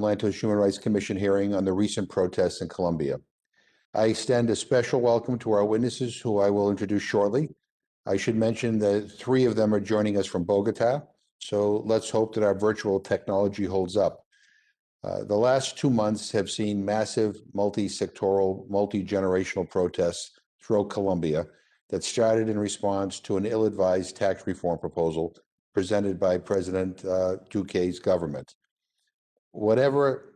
Lantos Human Rights Commission hearing on the recent protests in Colombia. I extend a special welcome to our witnesses, who I will introduce shortly. I should mention that three of them are joining us from Bogota, so let's hope that our virtual technology holds up. The last 2 months have seen massive multi-sectoral, multi-generational protests throughout Colombia that started in response to an ill-advised tax reform proposal presented by President Duque's government. Whatever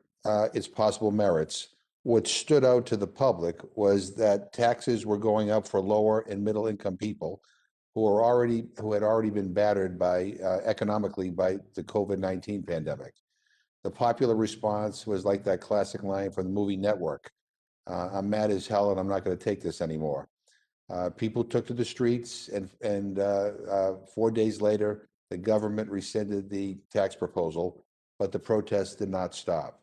its possible merits, what stood out to the public was that taxes were going up for lower and middle income people who had already been battered by economically by the COVID-19 pandemic. The popular response was like that classic line from the movie Network: "I'm mad as hell, and I'm not going to take this anymore." People took to the streets, and 4 days later, the government rescinded the tax proposal, but the protests did not stop.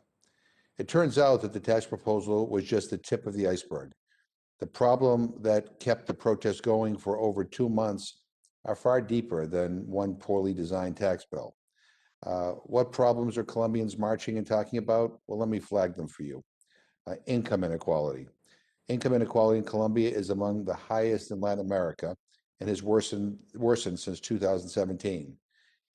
It turns out that the tax proposal was just the tip of the iceberg. The problem that kept the protests going for over 2 months are far deeper than one poorly designed tax bill. What problems are Colombians marching and talking about? Well, let me flag them for you. Income inequality. Income inequality in Colombia is among the highest in Latin America and has worsened since 2017.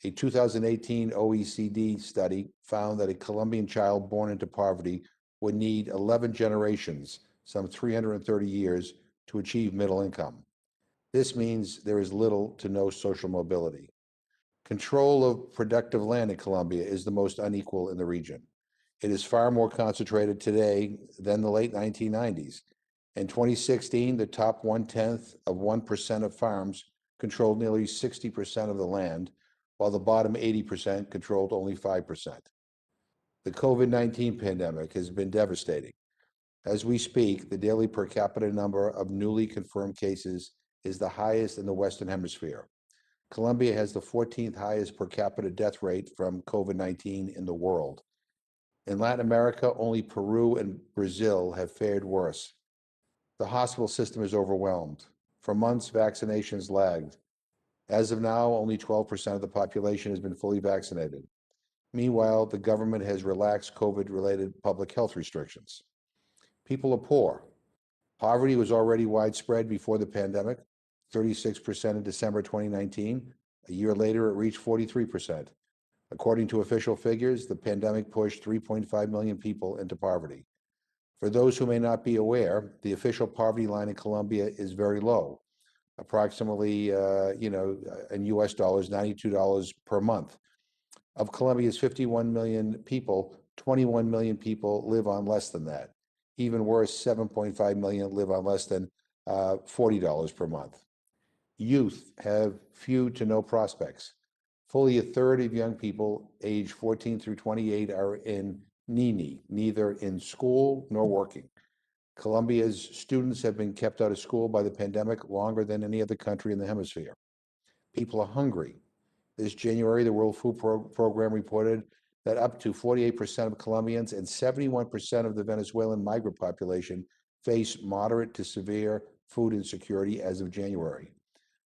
A 2018 OECD study found that a Colombian child born into poverty would need 11 generations, some 330 years, to achieve middle income. This means there is little to no social mobility. Control of productive land in Colombia is the most unequal in the region. It is far more concentrated today than the late 1990s. In 2016, the top 0.1% of farms controlled nearly 60% of the land, while the bottom 80% controlled only 5%. The COVID-19 pandemic has been devastating. As we speak, the daily per capita number of newly confirmed cases is the highest in the Western Hemisphere. Colombia has the 14th highest per capita death rate from COVID-19 in the world. In Latin America, only Peru and Brazil have fared worse. The hospital system is overwhelmed. For months, vaccinations lagged. As of now, only 12% of the population has been fully vaccinated. Meanwhile, the government has relaxed COVID-related public health restrictions. People are poor. Poverty was already widespread before the pandemic, 36% in December 2019. A year later, it reached 43%. According to official figures, the pandemic pushed 3.5 million people into poverty. For those who may not be aware, the official poverty line in Colombia is very low, approximately, in US dollars, $92 per month. Of Colombia's 51 million people, 21 million people live on less than that. Even worse, 7.5 million live on less than $40 per month. Youth have few to no prospects. Fully a third of young people aged 14 through 28 are in neither in school nor working. Colombia's students have been kept out of school by the pandemic longer than any other country in the hemisphere. People are hungry. This January, the World Food Program reported that up to 48% of Colombians and 71% of the Venezuelan migrant population face moderate to severe food insecurity as of January.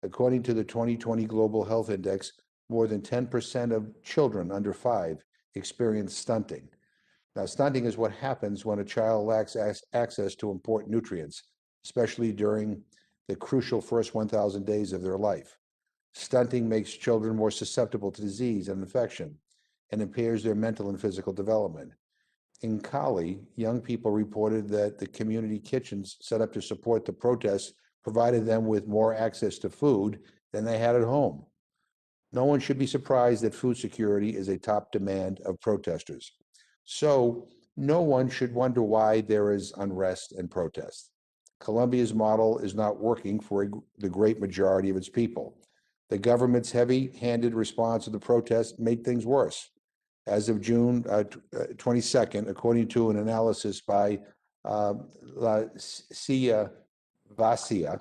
According to the 2020 Global Health Index, more than 10% of children under 5 experience stunting. Now, stunting is what happens when a child lacks access to important nutrients, especially during the crucial first 1,000 days of their life. Stunting makes children more susceptible to disease and infection and impairs their mental and physical development. In Cali, young people reported that the community kitchens set up to support the protests provided them with more access to food than they had at home. No one should be surprised that food security is a top demand of protesters. So no one should wonder why there is unrest and protest. Colombia's model is not working for the great majority of its people. The government's heavy-handed response to the protests made things worse. As of June 22nd, according to an analysis by La Silla Vacia,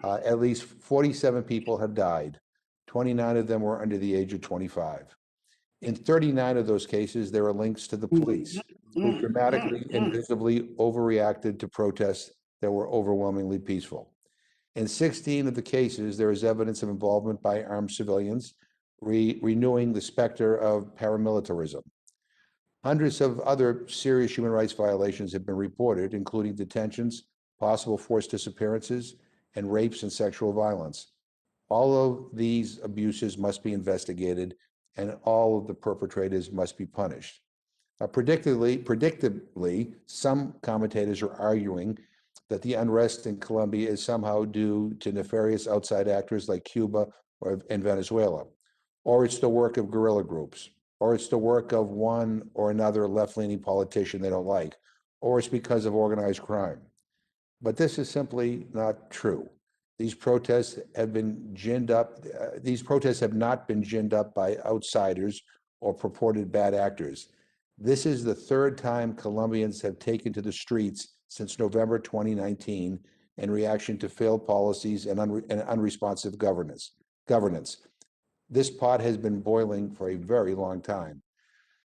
at least 47 people have died. 29 of them were under the age of 25. In 39 of those cases, there are links to the police, who dramatically and visibly overreacted to protests that were overwhelmingly peaceful. In 16 of the cases, there is evidence of involvement by armed civilians, renewing the specter of paramilitarism. Hundreds of other serious human rights violations have been reported, including detentions, possible forced disappearances, and rapes and sexual violence. All of these abuses must be investigated, and all of the perpetrators must be punished. Predictably, some commentators are arguing that the unrest in Colombia is somehow due to nefarious outside actors like Cuba and Venezuela, or it's the work of guerrilla groups, or it's the work of one or another left-leaning politician they don't like, or it's because of organized crime. But this is simply not true. These protests have been ginned up. These protests have not been ginned up by outsiders or purported bad actors. This is the third time Colombians have taken to the streets since November 2019 in reaction to failed policies and unresponsive governance. This pot has been boiling for a very long time.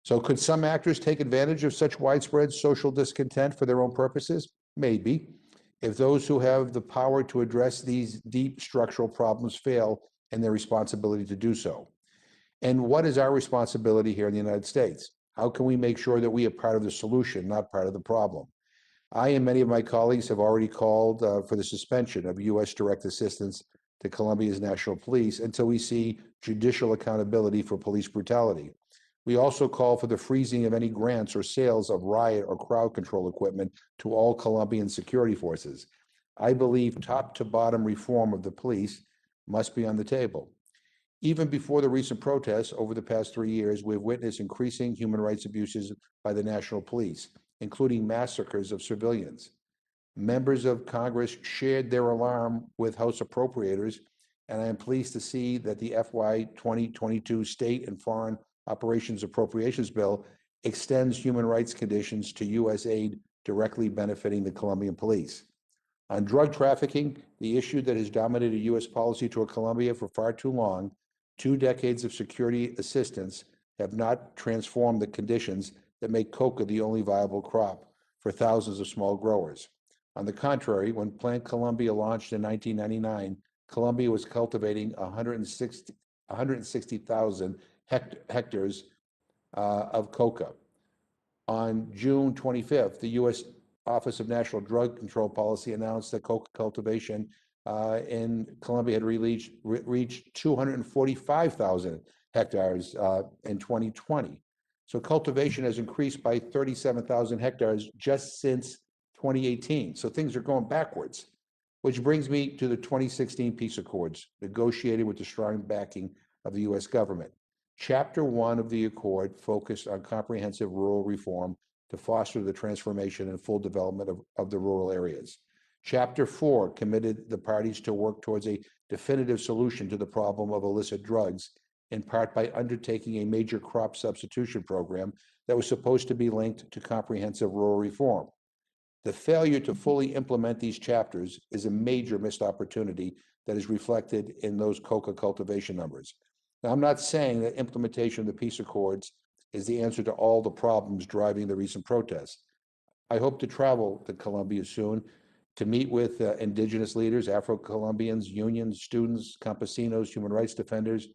So could some actors take advantage of such widespread social discontent for their own purposes? Maybe. If those who have the power to address these deep structural problems fail in their responsibility to do so. And what is our responsibility here in the United States? How can we make sure that we are part of the solution, not part of the problem? I and many of my colleagues have already called for the suspension of U.S. direct assistance to Colombia's national police until we see judicial accountability for police brutality. We also call for the freezing of any grants or sales of riot or crowd control equipment to all Colombian security forces. I believe top to bottom reform of the police must be on the table. Even before the recent protests over the past 3 years, we've witnessed increasing human rights abuses by the national police, including massacres of civilians. Members of Congress shared their alarm with House appropriators, and I am pleased to see that the FY 2022 State and Foreign Operations Appropriations Bill extends human rights conditions to U.S. aid directly benefiting the Colombian police. On drug trafficking, the issue that has dominated U.S. policy toward Colombia for far too long, 2 decades of security assistance have not transformed the conditions that make coca the only viable crop for thousands of small growers. On the contrary, when Plant Colombia launched in 1999, Colombia was cultivating 160,000 hectares of coca. On June 25th, the U.S. Office of National Drug Control Policy announced that coca cultivation in Colombia had reached 245,000 hectares in 2020. So cultivation has increased by 37,000 hectares just since 2018. So things are going backwards, which brings me to the 2016 peace accords negotiated with the strong backing of the U.S. government. Chapter 1 of the accord focused on comprehensive rural reform to foster the transformation and full development of the rural areas. Chapter 4 committed the parties to work towards a definitive solution to the problem of illicit drugs, in part by undertaking a major crop substitution program that was supposed to be linked to comprehensive rural reform. The failure to fully implement these chapters is a major missed opportunity that is reflected in those coca cultivation numbers. Now, I'm not saying that implementation of the peace accords is the answer to all the problems driving the recent protests. I hope to travel to Colombia soon to meet with indigenous leaders, Afro-Colombians, unions, students, campesinos, human rights defenders,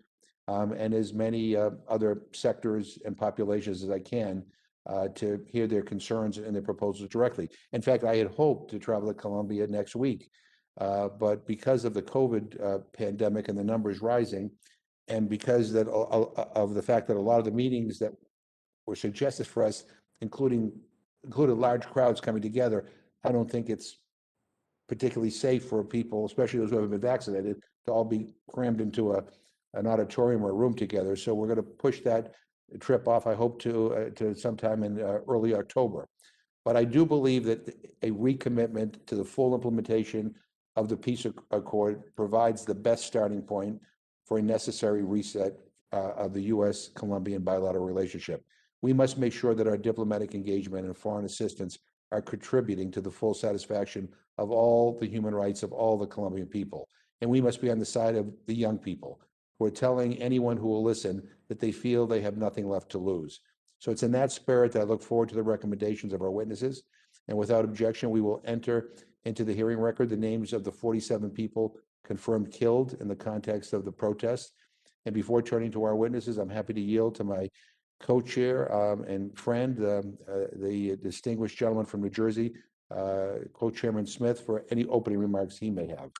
and as many other sectors and populations as I can to hear their concerns and their proposals directly. In fact, I had hoped to travel to Colombia next week, but because of the COVID pandemic and the numbers rising, and because of the fact that a lot of the meetings that were suggested for us, included large crowds coming together, I don't think it's particularly safe for people, especially those who haven't been vaccinated, to all be crammed into an auditorium or a room together. So we're going to push that trip off, I hope, to sometime in early October. But I do believe that a recommitment to the full implementation of the peace accord provides the best starting point for a necessary reset of the U.S.-Colombian bilateral relationship. We must make sure that our diplomatic engagement and foreign assistance are contributing to the full satisfaction of all the human rights of all the Colombian people. And we must be on the side of the young people who are telling anyone who will listen that they feel they have nothing left to lose. So it's in that spirit that I look forward to the recommendations of our witnesses. And without objection, we will enter into the hearing record the names of the 47 people confirmed killed in the context of the protests. And before turning to our witnesses, I'm happy to yield to my co-chair and friend, the distinguished gentleman from New Jersey, Co-Chairman Smith, for any opening remarks he may have.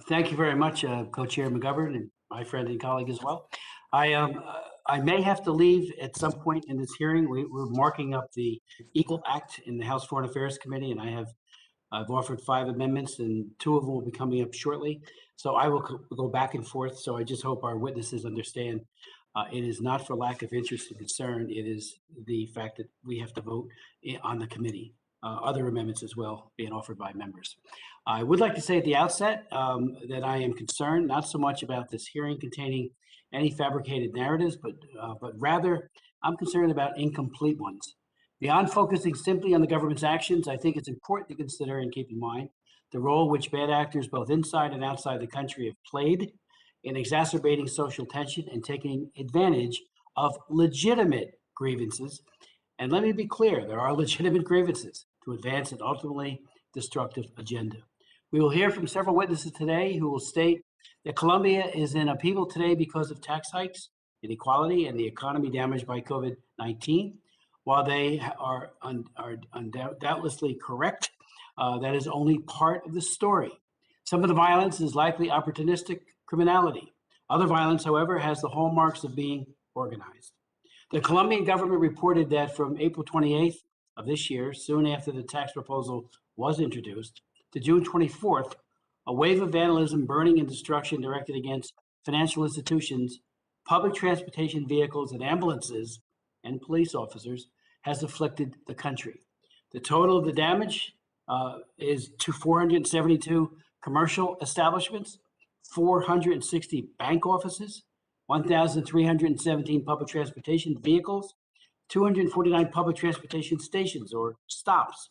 Thank you very much, Co-Chair McGovern, and my friend and colleague as well. I may have to leave at some point in this hearing. We're marking up the Equal Act in the House Foreign Affairs Committee, and I've offered 5 amendments, and 2 of them will be coming up shortly. So I will go back and forth. So I just hope our witnesses understand it is not for lack of interest and concern. It is the fact that we have to vote on the committee. Other amendments as well being offered by members. I would like to say at the outset that I am concerned not so much about this hearing containing any fabricated narratives, but rather I'm concerned about incomplete ones. Beyond focusing simply on the government's actions, I think it's important to consider and keep in mind the role which bad actors both inside and outside the country have played in exacerbating social tension and taking advantage of legitimate grievances. And let me be clear, there are legitimate grievances to advance an ultimately destructive agenda. We will hear from several witnesses today who will state that Colombia is in upheaval today because of tax hikes, inequality, and the economy damaged by COVID-19. While they are undoubtedly correct, that is only part of the story. Some of the violence is likely opportunistic criminality. Other violence, however, has the hallmarks of being organized. The Colombian government reported that from April 28th of this year, soon after the tax proposal was introduced, to June 24th, a wave of vandalism, burning, and destruction directed against financial institutions, public transportation vehicles, and ambulances and police officers has afflicted the country. The total of the damage is to 472 commercial establishments, 460 bank offices, 1,317 public transportation vehicles, 249 public transportation stations or stops,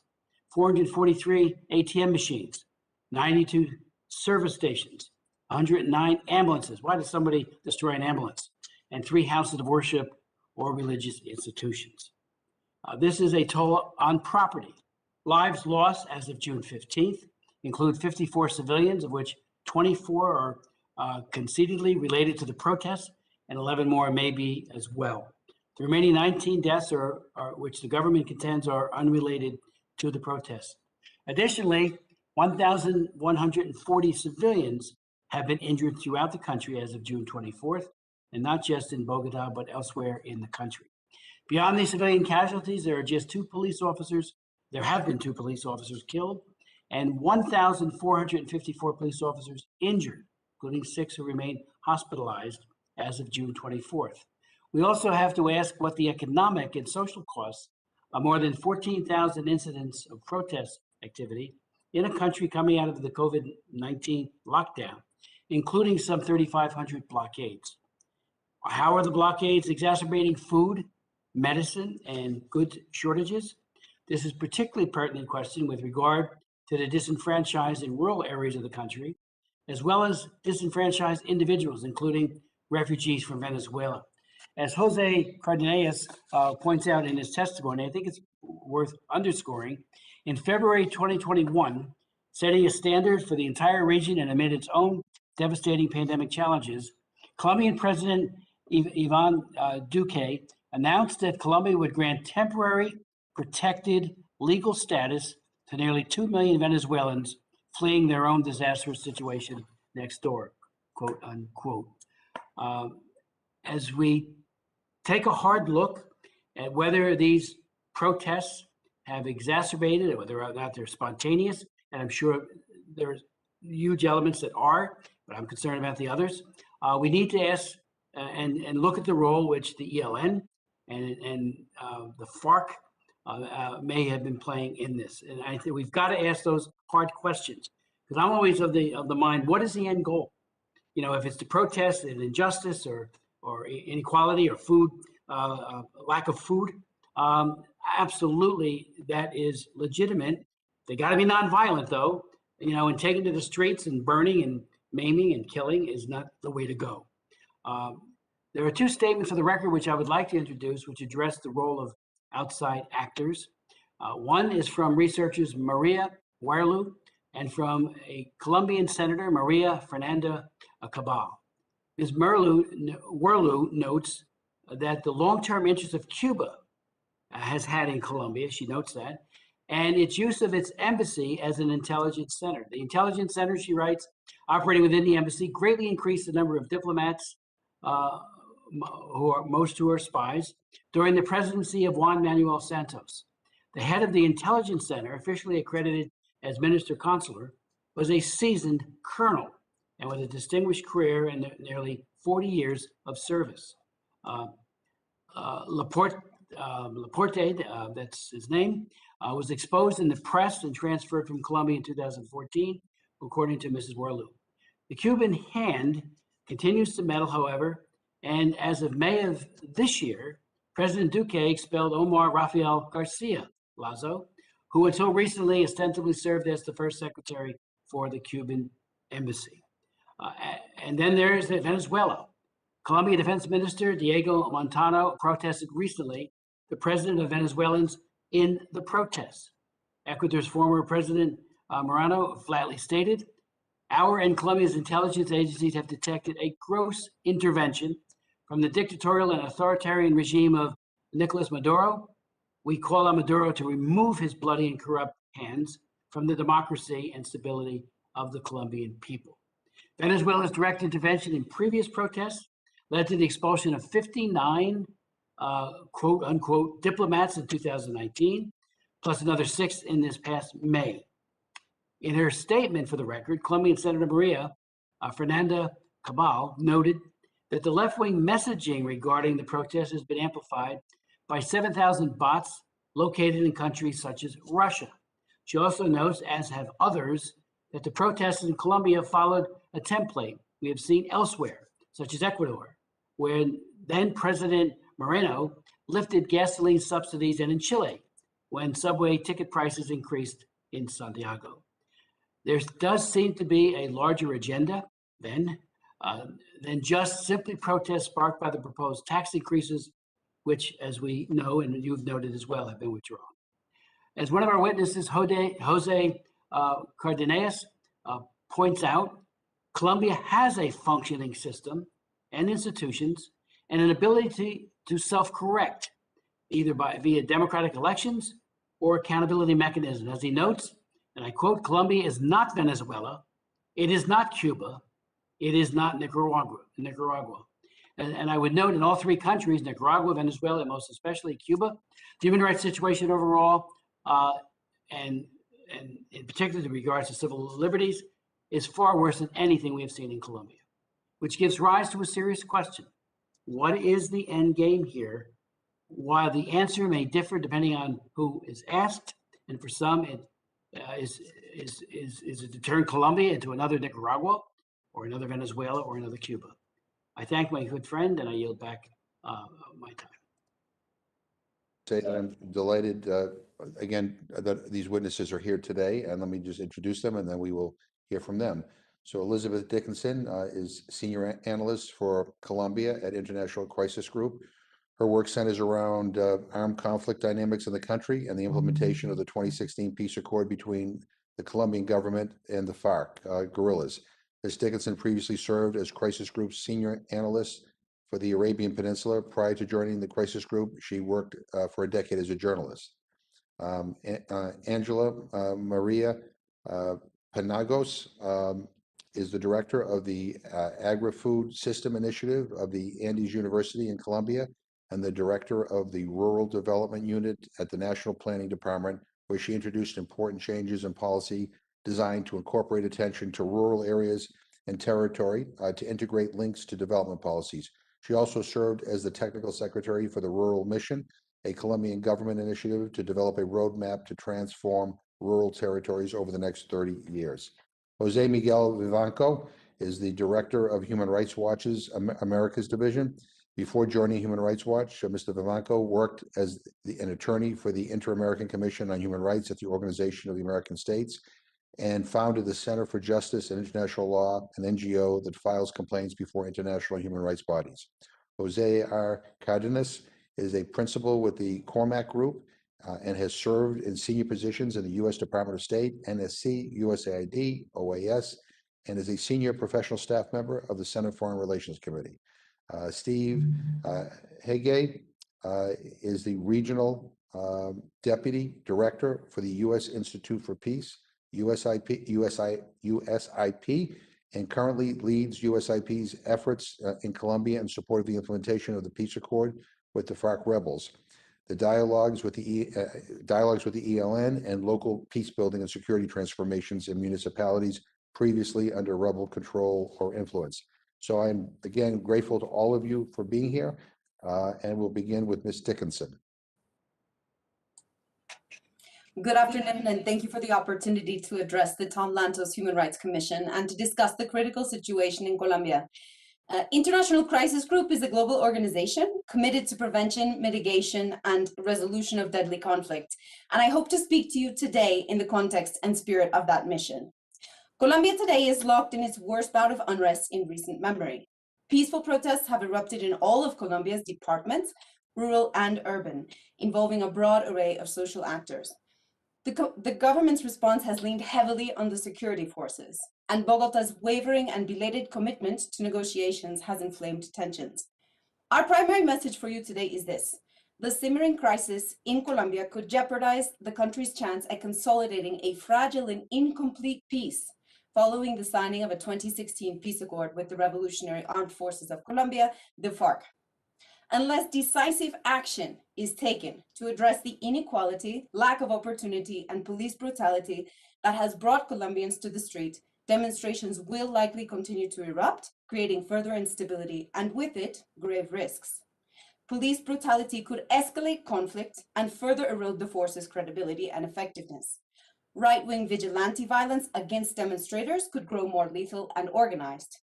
443 ATM machines, 92 service stations, 109 ambulances. Why does somebody destroy an ambulance? And 3 houses of worship or religious institutions. This is a toll on property. Lives lost as of June 15th include 54 civilians, of which 24 are concededly related to the protests, and 11 more may be as well. The remaining 19 deaths are which the government contends are unrelated to the protests. Additionally, 1,140 civilians have been injured throughout the country as of June 24th, and not just in Bogota, but elsewhere in the country. Beyond these civilian casualties, there have been 2 police officers killed and 1,454 police officers injured, including 6 who remain hospitalized as of June 24th. We also have to ask what the economic and social costs of more than 14,000 incidents of protest activity in a country coming out of the COVID-19 lockdown, including some 3,500 blockades. How are the blockades exacerbating food, medicine, and goods shortages? This is particularly pertinent question with regard to the disenfranchised in rural areas of the country, as well as disenfranchised individuals, including refugees from Venezuela. As Jose Cardenas points out in his testimony, I think it's worth underscoring, in February 2021, setting a standard for the entire region and amid its own devastating pandemic challenges, Colombian President Ivan Duque announced that Colombia would grant temporary protected legal status to nearly 2 million Venezuelans fleeing their own disastrous situation next door, quote unquote. As we take a hard look at whether these protests have exacerbated, or whether or not they're spontaneous, and I'm sure there's huge elements that are, but I'm concerned about the others. We need to ask and look at the role which the ELN and the FARC may have been playing in this. And I think we've got to ask those hard questions, because I'm always of the mind, what is the end goal? You know, if it's to protest an injustice or inequality or food, lack of food, absolutely that is legitimate. They got to be nonviolent, though. You know, and taking to the streets and burning and maiming and killing is not the way to go. There are 2 statements for the record which I would like to introduce, which address the role of outside actors. One is from researchers Maria Huerlu and from a Colombian senator, Maria Fernanda Cabal. Ms. Huerlu notes that the long-term interest of Cuba has had in Colombia. She notes that, and its use of its embassy as an intelligence center. The intelligence center, she writes, operating within the embassy, greatly increased the number of diplomats who are spies during the presidency of Juan Manuel Santos. The head of the intelligence center, officially accredited as minister consular, was a seasoned colonel and with a distinguished career and nearly 40 years of service. Laporte, that's his name, was exposed in the press and transferred from Colombia in 2014, according to Mrs. Warloo. The Cuban hand continues to meddle, however, and as of May of this year, President Duque expelled Omar Rafael Garcia Lazo, who until recently ostensibly served as the first secretary for the Cuban embassy. And then there's Venezuela. Colombia Defense Minister Diego Montano protested recently the president of Venezuelans in the protests. Ecuador's former president Moreno flatly stated, our and Colombia's intelligence agencies have detected a gross intervention from the dictatorial and authoritarian regime of Nicolas Maduro. We call on Maduro to remove his bloody and corrupt hands from the democracy and stability of the Colombian people. Venezuela's direct intervention in previous protests led to the expulsion of 59 quote unquote diplomats in 2019, plus another 6 in this past May. In her statement, for the record, Colombian Senator Maria Fernanda Cabal noted that the left-wing messaging regarding the protests has been amplified by 7,000 bots located in countries such as Russia. She also notes, as have others, that the protests in Colombia followed a template we have seen elsewhere, such as Ecuador, where then President Moreno lifted gasoline subsidies, and in Chile, when subway ticket prices increased in Santiago. There does seem to be a larger agenda then than just simply protests sparked by the proposed tax increases, which, as we know and you've noted as well, have been withdrawn. As one of our witnesses, Jose Cardenas, points out, Colombia has a functioning system and institutions and an ability to self-correct, either via democratic elections or accountability mechanisms. As he notes, and I quote, Colombia is not Venezuela, it is not Cuba, it is not Nicaragua. And I would note in all 3 countries, Nicaragua, Venezuela, and most especially Cuba, the human rights situation overall, and in particular in regards to civil liberties, is far worse than anything we have seen in Colombia, which gives rise to a serious question. What is the end game here? While the answer may differ depending on who is asked, and for some it is it to turn Colombia into another Nicaragua or another Venezuela or another Cuba? I thank my good friend and I yield back my time. I'm delighted again that these witnesses are here today, and let me just introduce them and then we will hear from them. So Elizabeth Dickinson is Senior Analyst for Colombia at International Crisis Group. Her work centers around armed conflict dynamics in the country and the implementation of the 2016 peace accord between the Colombian government and the FARC guerrillas. Ms. Dickinson previously served as Crisis Group's Senior Analyst for the Arabian Peninsula. Prior to joining the Crisis Group, she worked for a decade as a journalist. Angela Maria Penagos is the director of the Agri-Food System Initiative of the Andes University in Colombia and the director of the Rural Development Unit at the National Planning Department, where she introduced important changes in policy designed to incorporate attention to rural areas and territory to integrate links to development policies. She also served as the technical secretary for the Rural Mission, a Colombian government initiative to develop a roadmap to transform rural territories over the next 30 years. Jose Miguel Ivanko is the director of Human Rights Watch's Americas Division. Before joining Human Rights Watch, Mr. Ivanko worked as an attorney for the Inter-American Commission on Human Rights at the Organization of the American States and founded the Center for Justice and International Law, an NGO that files complaints before international human rights bodies. Jose R. Cardenas is a principal with the Cormac Group and has served in senior positions in the U.S. Department of State, NSC, USAID, OAS, and is a senior professional staff member of the Senate Foreign Relations Committee. Steve Hege is the Regional Deputy Director for the U.S. Institute for Peace, USIP, and currently leads USIP's efforts in Colombia in support of the implementation of the peace accord with the FARC rebels. The dialogues with the ELN and local peace building and security transformations in municipalities previously under rebel control or influence. So I'm again grateful to all of you for being here, and we'll begin with Ms. Dickinson. Good afternoon, and thank you for the opportunity to address the Tom Lantos Human Rights Commission and to discuss the critical situation in Colombia. International Crisis Group is a global organization committed to prevention, mitigation, and resolution of deadly conflict. And I hope to speak to you today in the context and spirit of that mission. Colombia today is locked in its worst bout of unrest in recent memory. Peaceful protests have erupted in all of Colombia's departments, rural and urban, involving a broad array of social actors. The government's response has leaned heavily on the security forces, and Bogota's wavering and belated commitment to negotiations has inflamed tensions. Our primary message for you today is this: the simmering crisis in Colombia could jeopardize the country's chance at consolidating a fragile and incomplete peace following the signing of a 2016 peace accord with the Revolutionary Armed Forces of Colombia, the FARC. Unless decisive action is taken to address the inequality, lack of opportunity, and police brutality that has brought Colombians to the street, demonstrations will likely continue to erupt, creating further instability and with it, grave risks. Police brutality could escalate conflict and further erode the force's credibility and effectiveness. Right-wing vigilante violence against demonstrators could grow more lethal and organized.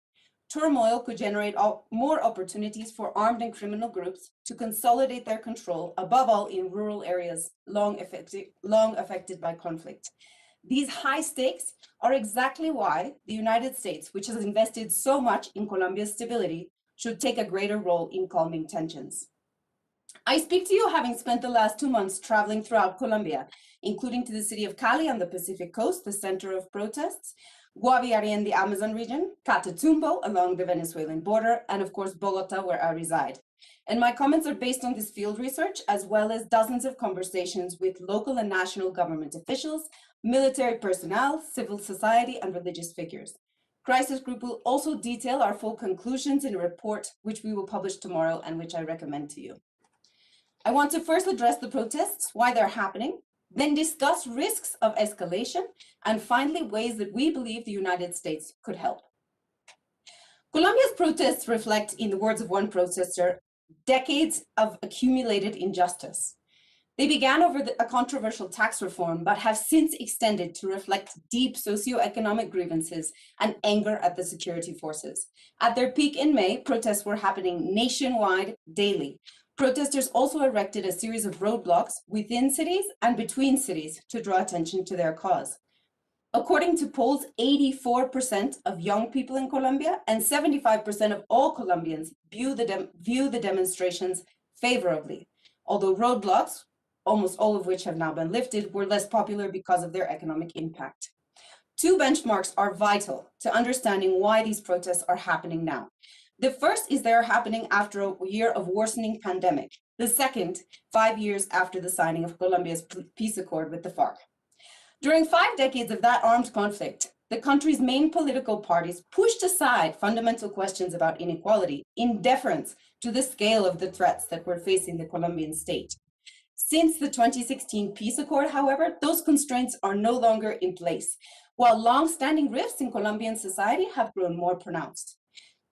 Turmoil could generate more opportunities for armed and criminal groups to consolidate their control, above all in rural areas long affected by conflict. These high stakes are exactly why the United States, which has invested so much in Colombia's stability, should take a greater role in calming tensions. I speak to you having spent the last 2 months traveling throughout Colombia, including to the city of Cali on the Pacific coast, the center of protests, Guaviare in the Amazon region, Catatumbo along the Venezuelan border, and of course, Bogota, where I reside. And my comments are based on this field research, as well as dozens of conversations with local and national government officials, military personnel, civil society, and religious figures. Crisis Group will also detail our full conclusions in a report, which we will publish tomorrow and which I recommend to you. I want to first address the protests, why they're happening, then discuss risks of escalation, and finally, ways that we believe the United States could help. Colombia's protests reflect, in the words of one protester, decades of accumulated injustice. They began over a controversial tax reform, but have since extended to reflect deep socioeconomic grievances and anger at the security forces. At their peak in May, protests were happening nationwide daily. Protesters also erected a series of roadblocks within cities and between cities to draw attention to their cause. According to polls, 84% of young people in Colombia and 75% of all Colombians view the demonstrations favorably, although roadblocks, almost all of which have now been lifted, were less popular because of their economic impact. Two benchmarks are vital to understanding why these protests are happening now. The first is they are happening after a year of worsening pandemic. The second, 5 years after the signing of Colombia's peace accord with the FARC. During 5 decades of that armed conflict, the country's main political parties pushed aside fundamental questions about inequality in deference to the scale of the threats that were facing the Colombian state. Since the 2016 peace accord, however, those constraints are no longer in place, while long-standing rifts in Colombian society have grown more pronounced.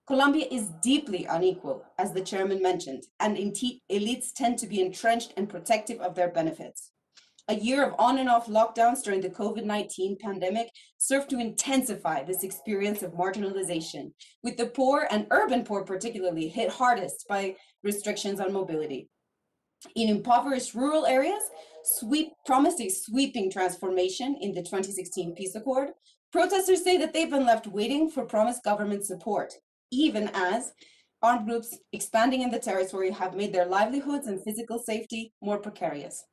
Colombia is deeply unequal, as the chairman mentioned, and elites tend to be entrenched and protective of their benefits. A year of on and off lockdowns during the COVID-19 pandemic served to intensify this experience of marginalization, with the poor and urban poor particularly hit hardest by restrictions on mobility. In impoverished rural areas, promised a sweeping transformation in the 2016 peace accord. Protesters say that they've been left waiting for promised government support, even as armed groups expanding in the territory have made their livelihoods and physical safety more precarious.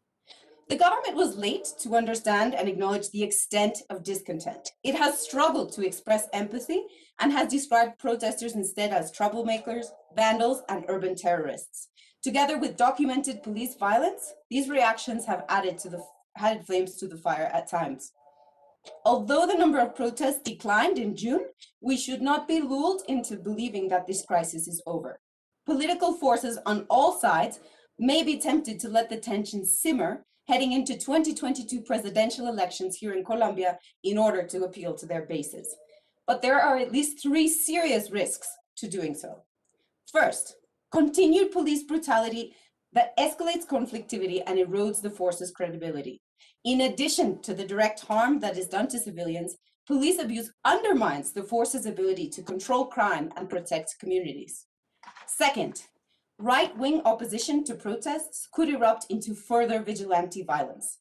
The government was late to understand and acknowledge the extent of discontent. It has struggled to express empathy and has described protesters instead as troublemakers, vandals, and urban terrorists. Together with documented police violence, these reactions have added flames to the fire at times. Although the number of protests declined in June, we should not be lulled into believing that this crisis is over. Political forces on all sides may be tempted to let the tension simmer heading into 2022 presidential elections here in Colombia in order to appeal to their bases. But there are at least 3 serious risks to doing so. First, continued police brutality that escalates conflictivity and erodes the force's credibility. In addition to the direct harm that is done to civilians, police abuse undermines the force's ability to control crime and protect communities. Second, right-wing opposition to protests could erupt into further vigilante violence.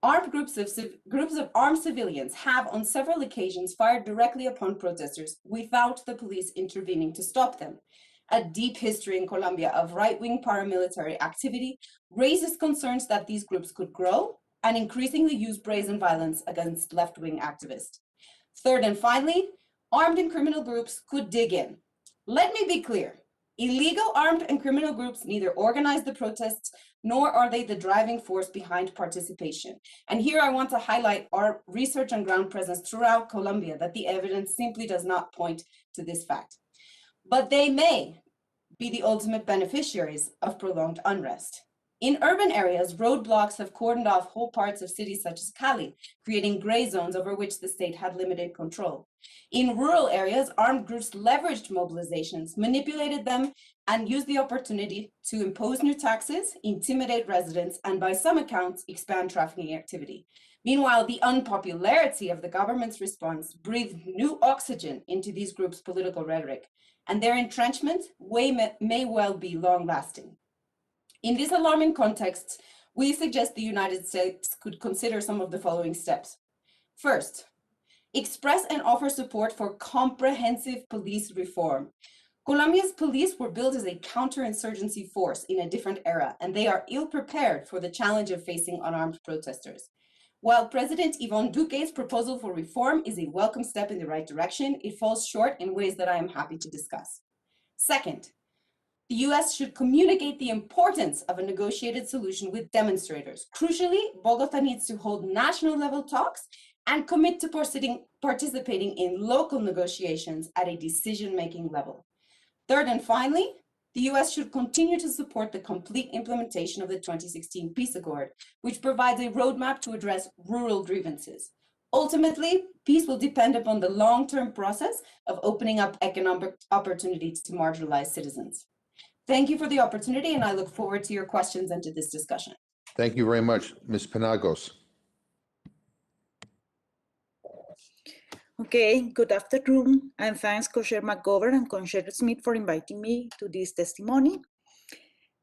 Armed groups of armed civilians have on several occasions fired directly upon protesters without the police intervening to stop them. A deep history in Colombia of right-wing paramilitary activity raises concerns that these groups could grow and increasingly use brazen violence against left-wing activists. Third and finally, armed and criminal groups could dig in. Let me be clear. Illegal armed and criminal groups neither organize the protests nor are they the driving force behind participation. And here I want to highlight our research and ground presence throughout Colombia that the evidence simply does not point to this fact. But they may be the ultimate beneficiaries of prolonged unrest. In urban areas, roadblocks have cordoned off whole parts of cities such as Cali, creating gray zones over which the state had limited control. In rural areas, armed groups leveraged mobilizations, manipulated them, and used the opportunity to impose new taxes, intimidate residents, and by some accounts, expand trafficking activity. Meanwhile, the unpopularity of the government's response breathed new oxygen into these groups' political rhetoric, and their entrenchment may well be long-lasting. In this alarming context, we suggest the United States could consider some of the following steps. First, express and offer support for comprehensive police reform. Colombia's police were built as a counterinsurgency force in a different era, and they are ill-prepared for the challenge of facing unarmed protesters. While President Ivan Duque's proposal for reform is a welcome step in the right direction, it falls short in ways that I am happy to discuss. Second, the US should communicate the importance of a negotiated solution with demonstrators. Crucially, Bogota needs to hold national level talks and commit to participating in local negotiations at a decision-making level. Third and finally, the US should continue to support the complete implementation of the 2016 Peace Accord, which provides a roadmap to address rural grievances. Ultimately, peace will depend upon the long-term process of opening up economic opportunities to marginalized citizens. Thank you for the opportunity, and I look forward to your questions and to this discussion. Thank you very much, Ms. Penagos. Okay, good afternoon, and thanks Co-Chair McGovern and Co-Chair Smith for inviting me to this testimony.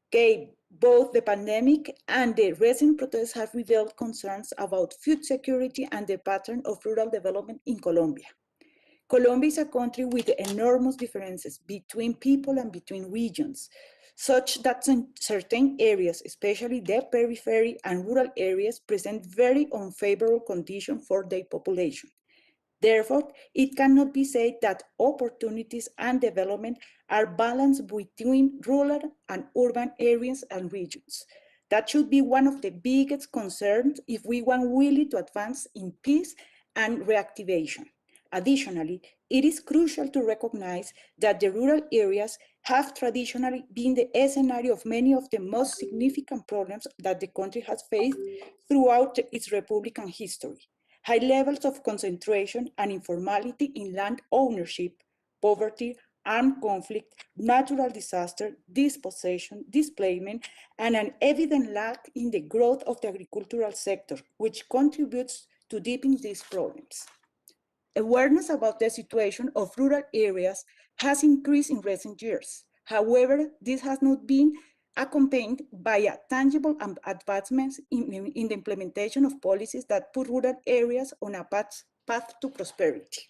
Okay, both the pandemic and the recent protests have revealed concerns about food security and the pattern of rural development in Colombia. Colombia is a country with enormous differences between people and between regions, such that certain areas, especially the periphery and rural areas, present very unfavorable conditions for their population. Therefore, it cannot be said that opportunities and development are balanced between rural and urban areas and regions. That should be one of the biggest concerns if we want really to advance in peace and reactivation. Additionally, it is crucial to recognize that the rural areas have traditionally been the scenario of many of the most significant problems that the country has faced throughout its Republican history. High levels of concentration and informality in land ownership, poverty, armed conflict, natural disaster, dispossession, displacement, and an evident lack in the growth of the agricultural sector, which contributes to deepening these problems. Awareness about the situation of rural areas has increased in recent years. However, this has not been accompanied by tangible advancements in the implementation of policies that put rural areas on a path to prosperity.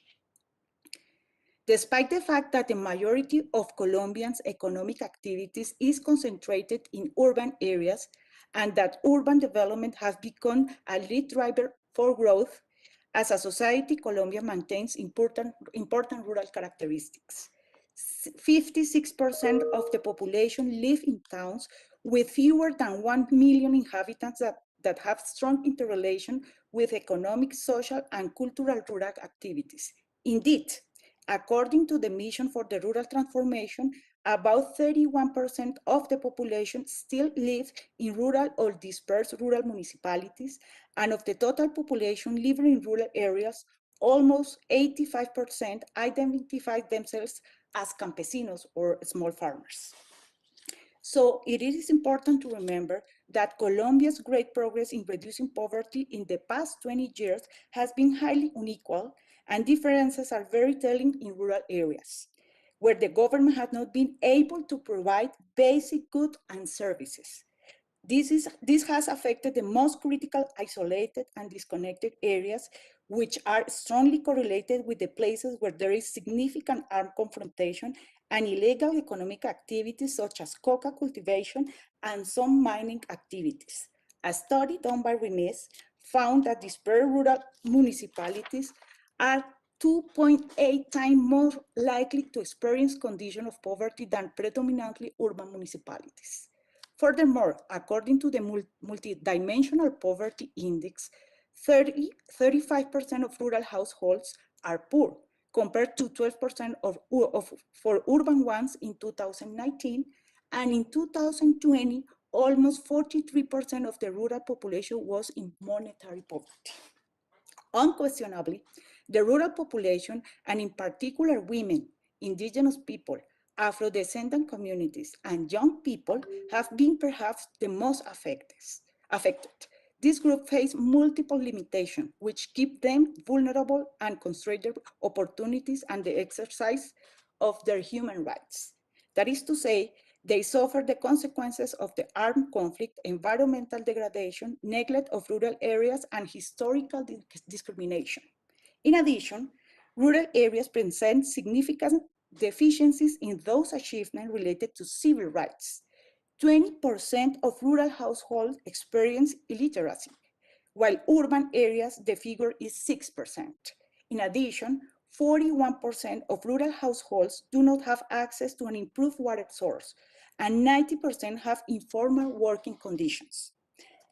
Despite the fact that the majority of Colombians' economic activities is concentrated in urban areas, and that urban development has become a lead driver for growth. As a society, Colombia maintains important rural characteristics. 56% of the population live in towns with fewer than 1 million inhabitants that have strong interrelation with economic, social, and cultural rural activities. Indeed, according to the Mission for the Rural Transformation, about 31% of the population still live in rural or dispersed rural municipalities, and of the total population living in rural areas, almost 85% identify themselves as campesinos or small farmers. So it is important to remember that Colombia's great progress in reducing poverty in the past 20 years has been highly unequal, and differences are very telling in rural areas, where the government has not been able to provide basic goods and services. This has affected the most critical, isolated, and disconnected areas, which are strongly correlated with the places where there is significant armed confrontation and illegal economic activities such as coca cultivation and some mining activities. A study done by Renes found that dispersed rural municipalities are 2.8 times more likely to experience conditions of poverty than predominantly urban municipalities. Furthermore, according to the Multidimensional Poverty Index, 35% of rural households are poor, compared to 12% for urban ones in 2019, and in 2020, almost 43% of the rural population was in monetary poverty. Unquestionably, the rural population, and in particular women, indigenous people, Afro-descendant communities, and young people have been perhaps the most affected. This group face multiple limitations, which keep them vulnerable and constrain their opportunities and the exercise of their human rights. That is to say, they suffer the consequences of the armed conflict, environmental degradation, neglect of rural areas, and historical discrimination. In addition, rural areas present significant deficiencies in those achievements related to civil rights. 20% of rural households experience illiteracy, while urban areas the figure is 6%. In addition, 41% of rural households do not have access to an improved water source, and 90% have informal working conditions.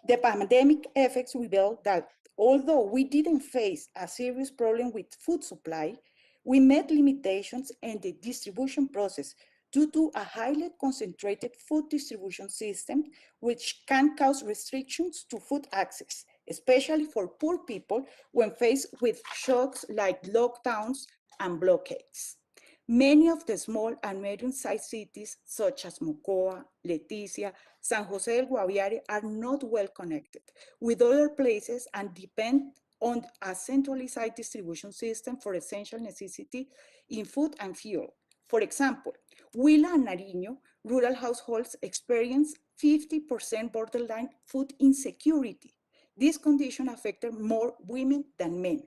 The pandemic effects revealed that although we didn't face a serious problem with food supply, we met limitations in the distribution process due to a highly concentrated food distribution system, which can cause restrictions to food access, especially for poor people when faced with shocks like lockdowns and blockades. Many of the small and medium-sized cities, such as Mocoa, Leticia, San Jose del Guaviare, are not well connected with other places and depend on a centralized distribution system for essential necessity in food and fuel. For example, Huila and Nariño rural households experience 50% borderline food insecurity. This condition affected more women than men.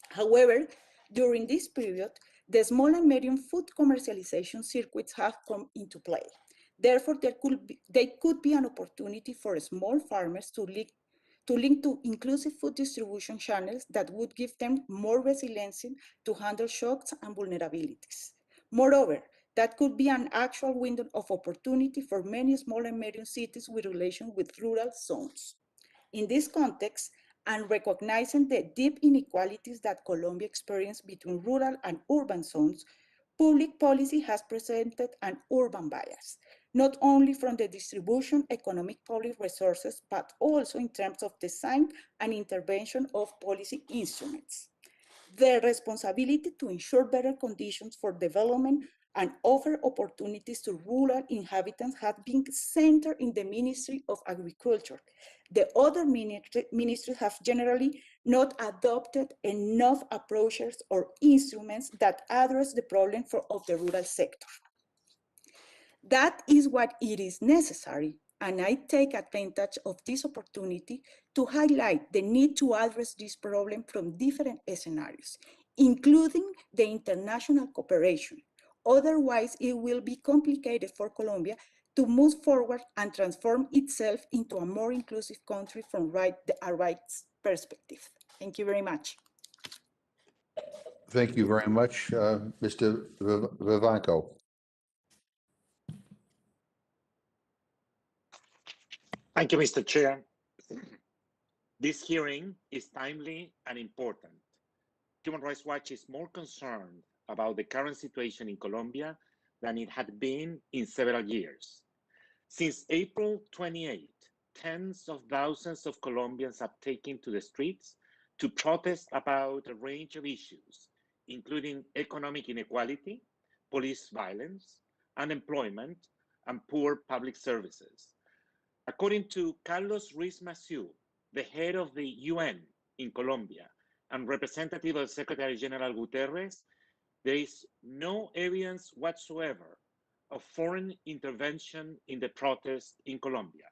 However, during this period, the small and medium food commercialization circuits have come into play. Therefore, they could be an opportunity for small farmers to link to inclusive food distribution channels that would give them more resiliency to handle shocks and vulnerabilities. Moreover, that could be an actual window of opportunity for many small and medium cities with relation with rural zones. In this context, and recognizing the deep inequalities that Colombia experienced between rural and urban zones, public policy has presented an urban bias, not only from the distribution economic public resources, but also in terms of design and intervention of policy instruments. The responsibility to ensure better conditions for development and offer opportunities to rural inhabitants has been centered in the Ministry of Agriculture. The other ministries have generally not adopted enough approaches or instruments that address the problem of the rural sector. That is what it is necessary, and I take advantage of this opportunity to highlight the need to address this problem from different scenarios, including the international cooperation. Otherwise, it will be complicated for Colombia to move forward and transform itself into a more inclusive country from a rights perspective. Thank you very much. Thank you very much, Mr. Ivanko. Thank you, Mr. Chair. This hearing is timely and important. Human Rights Watch is more concerned about the current situation in Colombia than it had been in several years. Since April 28, tens of thousands of Colombians have taken to the streets to protest about a range of issues, including economic inequality, police violence, unemployment, and poor public services. According to Carlos Ruiz-Massieu, the head of the UN in Colombia and representative of Secretary General Guterres, there is no evidence whatsoever of foreign intervention in the protests in Colombia.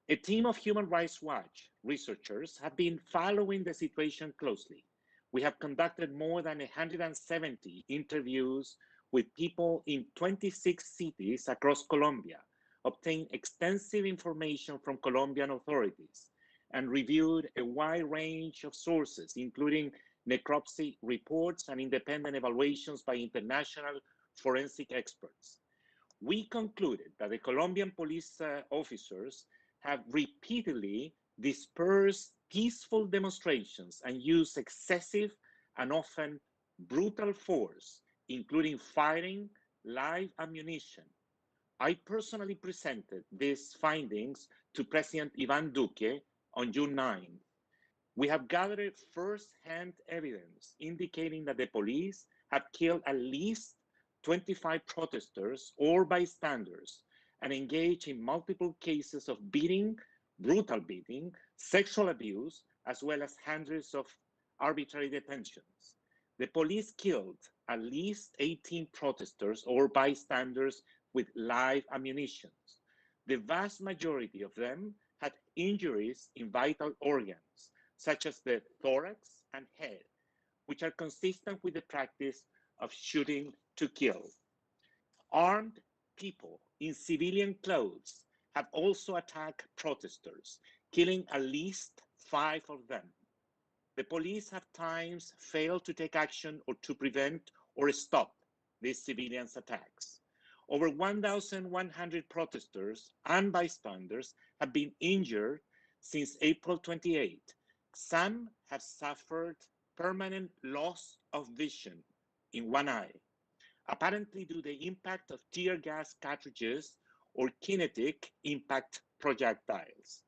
A team of Human Rights Watch researchers have been following the situation closely. We have conducted more than 170 interviews with people in 26 cities across Colombia, obtained extensive information from Colombian authorities, and reviewed a wide range of sources, including necropsy reports and independent evaluations by international forensic experts. We concluded that the Colombian police officers have repeatedly dispersed peaceful demonstrations and used excessive and often brutal force, including firing, live ammunition. I personally presented these findings to President Iván Duque on June 9. We have gathered first-hand evidence indicating that the police have killed at least 25 protesters or bystanders and engaged in multiple cases of beating, brutal beating, sexual abuse, as well as hundreds of arbitrary detentions. The police killed at least 18 protesters or bystanders with live ammunition. The vast majority of them had injuries in vital organs, such as the thorax and head, which are consistent with the practice of shooting to kill. Armed people in civilian clothes have also attacked protesters, killing at least 5 of them. The police have times failed to take action or to prevent or stop these civilian attacks. Over 1,100 protesters and bystanders have been injured since April 28. Some have suffered permanent loss of vision in one eye, apparently due to the impact of tear gas cartridges or kinetic impact projectiles.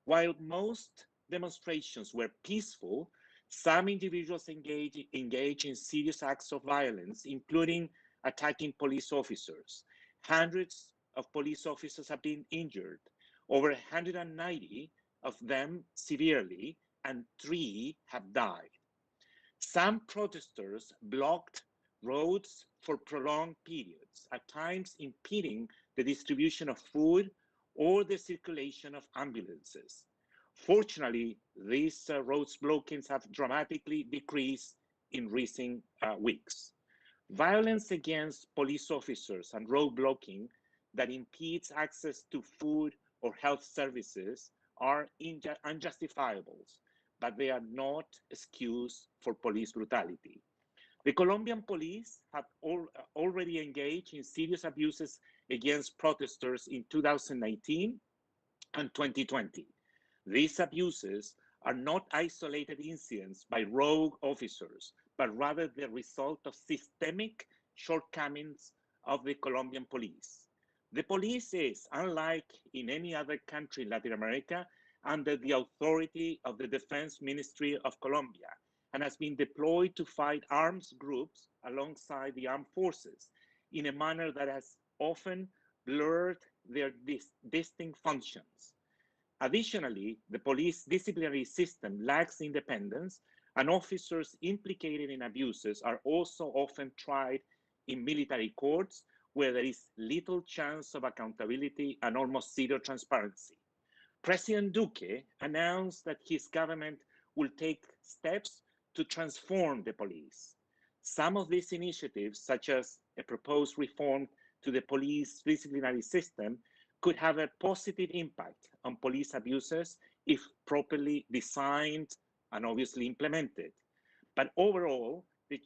While most demonstrations were peaceful, some individuals engage in serious acts of violence, including attacking police officers. Hundreds of police officers have been injured, over 190 of them severely, and 3 have died. Some protesters blocked roads for prolonged periods, at times impeding the distribution of food or the circulation of ambulances. Fortunately, these roads blockades have dramatically decreased in recent weeks. Violence against police officers and road blocking that impedes access to food or health services are unjustifiable, but they are not excuse for police brutality. The Colombian police have already engaged in serious abuses against protesters in 2019 and 2020. These abuses are not isolated incidents by rogue officers, but rather the result of systemic shortcomings of the Colombian police. The police is, unlike in any other country in Latin America, under the authority of the Defense Ministry of Colombia and has been deployed to fight armed groups alongside the armed forces in a manner that has often blurred their distinct functions. Additionally, the police disciplinary system lacks independence, and officers implicated in abuses are also often tried in military courts where there is little chance of accountability and almost zero transparency. President Duque announced that his government will take steps to transform the police. Some of these initiatives, such as a proposed reformed to the police disciplinary system could have a positive impact on police abuses if properly designed and obviously implemented. But overall, the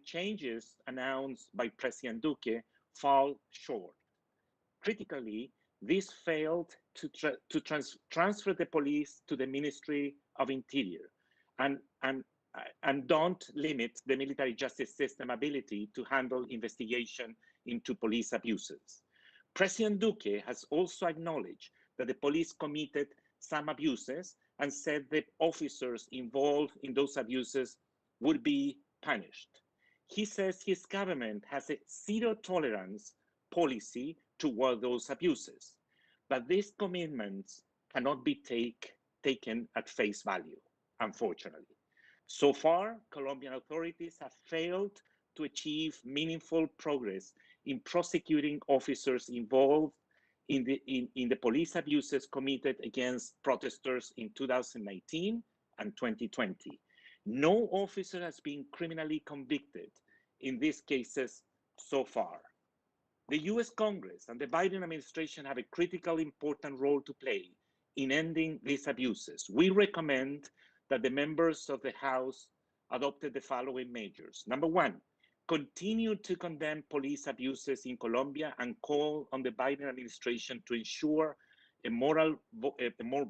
changes announced by President Duque fall short. Critically, this failed to transfer the police to the Ministry of Interior and don't limit the military justice system ability to handle investigation into police abuses. President Duque has also acknowledged that the police committed some abuses and said the officers involved in those abuses would be punished. He says his government has a zero tolerance policy toward those abuses, but these commitments cannot be taken at face value, unfortunately. So far, Colombian authorities have failed to achieve meaningful progress in prosecuting officers involved in the police abuses committed against protesters in 2019 and 2020. No officer has been criminally convicted in these cases so far. The US Congress and the Biden administration have a critical, important role to play in ending these abuses. We recommend that the members of the House adopted the following measures. Number one, continue to condemn police abuses in Colombia and call on the Biden administration to ensure a more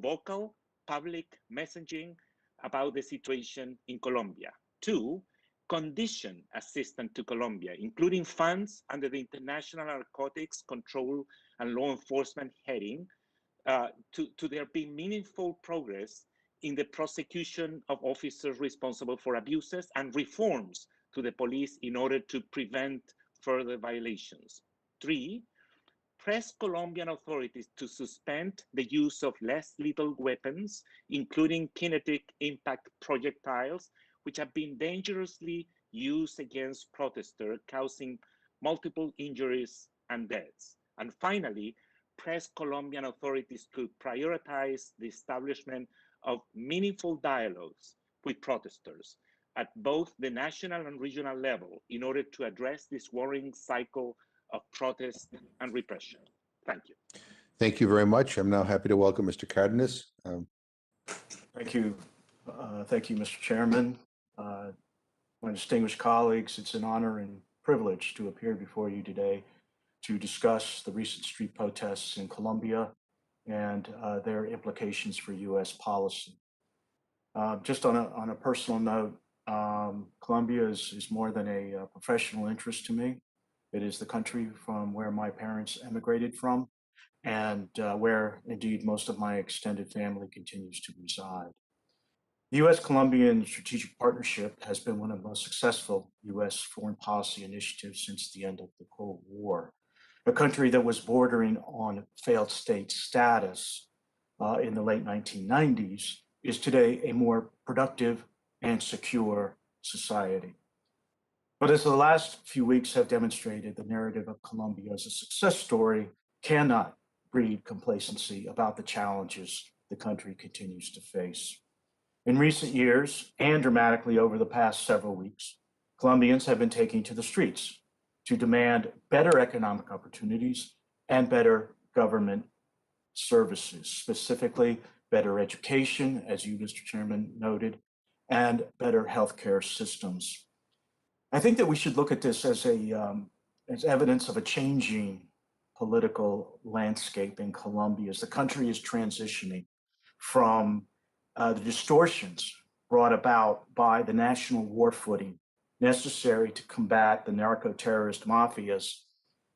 vocal public messaging about the situation in Colombia. Two, condition assistance to Colombia, including funds under the International Narcotics Control and Law Enforcement heading, to there be meaningful progress in the prosecution of officers responsible for abuses and reforms to the police in order to prevent further violations. Three, press Colombian authorities to suspend the use of less lethal weapons, including kinetic impact projectiles, which have been dangerously used against protesters, causing multiple injuries and deaths. And finally, press Colombian authorities to prioritize the establishment of meaningful dialogues with protesters at both the national and regional level in order to address this worrying cycle of protest and repression. Thank you. Thank you very much. I'm now happy to welcome Mr. Cardenas. Thank you. Thank you, Mr. Chairman. My distinguished colleagues, it's an honor and privilege to appear before you today to discuss the recent street protests in Colombia and their implications for U.S. policy. Just on a personal note, Colombia is more than a professional interest to me. It is the country from where my parents emigrated from and where indeed most of my extended family continues to reside. The U.S.-Colombian strategic partnership has been one of the most successful U.S. foreign policy initiatives since the end of the Cold War. A country that was bordering on failed state status in the late 1990s is today a more productive and secure society. But as the last few weeks have demonstrated, the narrative of Colombia as a success story cannot breed complacency about the challenges the country continues to face. In recent years, and dramatically over the past several weeks, Colombians have been taking to the streets to demand better economic opportunities and better government services, specifically better education, as you, Mr. Chairman, noted, and better healthcare systems. I think that we should look at this as evidence of a changing political landscape in Colombia as the country is transitioning from the distortions brought about by the national war footing necessary to combat the narco-terrorist mafias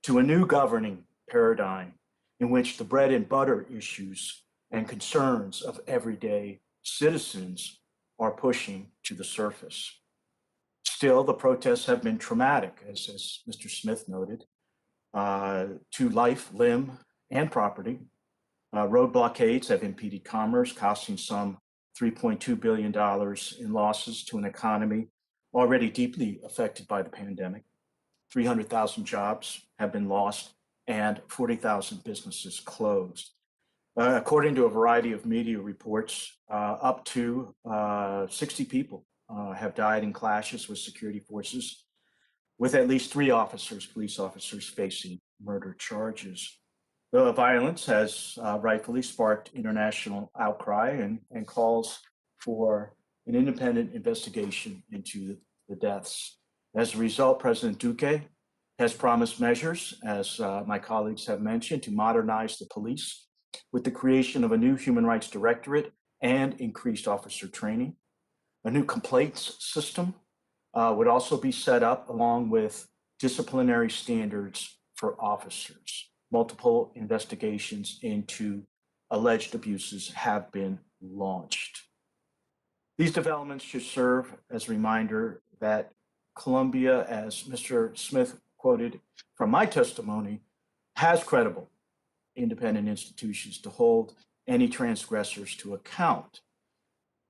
to a new governing paradigm in which the bread and butter issues and concerns of everyday citizens are pushing to the surface. Still, the protests have been traumatic, as Mr. Smith noted, to life, limb, and property. Road blockades have impeded commerce, costing some $3.2 billion in losses to an economy already deeply affected by the pandemic. 300,000 jobs have been lost and 40,000 businesses closed. According to a variety of media reports, up to 60 people have died in clashes with security forces, with at least 3 police officers facing murder charges. The violence has rightfully sparked international outcry and calls for an independent investigation into the deaths. As a result, President Duque has promised measures, as my colleagues have mentioned, to modernize the police with the creation of a new human rights directorate and increased officer training. A new complaints system would also be set up, along with disciplinary standards for officers. Multiple investigations into alleged abuses have been launched. These developments should serve as a reminder that Colombia, as Mr. Smith quoted from my testimony, has credible independent institutions to hold any transgressors to account.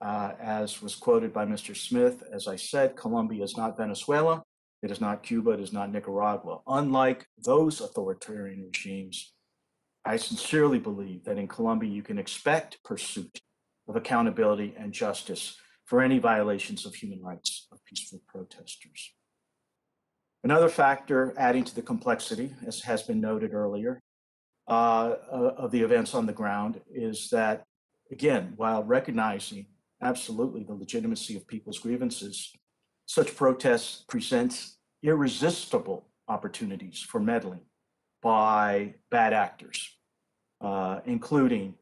As was quoted by Mr. Smith, as I said, Colombia is not Venezuela, it is not Cuba, it is not Nicaragua. Unlike those authoritarian regimes, I sincerely believe that in Colombia you can expect pursuit of accountability and justice for any violations of human rights of peaceful protesters. Another factor adding to the complexity, as has been noted earlier, of the events on the ground is that, again, while recognizing absolutely the legitimacy of people's grievances, such protests presents irresistible opportunities for meddling by bad actors, including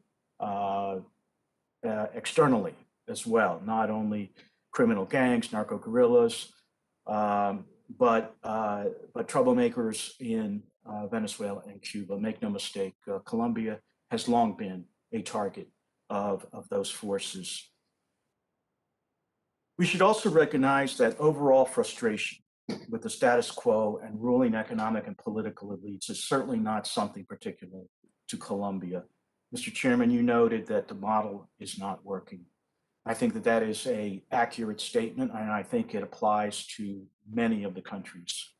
externally as well, not only criminal gangs, narco guerrillas, but troublemakers in Venezuela and Cuba. Make no mistake, Colombia has long been a target of those forces. We should also recognize that overall frustration with the status quo and ruling economic and political elites is certainly not something particular to Colombia. Mr. Chairman, you noted that the model is not working. I think that that is an accurate statement, and I think it applies to many of the countries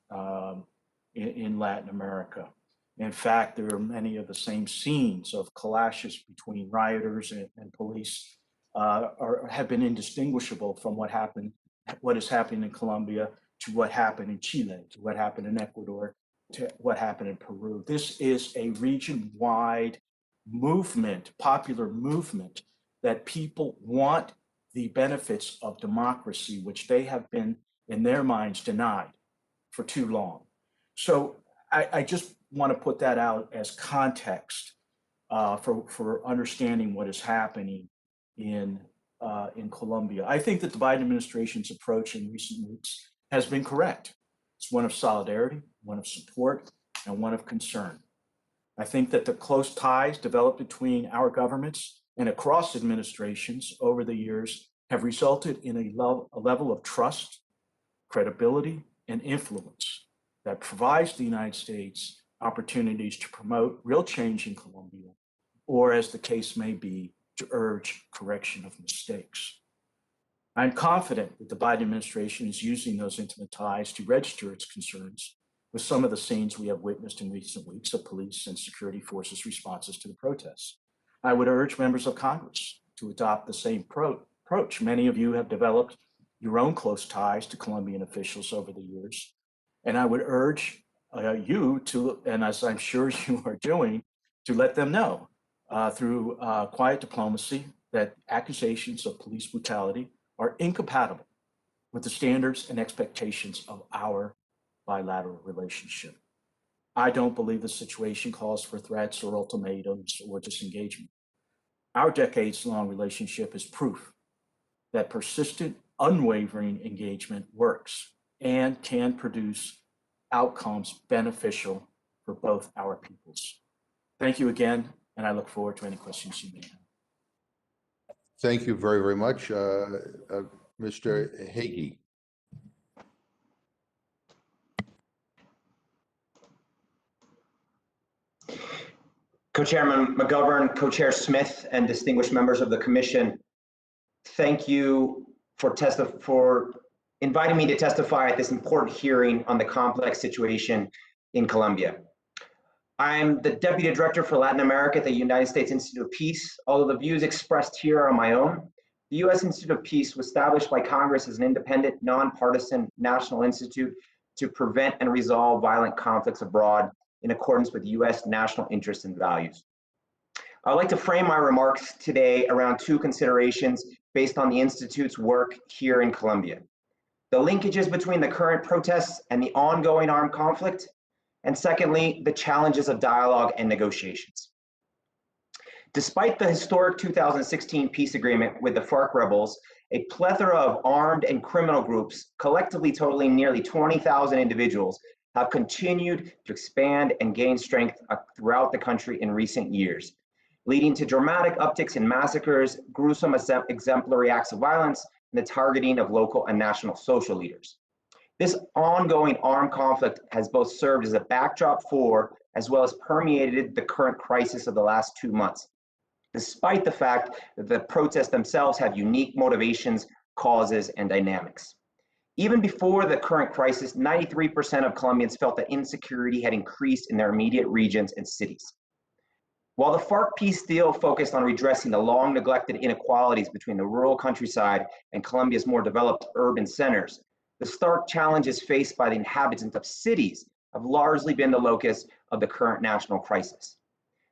in Latin America. In fact, there are many of the same scenes of clashes between rioters and police have been indistinguishable from what is happening in Colombia to what happened in Chile, to what happened in Ecuador, to what happened in Peru. This is a region-wide movement, popular movement, that people want the benefits of democracy, which they have been, in their minds, denied for too long. So I just want to put that out as context for understanding what is happening in Colombia. I think that the Biden administration's approach in recent weeks has been correct. It's one of solidarity, one of support, and one of concern. I think that the close ties developed between our governments and across administrations over the years have resulted in a level of trust, credibility, and influence that provides the United States opportunities to promote real change in Colombia, or as the case may be, to urge correction of mistakes. I'm confident that the Biden administration is using those intimate ties to register its concerns with some of the scenes we have witnessed in recent weeks of police and security forces' responses to the protests. I would urge members of Congress to adopt the same approach. Many of you have developed your own close ties to Colombian officials over the years, and I would urge you to, and as I'm sure you are doing, to let them know through quiet diplomacy that accusations of police brutality are incompatible with the standards and expectations of our bilateral relationship. I don't believe the situation calls for threats or ultimatums or disengagement. Our decades-long relationship is proof that persistent, unwavering engagement works and can produce outcomes beneficial for both our peoples. Thank you again, and I look forward to any questions you may have. Thank you very, very much, Mr. Hagee. Co-Chairman McGovern, Co-Chair Smith, and distinguished members of the Commission, thank you for inviting me to testify at this important hearing on the complex situation in Colombia. I'm the Deputy Director for Latin America at the United States Institute of Peace. Although the views expressed here are my own, the U.S. Institute of Peace was established by Congress as an independent, nonpartisan national institute to prevent and resolve violent conflicts abroad in accordance with U.S. national interests and values. I'd like to frame my remarks today around two considerations based on the Institute's work here in Colombia: the linkages between the current protests and the ongoing armed conflict, and secondly, the challenges of dialogue and negotiations. Despite the historic 2016 peace agreement with the FARC rebels, a plethora of armed and criminal groups, collectively totaling nearly 20,000 individuals, have continued to expand and gain strength throughout the country in recent years, leading to dramatic upticks in massacres, gruesome exemplary acts of violence, and the targeting of local and national social leaders. This ongoing armed conflict has both served as a backdrop for, as well as permeated the current crisis of the last 2 months, despite the fact that the protests themselves have unique motivations, causes, and dynamics. Even before the current crisis, 93% of Colombians felt that insecurity had increased in their immediate regions and cities. While the FARC peace deal focused on redressing the long-neglected inequalities between the rural countryside and Colombia's more developed urban centers, the stark challenges faced by the inhabitants of cities have largely been the locus of the current national crisis.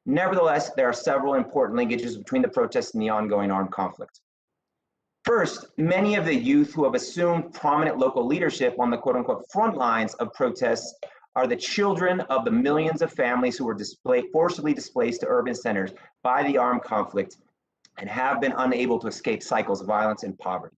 Nevertheless, there are several important linkages between the protests and the ongoing armed conflict. First, many of the youth who have assumed prominent local leadership on the quote-unquote front lines of protests are the children of the millions of families who were forcibly displaced to urban centers by the armed conflict and have been unable to escape cycles of violence and poverty.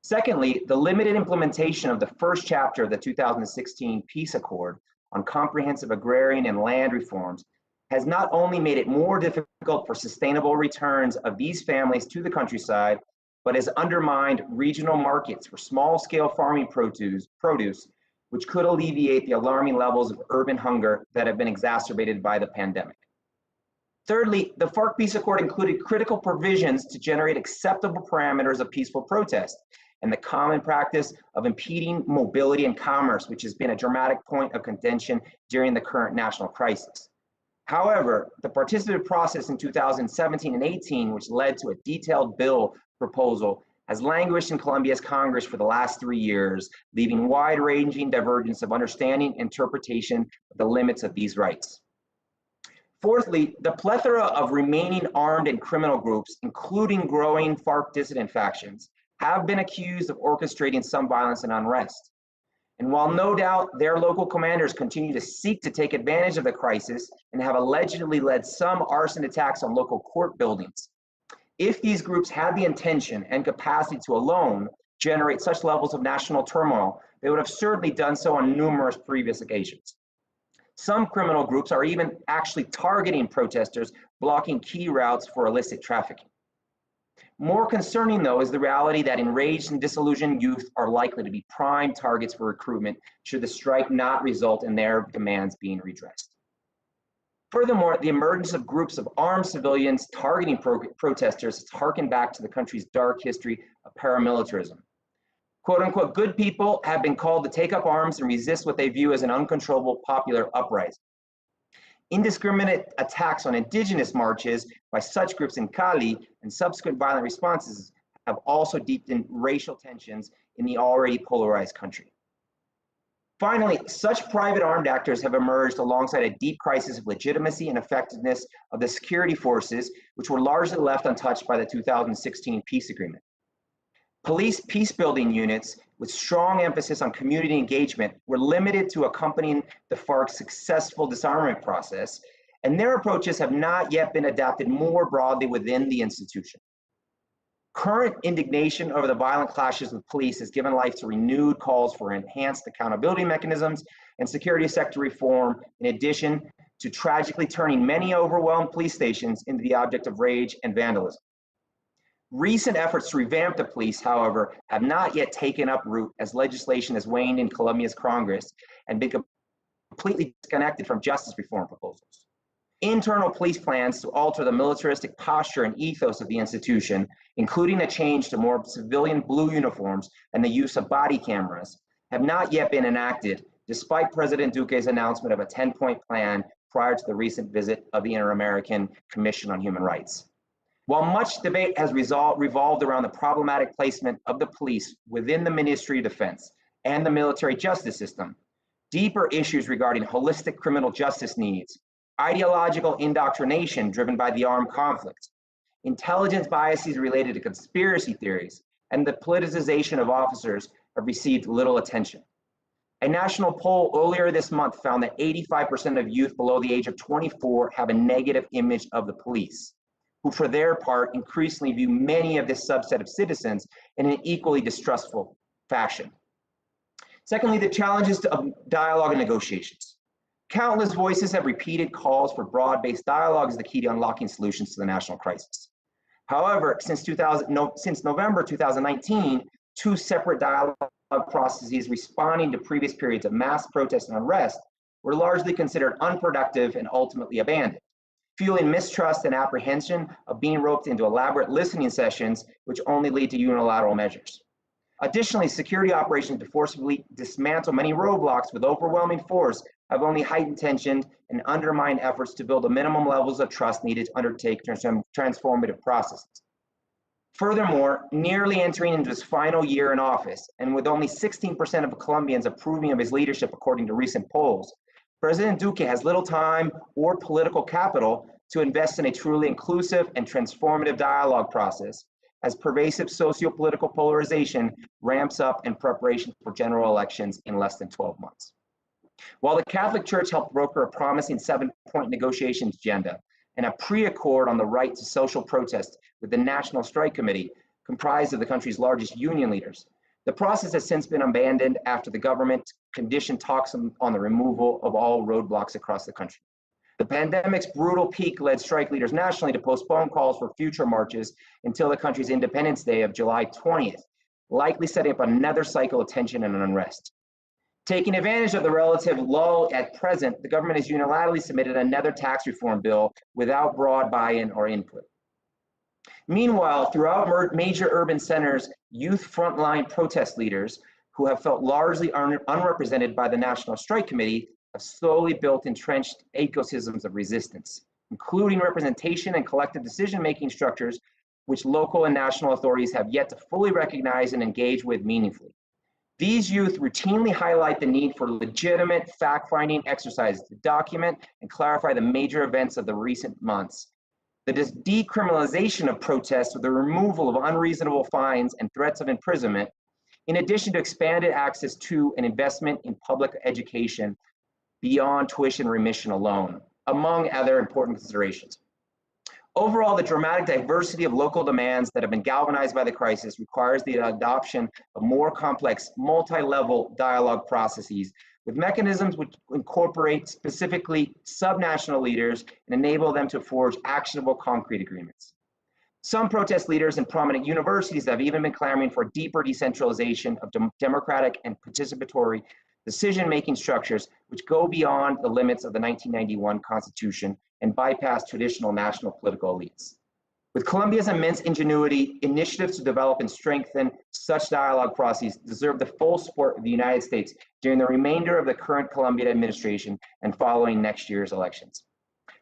Secondly, the limited implementation of the first chapter of the 2016 Peace Accord on comprehensive agrarian and land reforms has not only made it more difficult for sustainable returns of these families to the countryside, but has undermined regional markets for small-scale farming produce, which could alleviate the alarming levels of urban hunger that have been exacerbated by the pandemic. Thirdly, the FARC Peace Accord included critical provisions to generate acceptable parameters of peaceful protest and the common practice of impeding mobility and commerce, which has been a dramatic point of contention during the current national crisis. However, the participative process in 2017 and 18, which led to a detailed bill proposal, has languished in Colombia's Congress for the last 3 years, leaving wide-ranging divergence of understanding and interpretation of the limits of these rights. Fourthly, the plethora of remaining armed and criminal groups, including growing FARC dissident factions, have been accused of orchestrating some violence and unrest. And while no doubt their local commanders continue to seek to take advantage of the crisis and have allegedly led some arson attacks on local court buildings, if these groups had the intention and capacity to alone generate such levels of national turmoil, they would have certainly done so on numerous previous occasions. Some criminal groups are even actually targeting protesters, blocking key routes for illicit trafficking. More concerning, though, is the reality that enraged and disillusioned youth are likely to be prime targets for recruitment should the strike not result in their demands being redressed. Furthermore, the emergence of groups of armed civilians targeting protesters has harkened back to the country's dark history of paramilitarism. Quote unquote, good people have been called to take up arms and resist what they view as an uncontrollable popular uprising. Indiscriminate attacks on indigenous marches by such groups in Cali and subsequent violent responses have also deepened racial tensions in the already polarized country. Finally, such private armed actors have emerged alongside a deep crisis of legitimacy and effectiveness of the security forces, which were largely left untouched by the 2016 peace agreement. Police peace-building units with strong emphasis on community engagement were limited to accompanying the FARC's successful disarmament process, and their approaches have not yet been adapted more broadly within the institution. Current indignation over the violent clashes with police has given life to renewed calls for enhanced accountability mechanisms and security sector reform, in addition to tragically turning many overwhelmed police stations into the object of rage and vandalism. Recent efforts to revamp the police, however, have not yet taken up root as legislation has waned in Colombia's Congress and been completely disconnected from justice reform proposals. Internal police plans to alter the militaristic posture and ethos of the institution, including a change to more civilian blue uniforms and the use of body cameras, have not yet been enacted, despite President Duque's announcement of a 10-point plan prior to the recent visit of the Inter-American Commission on Human Rights. While much debate has revolved around the problematic placement of the police within the Ministry of Defense and the military justice system, deeper issues regarding holistic criminal justice needs, ideological indoctrination driven by the armed conflict, intelligence biases related to conspiracy theories, and the politicization of officers have received little attention. A national poll earlier this month found that 85% of youth below the age of 24 have a negative image of the police, who for their part increasingly view many of this subset of citizens in an equally distrustful fashion. Secondly, the challenges of dialogue and negotiations. Countless voices have repeated calls for broad-based dialogue as the key to unlocking solutions to the national crisis. However, since November 2019, two separate dialogue processes responding to previous periods of mass protest and unrest were largely considered unproductive and ultimately abandoned, fueling mistrust and apprehension of being roped into elaborate listening sessions, which only lead to unilateral measures. Additionally, security operations to forcibly dismantle many roadblocks with overwhelming force have only heightened tension and undermined efforts to build the minimum levels of trust needed to undertake transformative processes. Furthermore, nearly entering into his final year in office, and with only 16% of Colombians approving of his leadership according to recent polls, President Duque has little time or political capital to invest in a truly inclusive and transformative dialogue process, as pervasive socio-political polarization ramps up in preparation for general elections in less than 12 months. While the Catholic Church helped broker a promising 7-point negotiations agenda and a pre-accord on the right to social protest with the National Strike Committee, comprised of the country's largest union leaders, the process has since been abandoned after the government conditioned talks on the removal of all roadblocks across the country. The pandemic's brutal peak led strike leaders nationally to postpone calls for future marches until the country's Independence Day of July 20th, likely setting up another cycle of tension and unrest. Taking advantage of the relative lull at present, the government has unilaterally submitted another tax reform bill without broad buy-in or input. Meanwhile, throughout major urban centers, youth frontline protest leaders who have felt largely unrepresented by the National Strike Committee have slowly built entrenched ecosystems of resistance, including representation and collective decision-making structures which local and national authorities have yet to fully recognize and engage with meaningfully. These youth routinely highlight the need for legitimate fact-finding exercises to document and clarify the major events of the recent months. The decriminalization of protests with the removal of unreasonable fines and threats of imprisonment, in addition to expanded access to and investment in public education beyond tuition remission alone, among other important considerations. Overall, the dramatic diversity of local demands that have been galvanized by the crisis requires the adoption of more complex, multi-level dialogue processes with mechanisms which incorporate specifically subnational leaders and enable them to forge actionable concrete agreements. Some protest leaders and prominent universities have even been clamoring for deeper decentralization of democratic and participatory decision-making structures which go beyond the limits of the 1991 Constitution and bypass traditional national political elites. With Colombia's immense ingenuity, initiatives to develop and strengthen such dialogue processes deserve the full support of the United States during the remainder of the current Colombian administration and following next year's elections.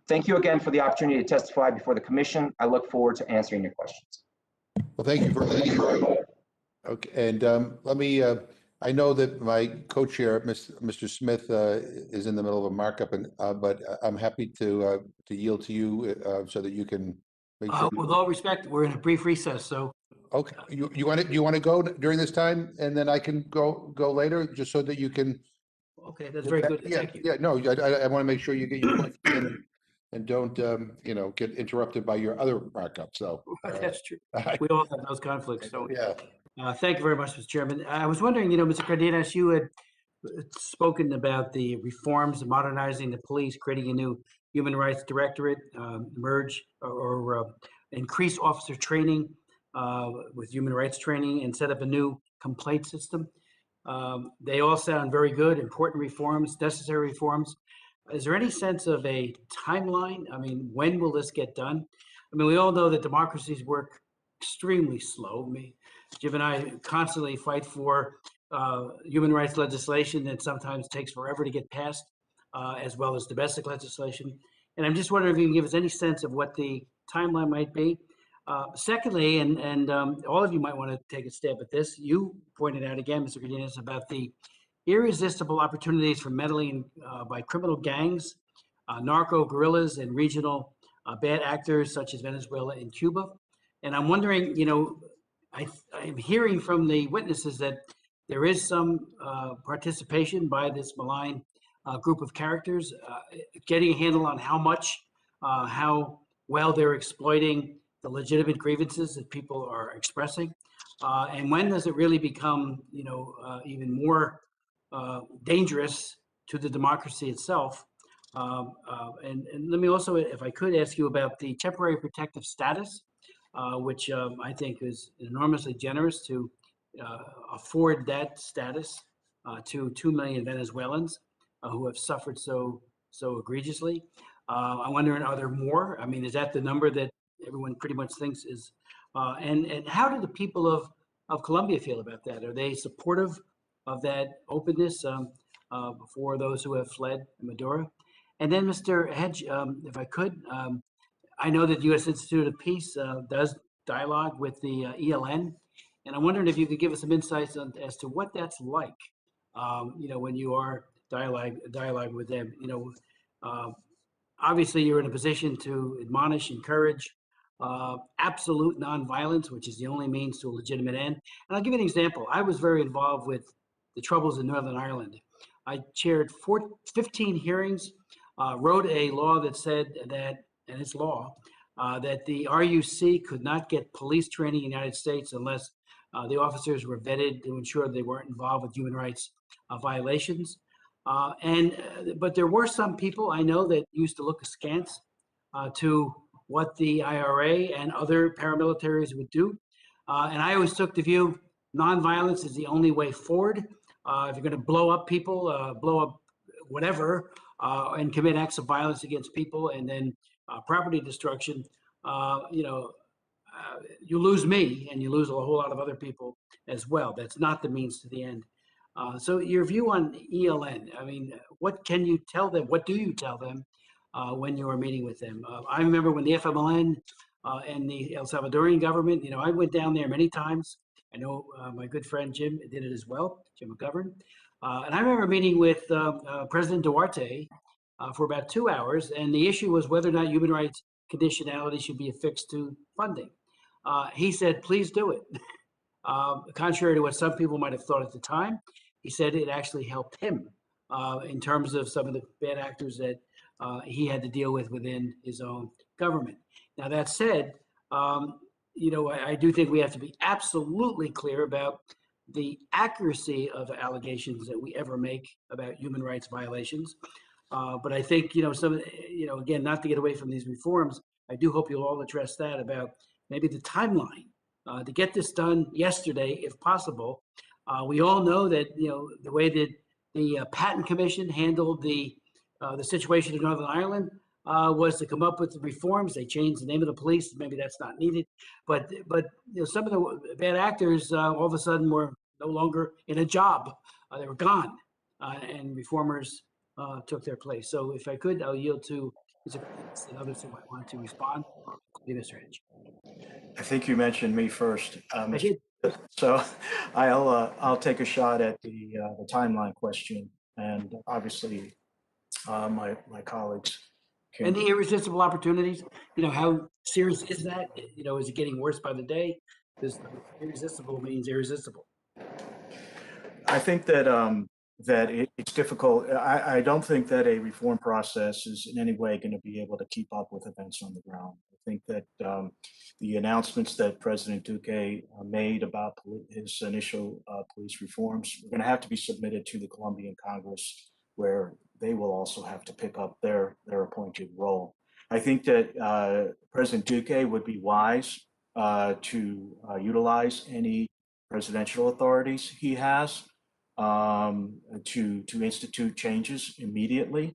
Thank you again for the opportunity to testify before the Commission. I look forward to answering your questions. Well, thank you very much. Okay, and let me, I know that my co-chair, Mr. Smith, is in the middle of a markup, and but I'm happy to yield to you so that you can make sure. With all respect, we're in a brief recess, so. Okay, you want to go during this time, and then I can go later, just so that you can. Okay, that's very good. Yeah, Thank you. yeah. No, I want to make sure you get your points in and don't get interrupted by your other markup. So That's true. We all have those conflicts. So yeah. Thank you very much, Mr. Chairman. I was wondering, Mr. Cardenas, you had spoken about the reforms, modernizing the police, creating a new human rights directorate, merge or increase officer training with human rights training and set up a new complaint system. They all sound very good, important reforms, necessary reforms. Is there any sense of a timeline? I mean, when will this get done? I mean, we all know that democracies work extremely slow. Jim and I constantly fight for human rights legislation that sometimes takes forever to get passed, as well as domestic legislation. And I'm just wondering if you can give us any sense of what the timeline might be. Secondly, and all of you might want to take a stab at this, you pointed out again, Mr. Cardenas, about the irresistible opportunities for meddling by criminal gangs, narco guerrillas, and regional bad actors such as Venezuela and Cuba. And I'm wondering, I'm hearing from the witnesses that there is some participation by this malign group of characters, getting a handle on how much, how well they're exploiting the legitimate grievances that people are expressing. And when does it really become, even more dangerous to the democracy itself? And let me also, if I could, ask you about the temporary protective status, which I think is enormously generous to afford that status to 2 million Venezuelans who have suffered so egregiously. I'm wondering, are there more? I mean, is that the number that everyone pretty much thinks is? And how do the people of Colombia feel about that? Are they supportive of that openness for those who have fled Maduro? And then, Mr. Hedge, if I could, I know that the U.S. Institute of Peace does dialogue with the ELN, and I'm wondering if you could give us some insights as to what that's like. When you are dialogue with them. Obviously, you're in a position to admonish, encourage absolute nonviolence, which is the only means to a legitimate end. And I'll give you an example. I was very involved with the troubles in Northern Ireland. I chaired 15 hearings, wrote a law that said that, and it's law, that the RUC could not get police training in the United States unless the officers were vetted to ensure they weren't involved with human rights violations. But there were some people I know that used to look askance to what the IRA and other paramilitaries would do. And I always took the view, nonviolence is the only way forward. If you're going to blow up people, blow up whatever, and commit acts of violence against people and then property destruction, you lose me and you lose a whole lot of other people as well. That's not the means to the end. So your view on ELN, I mean, what can you tell them? What do you tell them when you are meeting with them? I remember when the FMLN and the El Salvadorian government, I went down there many times. I know my good friend Jim did it as well, Jim McGovern. And I remember meeting with President Duarte for about 2 hours, and the issue was whether or not human rights conditionality should be affixed to funding. He said, please do it. Contrary to what some people might have thought at the time, he said it actually helped him in terms of some of the bad actors that he had to deal with within his own government. Now, that said, I do think we have to be absolutely clear about the accuracy of allegations that we ever make about human rights violations. But I think, again, not to get away from these reforms, I do hope you'll all address that about maybe the timeline to get this done yesterday, if possible. We all know that, the way that the Patent Commission handled the situation in Northern Ireland was to come up with the reforms. They changed the name of the police. Maybe that's not needed. But some of the bad actors all of a sudden were no longer in a job. They were gone. And reformers took their place. So if I could, I'll yield to Mr. and others who might want to respond. Mr. Hedge. I think you mentioned me first, I Mr. did. So I'll take a shot at the timeline question, and obviously my colleagues can. And the irresistible opportunities, how serious is that? Is it getting worse by the day? Because irresistible means irresistible. I think that it's difficult. I don't think that a reform process is in any way going to be able to keep up with events on the ground. I think that the announcements that President Duque made about his initial police reforms are going to have to be submitted to the Colombian Congress, where they will also have to pick up their appointed role. I think that President Duque would be wise to utilize any presidential authorities he has to institute changes immediately.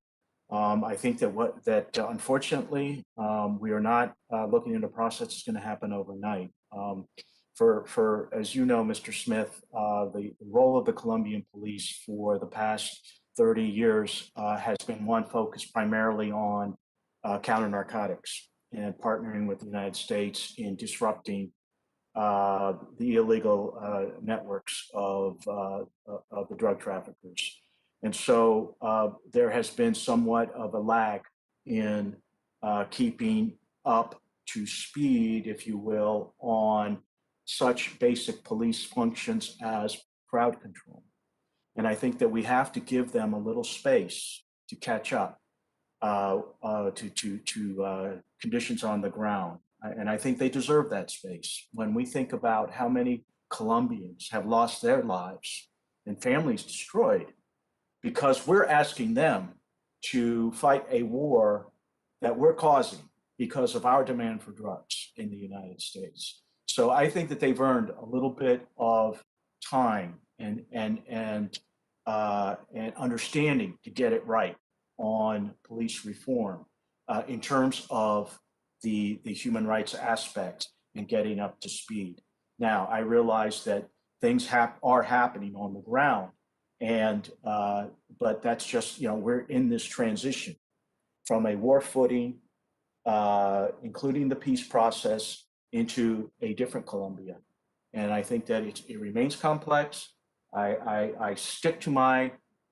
I think that unfortunately we are not looking at a process that's going to happen overnight. For as you know, Mr. Smith, the role of the Colombian police for the past 30 years has been one focused primarily on counter narcotics and partnering with the United States in disrupting the illegal networks of the drug traffickers. And so there has been somewhat of a lag in keeping up to speed, if you will, on such basic police functions as crowd control. And I think that we have to give them a little space to catch up to conditions on the ground. And I think they deserve that space. When we think about how many Colombians have lost their lives and families destroyed because we're asking them to fight a war that we're causing because of our demand for drugs in the United States. So I think that they've earned a little bit of time and understanding to get it right on police reform in terms of the human rights aspect and getting up to speed. Now, I realize that things are happening on the ground, and but that's just, we're in this transition from a war footing, including the peace process, into a different Colombia. And I think that it remains complex. I stick to my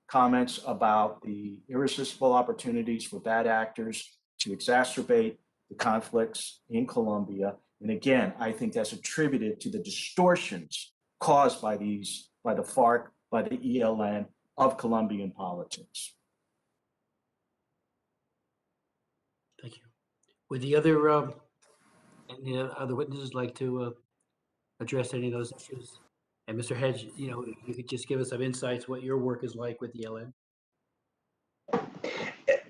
comments about the irresistible opportunities for bad actors to exacerbate the conflicts in Colombia. And again, I think that's attributed to the distortions caused by the FARC, by the ELN of Colombian politics. Thank you. Would the other witnesses like to address any of those issues? And Mr. Hedge, if you could just give us some insights what your work is like with the ELN.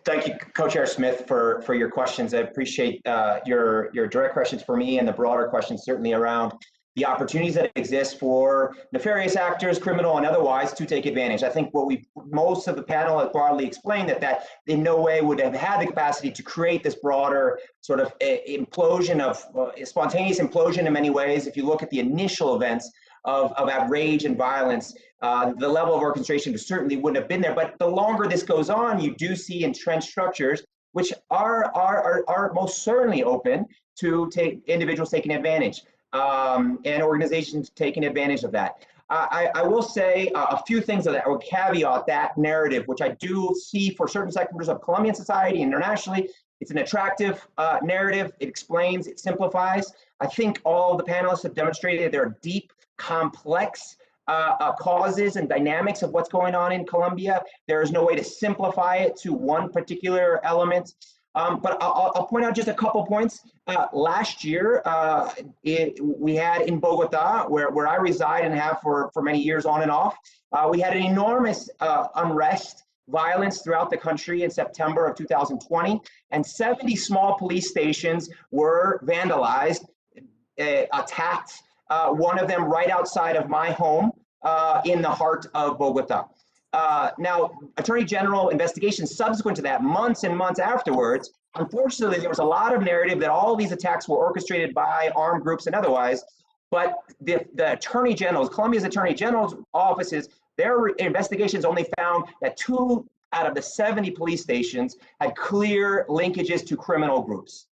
Thank you, Co-Chair Smith, for your questions. I appreciate your direct questions for me and the broader questions certainly around the opportunities that exist for nefarious actors, criminal and otherwise, to take advantage. I think most of the panel has broadly explained that in no way would have had the capacity to create this broader sort of implosion of spontaneous implosion in many ways. If you look at the initial events of outrage and violence, the level of orchestration certainly wouldn't have been there. But the longer this goes on, you do see entrenched structures which are most certainly open to individuals taking advantage and organizations taking advantage of that. I will say a few things that I would caveat that narrative, which I do see for certain sectors of Colombian society internationally. It's an attractive narrative. It explains, it simplifies. I think all the panelists have demonstrated there are deep, complex causes and dynamics of what's going on in Colombia. There is no way to simplify it to one particular element. But I'll point out just a couple points. Last year, we had in Bogota, where I reside and have for many years on and off, we had an enormous unrest, violence throughout the country in September of 2020, and 70 small police stations were vandalized, attacked, one of them right outside of my home in the heart of Bogota. Now, Attorney General investigations subsequent to that, months and months afterwards, unfortunately, there was a lot of narrative that all these attacks were orchestrated by armed groups and otherwise, but the Attorney General's, Colombia's Attorney General's offices, their investigations only found that 2 out of the 70 police stations had clear linkages to criminal groups.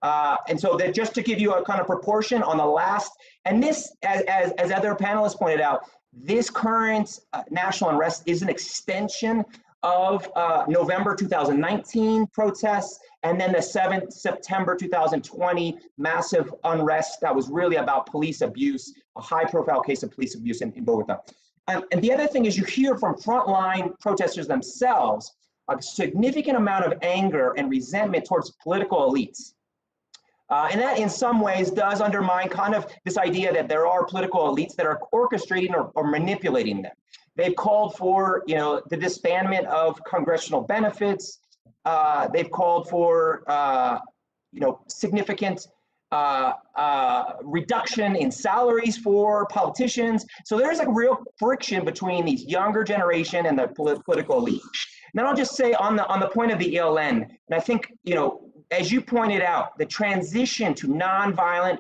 And so that just to give you a kind of proportion on the last, and this, as other panelists pointed out, this current national unrest is an extension of November 2019 protests, and then the 7th September 2020 massive unrest that was really about police abuse, a high-profile case of police abuse in Bogota. And the other thing is you hear from frontline protesters themselves a significant amount of anger and resentment towards political elites. And that in some ways does undermine kind of this idea that there are political elites that are orchestrating or manipulating them. They've called for, the disbandment of congressional benefits. They've called for, significant reduction in salaries for politicians. So there's a real friction between these younger generation and the political elite. And then I'll just say on the point of the ELN, and I think, as you pointed out, the transition to nonviolent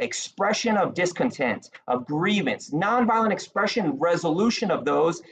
expression of discontent, of grievance, nonviolent expression, resolution of those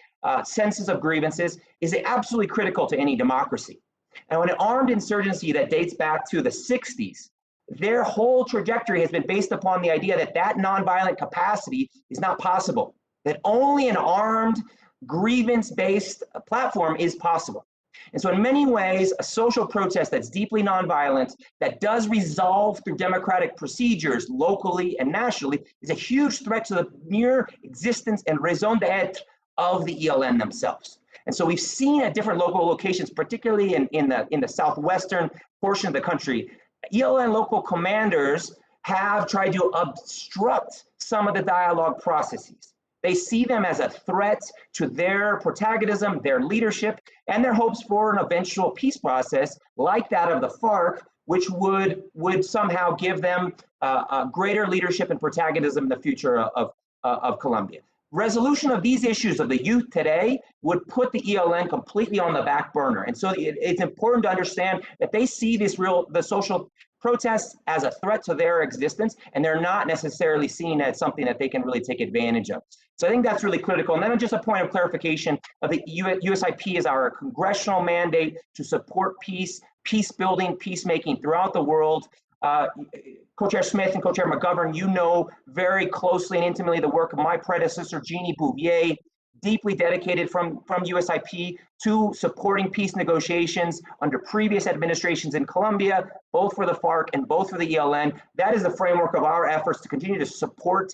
senses of grievances is absolutely critical to any democracy. And when an armed insurgency that dates back to the 60s their whole trajectory has been based upon the idea that that nonviolent capacity is not possible, that only an armed, grievance-based platform is possible. And so in many ways, a social protest that's deeply nonviolent, that does resolve through democratic procedures locally and nationally, is a huge threat to the mere existence and raison d'etre of the ELN themselves. And so we've seen at different local locations, particularly in the southwestern portion of the country, ELN local commanders have tried to obstruct some of the dialogue processes. They see them as a threat to their protagonism, their leadership, and their hopes for an eventual peace process like that of the FARC, which would somehow give them a greater leadership and protagonism in the future of Colombia. Resolution of these issues of the youth today would put the ELN completely on the back burner. And so it's important to understand that they see the social protests as a threat to their existence, and they're not necessarily seen as something that they can really take advantage of. So I think that's really critical. And then just a point of clarification of the USIP is our congressional mandate to support peace, peace building, peacemaking throughout the world. Co-Chair Smith and Co-Chair McGovern, you know very closely and intimately the work of my predecessor, Jeannie Bouvier, deeply dedicated from USIP to supporting peace negotiations under previous administrations in Colombia, both for the FARC and both for the ELN. That is the framework of our efforts to continue to support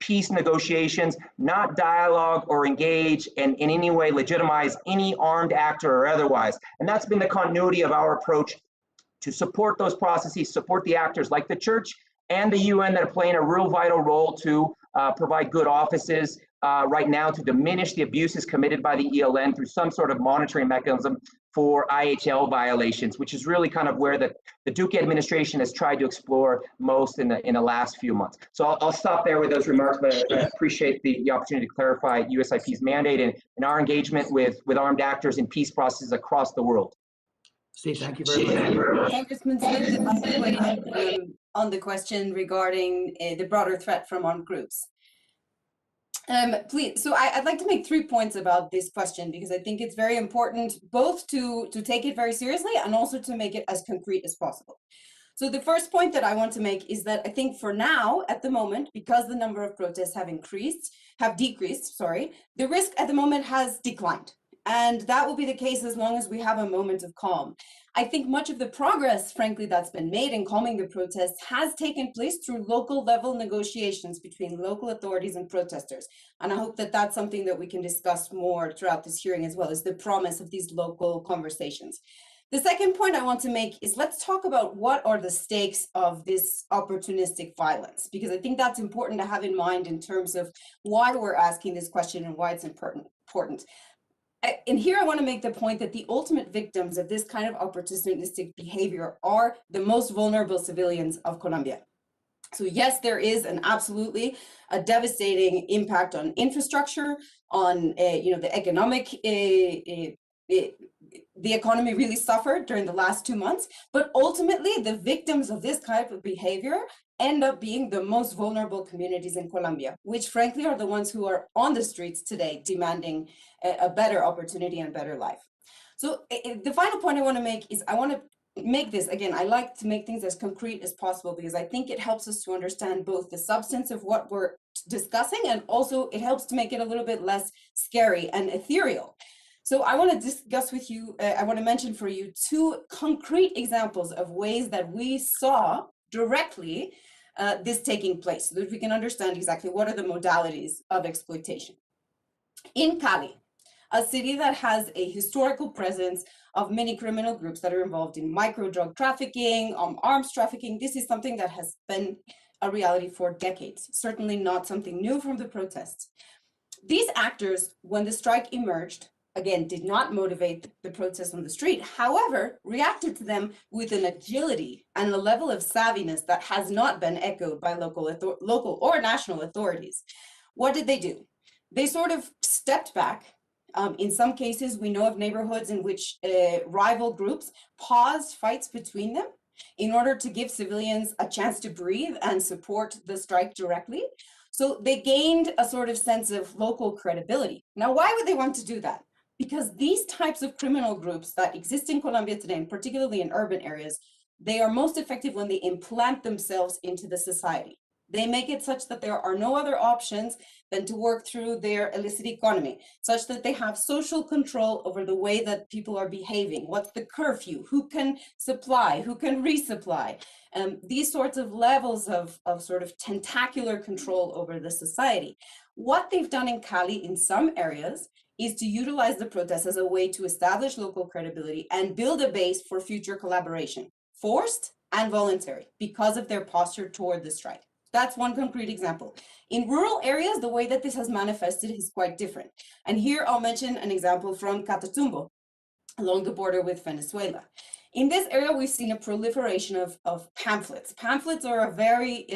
peace negotiations, not dialogue or engage and in any way legitimize any armed actor or otherwise. And that's been the continuity of our approach to support those processes, support the actors like the church and the UN that are playing a real vital role to provide good offices right now to diminish the abuses committed by the ELN through some sort of monitoring mechanism for IHL violations, which is really kind of where the Duque administration has tried to explore most in the last few months. So I'll stop there with those remarks, but I appreciate the opportunity to clarify USIP's mandate and our engagement with armed actors in peace processes across the world. Steve, thank you very much. Congressman Smith, if I could weigh in on the question regarding the broader threat from armed groups. Please, so I'd like to make 3 points about this question because I think it's very important both to take it very seriously and also to make it as concrete as possible. So the first point that I want to make is that I think for now, at the moment, because the number of protests have decreased, the risk at the moment has declined. And that will be the case as long as we have a moment of calm. I think much of the progress, frankly, that's been made in calming the protests has taken place through local level negotiations between local authorities and protesters. And I hope that that's something that we can discuss more throughout this hearing as well, as the promise of these local conversations. The second point I want to make is let's talk about what are the stakes of this opportunistic violence, because I think that's important to have in mind in terms of why we're asking this question and why it's important. And here I want to make the point that the ultimate victims of this kind of opportunistic behavior are the most vulnerable civilians of Colombia. So yes, there is absolutely a devastating impact on infrastructure, on the economic. The economy really suffered during the last 2 months, but ultimately the victims of this type of behavior end up being the most vulnerable communities in Colombia, which frankly are the ones who are on the streets today demanding a better opportunity and better life. So the final point I want to make is I want to make this, again, I like to make things as concrete as possible because I think it helps us to understand both the substance of what we're discussing and also it helps to make it a little bit less scary and ethereal. So I want to discuss with you, I want to mention for you 2 concrete examples of ways that we saw directly this taking place so that we can understand exactly what are the modalities of exploitation. In Cali, a city that has a historical presence of many criminal groups that are involved in micro drug trafficking, arms trafficking, this is something that has been a reality for decades, certainly not something new from the protests. These actors, when the strike emerged, again, did not motivate the protests on the street, however, reacted to them with an agility and a level of savviness that has not been echoed by local or national authorities. What did they do? They sort of stepped back. In some cases, we know of neighborhoods in which rival groups paused fights between them in order to give civilians a chance to breathe and support the strike directly. So they gained a sort of sense of local credibility. Now, why would they want to do that? Because these types of criminal groups that exist in Colombia today, and particularly in urban areas, They are most effective when they implant themselves into the society. They make it such that there are no other options than to work through their illicit economy, such that they have social control over the way that people are behaving. What's the curfew? Who can supply? Who can resupply? These sorts of levels of sort of tentacular control over the society. What they've done in Cali in some areas is to utilize the protests as a way to establish local credibility and build a base for future collaboration, forced and voluntary, because of their posture toward the strike. That's one concrete example. In rural areas, the way that this has manifested is quite different. And here I'll mention an example from Catatumbo, along the border with Venezuela. In this area, we've seen a proliferation of pamphlets. Pamphlets are a very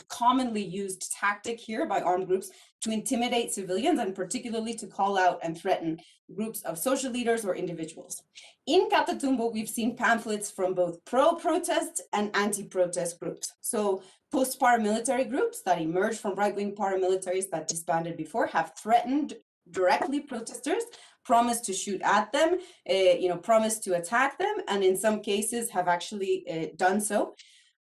commonly used tactic here by armed groups to intimidate civilians, and particularly to call out and threaten groups of social leaders or individuals. In Catatumbo, we've seen pamphlets from both pro-protest and anti-protest groups. So post-paramilitary groups that emerged from right-wing paramilitaries that disbanded before have threatened directly protesters, promised to shoot at them, promised to attack them, and in some cases have actually done so.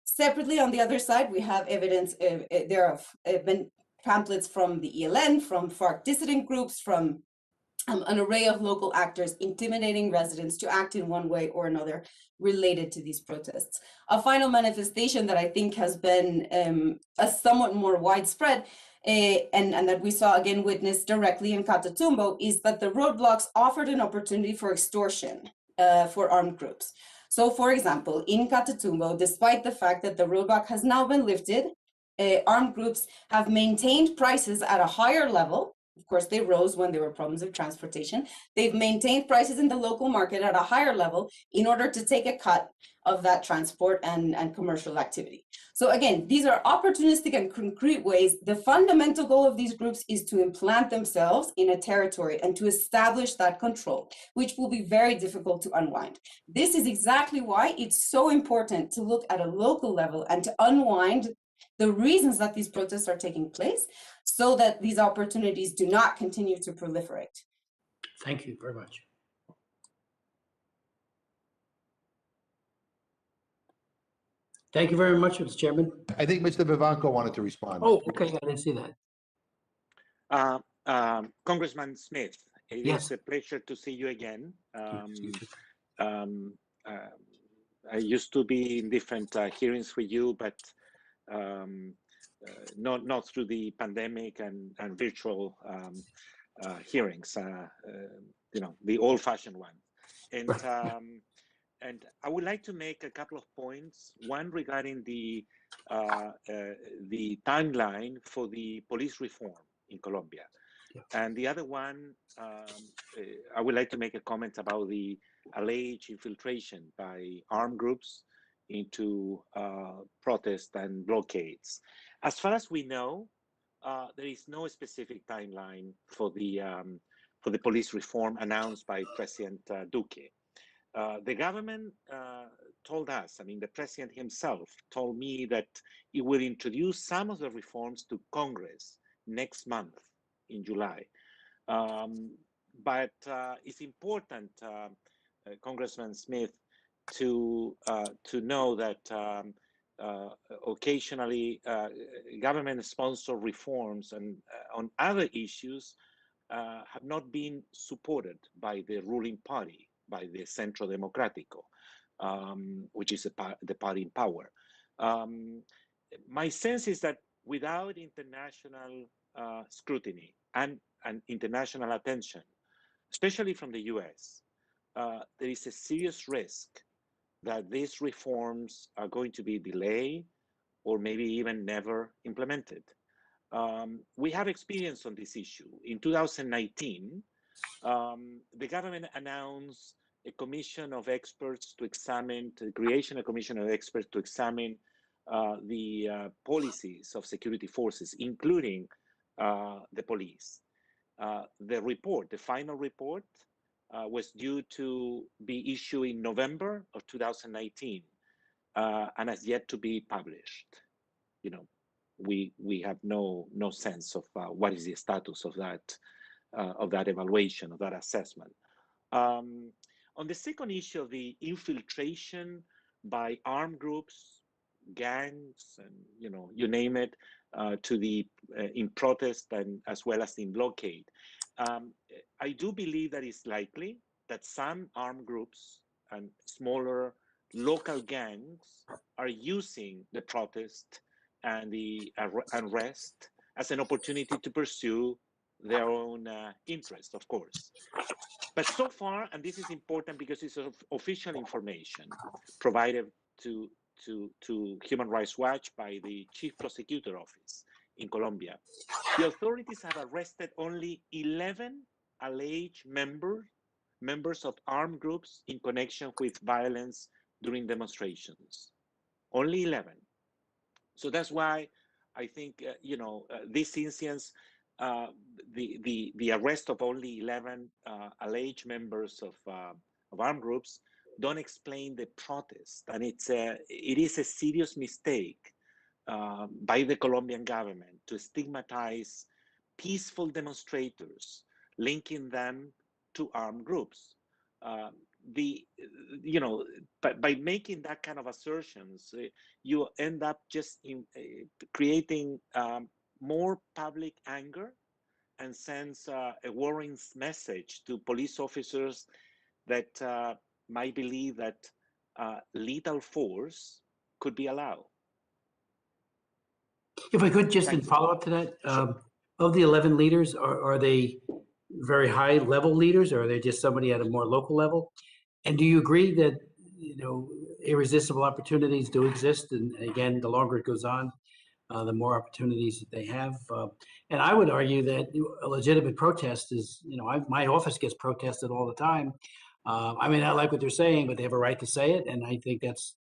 Separately, on the other side, we have evidence there have been pamphlets from the ELN, from FARC dissident groups, from an array of local actors intimidating residents to act in one way or another related to these protests. A final manifestation that I think has been a somewhat more widespread and that we saw again witnessed directly in Catatumbo is that the roadblocks offered an opportunity for extortion for armed groups. So for example, in Catatumbo, despite the fact that the roadblock has now been lifted, armed groups have maintained prices at a higher level. Of course, they rose when there were problems of transportation. They've maintained prices in the local market at a higher level in order to take a cut of that transport and commercial activity. So again, these are opportunistic and concrete ways. The fundamental goal of these groups is to implant themselves in a territory and to establish that control, which will be very difficult to unwind. This is exactly why it's so important to look at a local level and to unwind the reasons that these protests are taking place so that these opportunities do not continue to proliferate. Thank you very much. Thank you very much, Mr. Chairman. I think Mr. Ivanko wanted to respond. Oh, okay, I didn't see that. Congressman Smith, it Yes. is a pleasure to see you again. I used to be in different hearings with you, but not through the pandemic and virtual hearings, the old-fashioned one. And I would like to make a couple of points. One regarding the timeline for the police reform in Colombia, and the other one, I would like to make a comment about the alleged infiltration by armed groups into protests and blockades. As far as we know, there is no specific timeline for the police reform announced by President Duque. The government told us, the president himself told me that he will introduce some of the reforms to Congress next month in July. But it's important, Congressman Smith, to know that occasionally government-sponsored reforms and on other issues have not been supported by the ruling party, by the Centro Democrático, which is the party in power. My sense is that without international scrutiny and international attention, especially from the US, there is a serious risk that these reforms are going to be delayed or maybe even never implemented. We have experience on this issue. In 2019, the government announced a commission of experts to examine, the creation of a commission of experts to examine the policies of security forces, including the police. The final report, was due to be issued in November of 2019 and has yet to be published. We have no sense of what is the status of that evaluation, of that assessment. On the second issue of the infiltration by armed groups, gangs, and you name it, to the in protest and as well as in blockade. I do believe that it's likely that some armed groups and smaller local gangs are using the protest and the unrest as an opportunity to pursue their own interests, of course. But so far, and this is important because it's official information provided to Human Rights Watch by the Chief Prosecutor Office in Colombia, the authorities have arrested only 11 alleged members of armed groups in connection with violence during demonstrations. Only 11. So that's why I think this instance, the arrest of only 11 alleged members of armed groups don't explain the protest, and it is a serious mistake by the Colombian government to stigmatize peaceful demonstrators, linking them to armed groups. By making that kind of assertions, you end up just creating more public anger and sends a warning message to police officers that might believe that lethal force could be allowed. If I could just in Thank you. follow-up to that, Sure. of the 11 leaders, are they very high level leaders, or are they just somebody at a more local level? And do you agree that, irresistible opportunities do exist? And again, the longer it goes on, the more opportunities that they have. And I would argue that a legitimate protest is, my office gets protested all the time. I mean, I like what they're saying, but they have a right to say it. And I think that's,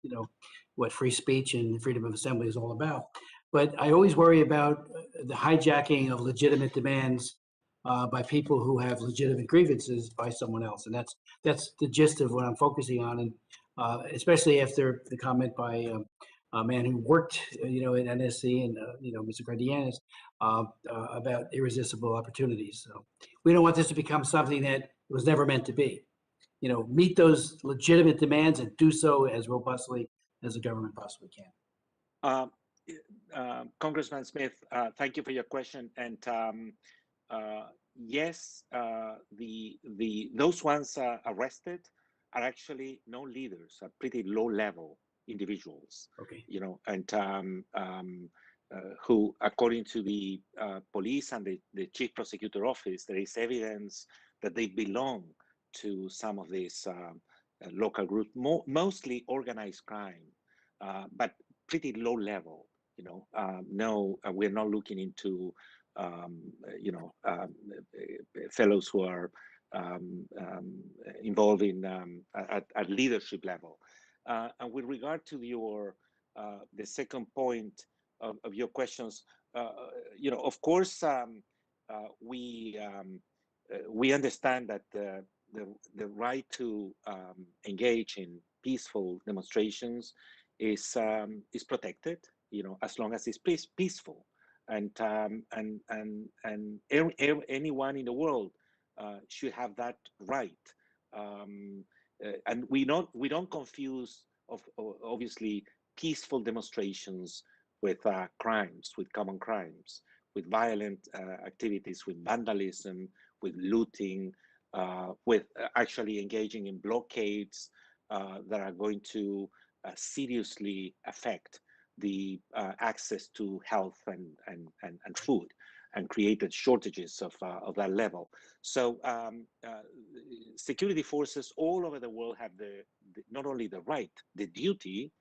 what free speech and freedom of assembly is all about. But I always worry about the hijacking of legitimate demands by people who have legitimate grievances by someone else. And that's the gist of what I'm focusing on. And especially after the comment by a man who worked, at NSC and, Mr. Cardenas, about irresistible opportunities. So we don't want this to become something that was never meant to be. Meet those legitimate demands and do so as robustly as the government possibly can. Congressman Smith, thank you for your question. And yes, those ones arrested are actually no leaders, are pretty low-level individuals. Okay. And who, according to the police and the Chief Prosecutor Office, there is evidence that they belong to some of these local groups, mostly organized crime, but pretty low level. No, we're not looking into fellows who are involved in at leadership level. And with regard to your the second point of your questions, of course, we understand that the right to engage in peaceful demonstrations is protected, as long as it's peaceful, and anyone in the world should have that right. And we don't confuse obviously peaceful demonstrations with crimes, with common crimes, with violent activities, with vandalism, with looting, with actually engaging in blockades that are going to seriously affect the access to health and food, and created shortages of that level. So security forces all over the world have not only the right, the duty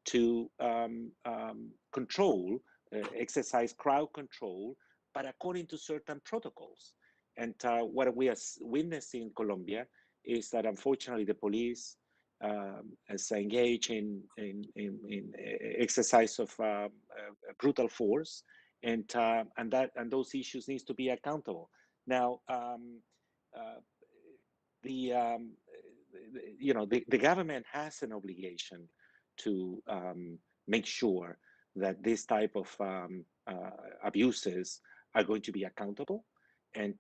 to exercise crowd control, but according to certain protocols. And what we are witnessing in Colombia is that unfortunately the police is engaged in exercise of brutal force, and those issues needs to be accountable. Now, the government has an obligation to make sure that this type of abuses are going to be accountable, and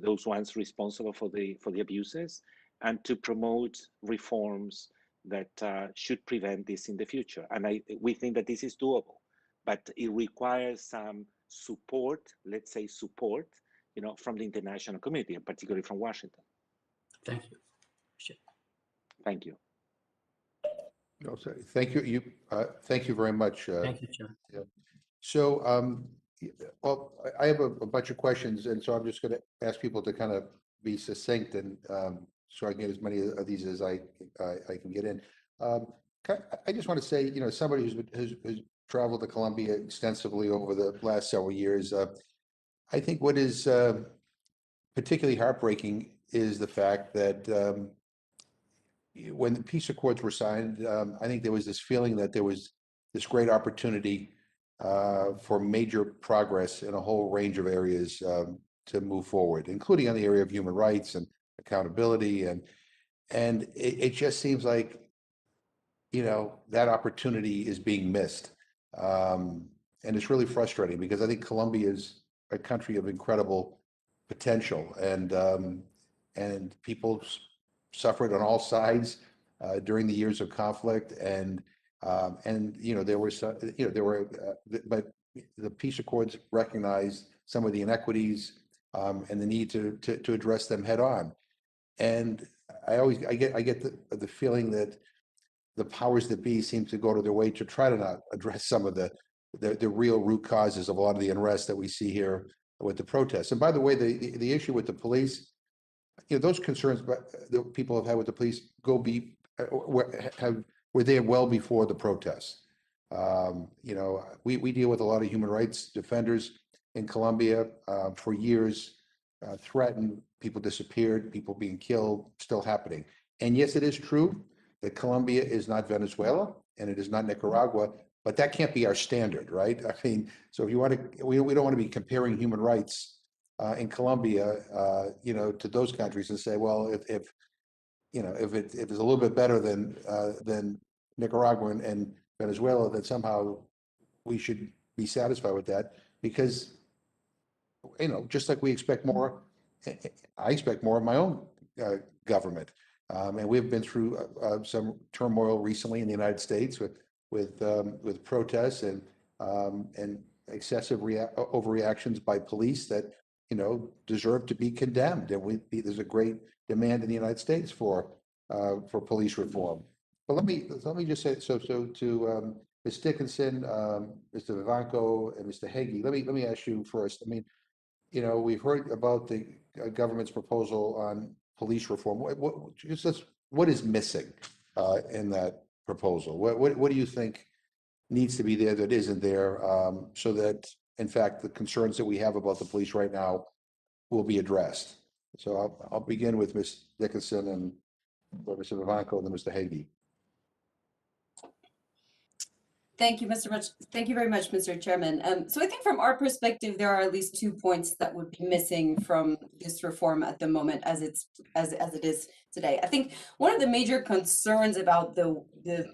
those ones responsible for the abuses, and to promote reforms that should prevent this in the future. And we think that this is doable, but it requires some support, let's say support, from the international community, and particularly from Washington. Thank you. Thank you. No, sorry. Thank you. Thank you very much. Thank you, Chair. Yeah. So, well, I have a bunch of questions, and so I'm just going to ask people to kind of be succinct, and so I can get as many of these as I can get in. I just want to say, somebody who's traveled to Colombia extensively over the last several years, I think what is particularly heartbreaking is the fact that when the peace accords were signed, I think there was this feeling that there was this great opportunity for major progress in a whole range of areas to move forward, including on the area of human rights and accountability, and it just seems like that opportunity is being missed, and it's really frustrating because I think Colombia is a country of incredible potential, and people suffered on all sides during the years of conflict, and there was but the peace accords recognized some of the inequities and the need to address them head on. And I get the feeling that the powers that be seem to go to their way to try to not address some of the real root causes of a lot of the unrest that we see here with the protests. And by the way, the issue with the police, those concerns that people have had with the police were there well before the protests. We deal with a lot of human rights defenders in Colombia for years, threatened, people disappeared, people being killed, still happening. And yes, it is true that Colombia is not Venezuela and it is not Nicaragua, but that can't be our standard, right? I mean, so if you want to, we don't want to be comparing human rights in Colombia, to those countries and say, well, if it's a little bit better than Nicaragua and Venezuela, then somehow we should be satisfied with that, because just like we expect more, I expect more of my own government, and we've been through some turmoil recently in the United States with protests and excessive overreactions by police that deserve to be condemned, and there's a great demand in the United States for police reform. But let me just say so to Ms. Dickinson, Mr. Ivanko, and Mr. Hagee. Let me ask you first. I mean, we've heard about the government's proposal on police reform. What is missing in that proposal? What do you think needs to be there that isn't there, so that in fact the concerns that we have about the police right now will be addressed? So I'll begin with Ms. Dickinson and Mr. Ivanko and then Mr. Hagee. Thank you, Thank you very much, Mr. Chairman. So I think from our perspective, there are at least 2 points that would be missing from this reform at the moment as it is today. I think one of the major concerns about the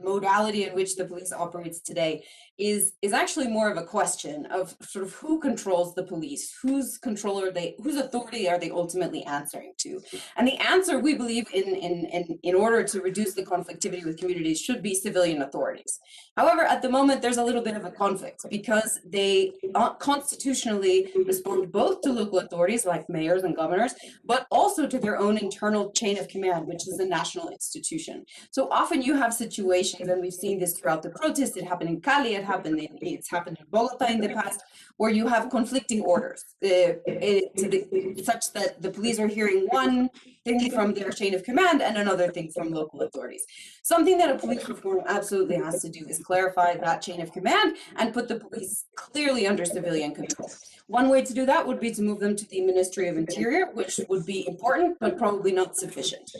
modality in which the police operates today is actually more of a question of sort of who controls the police, whose authority are they ultimately answering to? And the answer, we believe, in order to reduce the conflictivity with communities, should be civilian authorities. However, at the moment, there's a little bit of a conflict because they constitutionally respond both to local authorities like mayors and governors, but also to their own internal chain of command, which is a national institution. So often you have situations, and we've seen this throughout the protests, it happened in Cali, it's happened in Bogota in the past, where you have conflicting orders, such that the police are hearing one thing from their chain of command and another thing from local authorities. Something that a police reform absolutely has to do is clarify that chain of command and put the police clearly under civilian control. One way to do that would be to move them to the Ministry of Interior, which would be important, but probably not sufficient.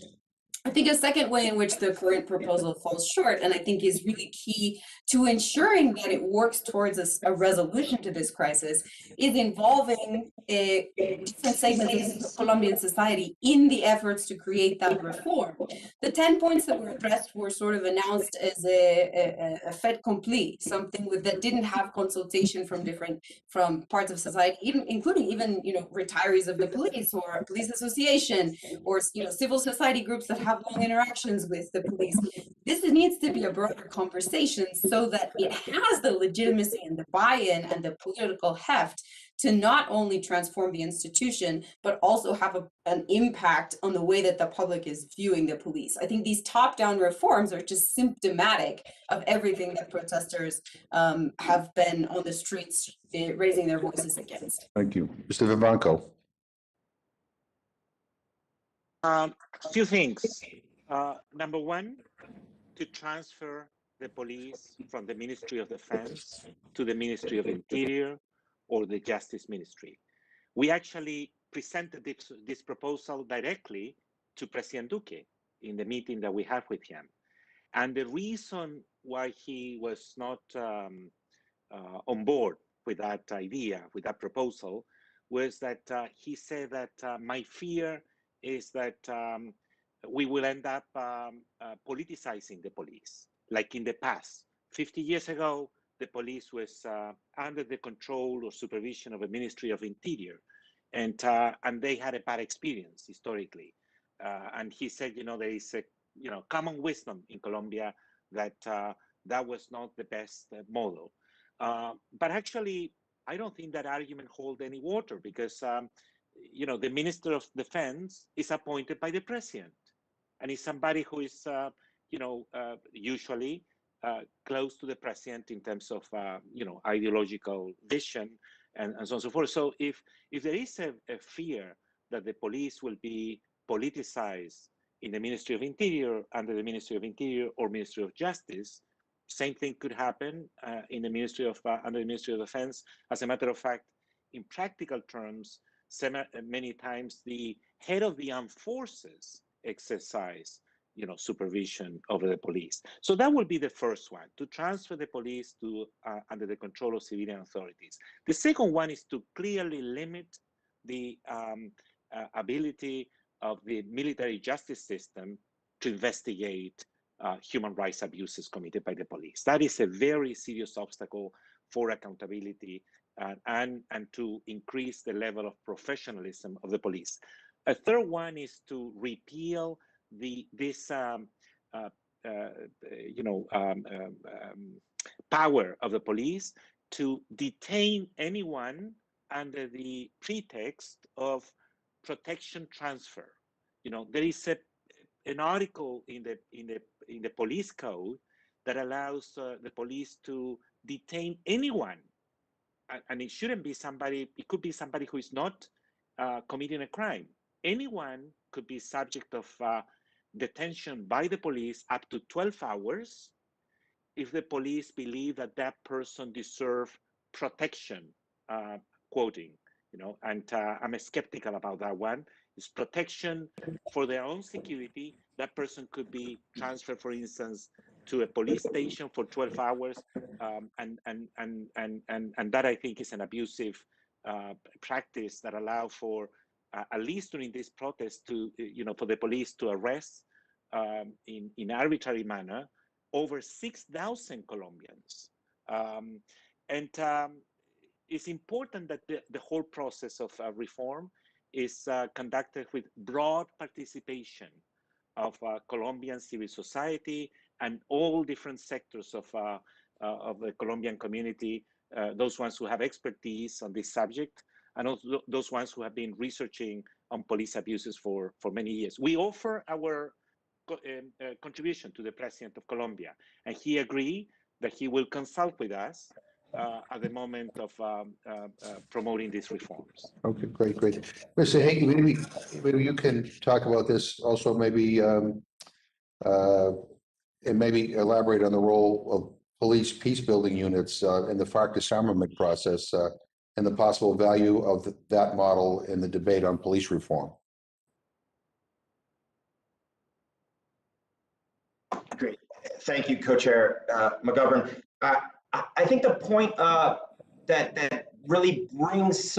I think a second way in which the current proposal falls short, and I think is really key to ensuring that it works towards a resolution to this crisis, is involving different segments of Colombian society in the efforts to create that reform. The 10 points that were addressed were sort of announced as a fait accompli, something that didn't have consultation from parts of society, including even retirees of the police or police association or civil society groups that have have long interactions with the police. This needs to be a broader conversation so that it has the legitimacy and the buy-in and the political heft to not only transform the institution, but also have an impact on the way that the public is viewing the police. I think these top-down reforms are just symptomatic of everything that protesters have been on the streets raising their voices against. Thank you. Mr. Ivanko. A few things. Number one, to transfer the police from the Ministry of Defense to the Ministry of Interior or the Justice Ministry. We actually presented this proposal directly to President Duque in the meeting that we had with him. And the reason why he was not on board with that idea, with that proposal, was that he said that my fear is that we will end up politicizing the police. Like in the past, 50 years ago, the police was under the control or supervision of a Ministry of Interior, and they had a bad experience historically. And he said, there is a common wisdom in Colombia that that was not the best model. But actually, I don't think that argument holds any water because the Minister of Defense is appointed by the President, and is somebody who is usually close to the President in terms of ideological vision and so on and so forth. So if there is a fear that the police will be politicized in the Ministry of Interior, under the Ministry of Interior or Ministry of Justice, same thing could happen in the Ministry of under the Ministry of Defense. As a matter of fact, in practical terms, many times the head of the armed forces exercise supervision over the police. So that will be the first one, to transfer the police to under the control of civilian authorities. The second one is to clearly limit the ability of the military justice system to investigate human rights abuses committed by the police. That is a very serious obstacle for accountability and to increase the level of professionalism of the police. A third one is to repeal this power of the police to detain anyone under the pretext of protection transfer. There is an article in the police code that allows the police to detain anyone, and it shouldn't be somebody. It could be somebody who is not committing a crime. Anyone could be subject of detention by the police up to 12 hours if the police believe that that person deserves protection, quoting, and I'm skeptical about that one. It's protection for their own security. That person could be transferred, for instance, to a police station for 12 hours, and that I think is an abusive practice that allow for at least during this protest to for the police to arrest in arbitrary manner over 6,000 Colombians, and it's important that the whole process of reform is conducted with broad participation of Colombian civil society and all different sectors of the Colombian community, those ones who have expertise on this subject, and also those ones who have been researching on police abuses for many years. We offer our contribution to the President of Colombia, and he agreed that he will consult with us at the moment of promoting these reforms. Okay, great. Mr. Hague, maybe you can talk about this also, maybe and maybe elaborate on the role of police peace building units in the FARC disarmament process and the possible value of that model in the debate on police reform. Great. Thank you, Co-Chair McGovern. I think the point that really brings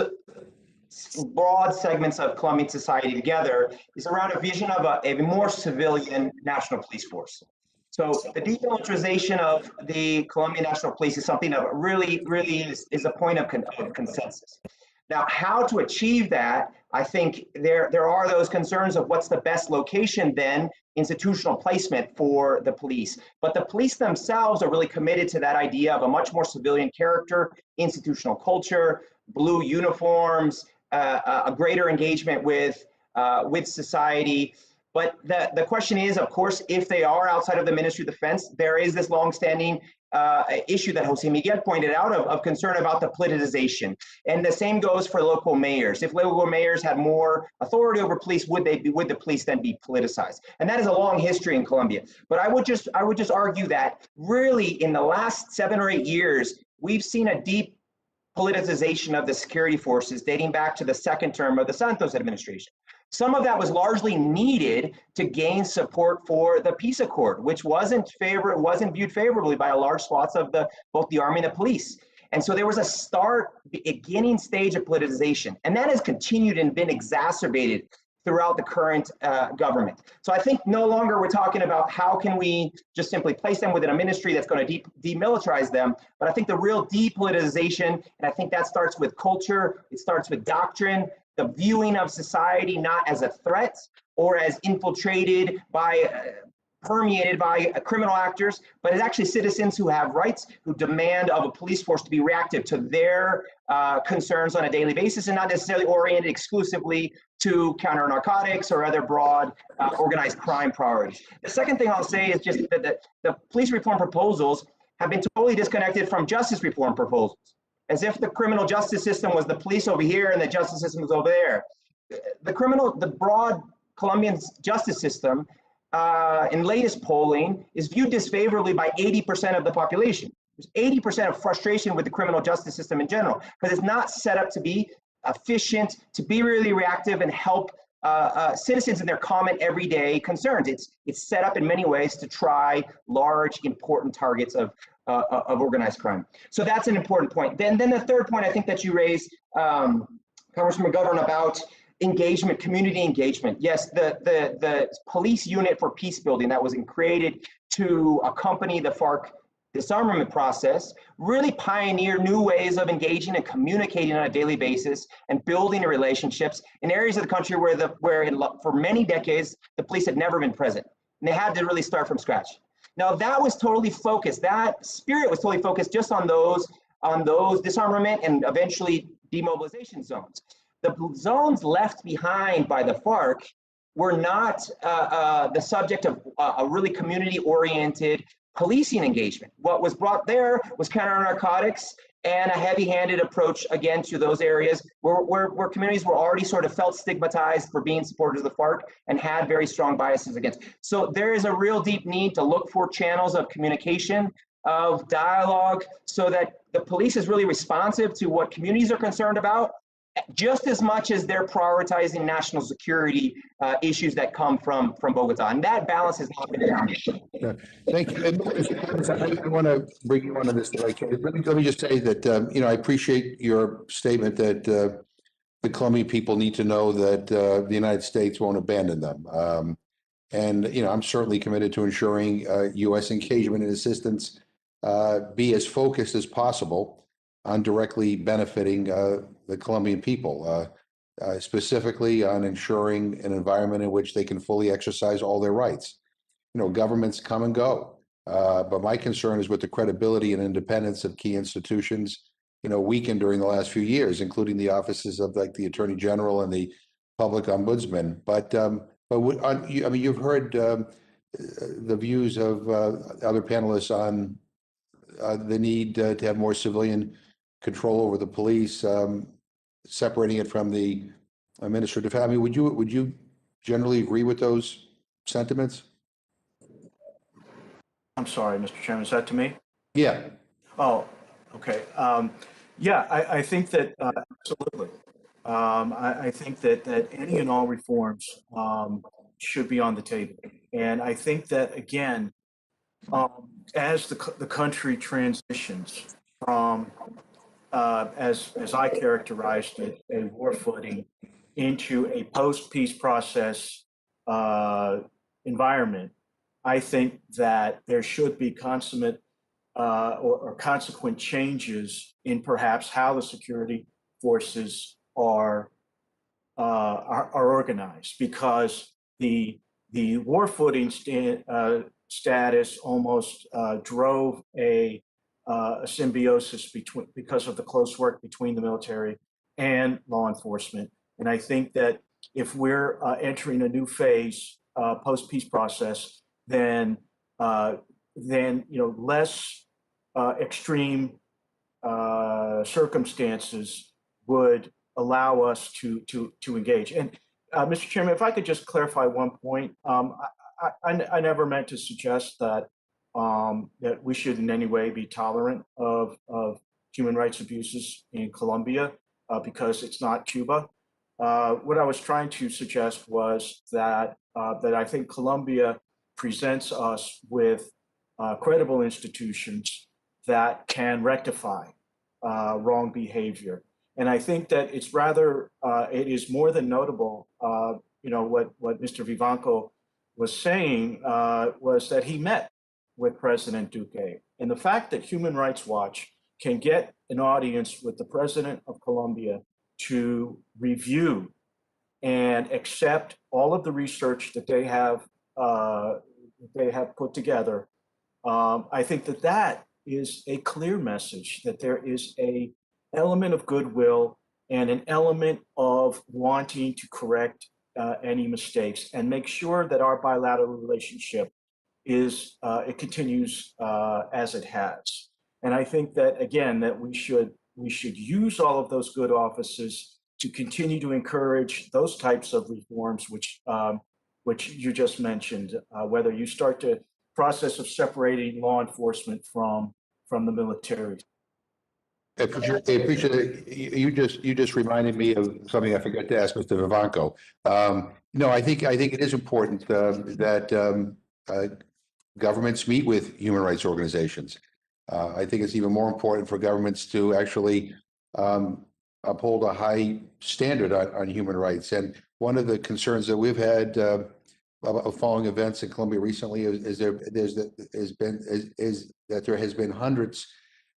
broad segments of Colombian society together is around a vision of a more civilian national police force. So the demilitarization of the Colombian National Police is something that really is a point of consensus. Now, how to achieve that, I think there are those concerns of what's the best location then institutional placement for the police. But the police themselves are really committed to that idea of a much more civilian character, institutional culture, blue uniforms, a greater engagement with society. But the question is, of course, if they are outside of the Ministry of Defense, there is this longstanding issue that Jose Miguel pointed out of concern about the politicization. And the same goes for local mayors. If local mayors had more authority over police, would the police then be politicized? And that is a long history in Colombia. But I would just argue that really in the last 7 or 8 years, we've seen a deep politicization of the security forces dating back to the second term of the Santos administration. Some of that was largely needed to gain support for the peace accord, which wasn't viewed favorably by a large swaths of both the army and the police. And so there was a beginning stage of politicization, and that has continued and been exacerbated throughout the current government. So I think no longer we're talking about how can we just simply place them within a ministry that's going to demilitarize them, but I think the real depoliticization, and I think that starts with culture, it starts with doctrine, the viewing of society not as a threat or as infiltrated by, permeated by criminal actors, but as actually citizens who have rights, who demand of a police force to be reactive to their concerns on a daily basis and not necessarily oriented exclusively to counter narcotics or other broad organized crime priorities. The second thing I'll say is just that the police reform proposals have been totally disconnected from justice reform proposals, as if the criminal justice system was the police over here and the justice system was over there. The broad Colombian justice system in latest polling is viewed disfavorably by 80% of the population. There's 80% of frustration with the criminal justice system in general, because it's not set up to be efficient, to be really reactive and help citizens in their common everyday concerns. It's set up in many ways to try large, important targets of organized crime. So that's an important point. Then the third point I think that you raised, Congressman McGovern, about engagement, community engagement. Yes, the police unit for peace building that was created to accompany the FARC disarmament process really pioneered new ways of engaging and communicating on a daily basis and building relationships in areas of the country where for many decades the police had never been present, and they had to really start from scratch. Now that was totally focused. That spirit was totally focused just on those disarmament and eventually demobilization zones. The zones left behind by the FARC were not the subject of a really community-oriented policing engagement. What was brought there was counter-narcotics and a heavy-handed approach, again, to those areas where communities were already sort of felt stigmatized for being supporters of the FARC and had very strong biases against. So there is a real deep need to look for channels of communication, of dialogue, so that the police is really responsive to what communities are concerned about, just as much as they're prioritizing national security issues that come from Bogota. And that balance has not been found. Thank you. And I want to bring you on this. Let me just say that, I appreciate your statement that the Colombian people need to know that the United States won't abandon them. And I'm certainly committed to ensuring U.S. engagement and assistance be as focused as possible on directly benefiting the Colombian people, specifically on ensuring an environment in which they can fully exercise all their rights. Governments come and go, but my concern is with the credibility and independence of key institutions, weakened during the last few years, including the offices of like the Attorney General and the Public Ombudsman. But you've heard the views of other panelists on the need to have more civilian control over the police, separating it from the Ministry of Defense. Would you generally agree with those sentiments? I'm sorry, Mr. Chairman, is that to me? Yeah. Oh, okay. Yeah, I think that absolutely. I think that any and all reforms should be on the table. And I think that, again, as the country transitions from, as I characterized it, a war footing into a post-peace process environment, I think that there should be consummate or consequent changes in perhaps how the security forces are organized, because the the war footing status almost drove a symbiosis because of the close work between the military and law enforcement. And I think that if we're entering a new phase post-peace process, then less extreme circumstances would allow us to engage. And Mr. Chairman, if I could just clarify one point, I never meant to suggest that that we should in any way be tolerant of human rights abuses in Colombia because it's not Cuba. What I was trying to suggest was that that I think Colombia presents us with credible institutions that can rectify wrong behavior. And I think that it's rather, it is more than notable, what Mr. Ivanko was saying was that he met with President Duque. And the fact that Human Rights Watch can get an audience with the president of Colombia to review and accept all of the research that they have put together, I think that that is a clear message that there is an element of goodwill and an element of wanting to correct any mistakes and make sure that our bilateral relationship is it continues as it has. And I think that again that we should use all of those good offices to continue to encourage those types of reforms, which you just mentioned, whether you start to process of separating law enforcement from the military. I appreciate it. You just reminded me of something I forgot to ask Mr. Ivanko. No, I think it is important that governments meet with human rights organizations. I think it's even more important for governments to actually uphold a high standard on human rights. And one of the concerns that we've had following events in Colombia recently is that there has been hundreds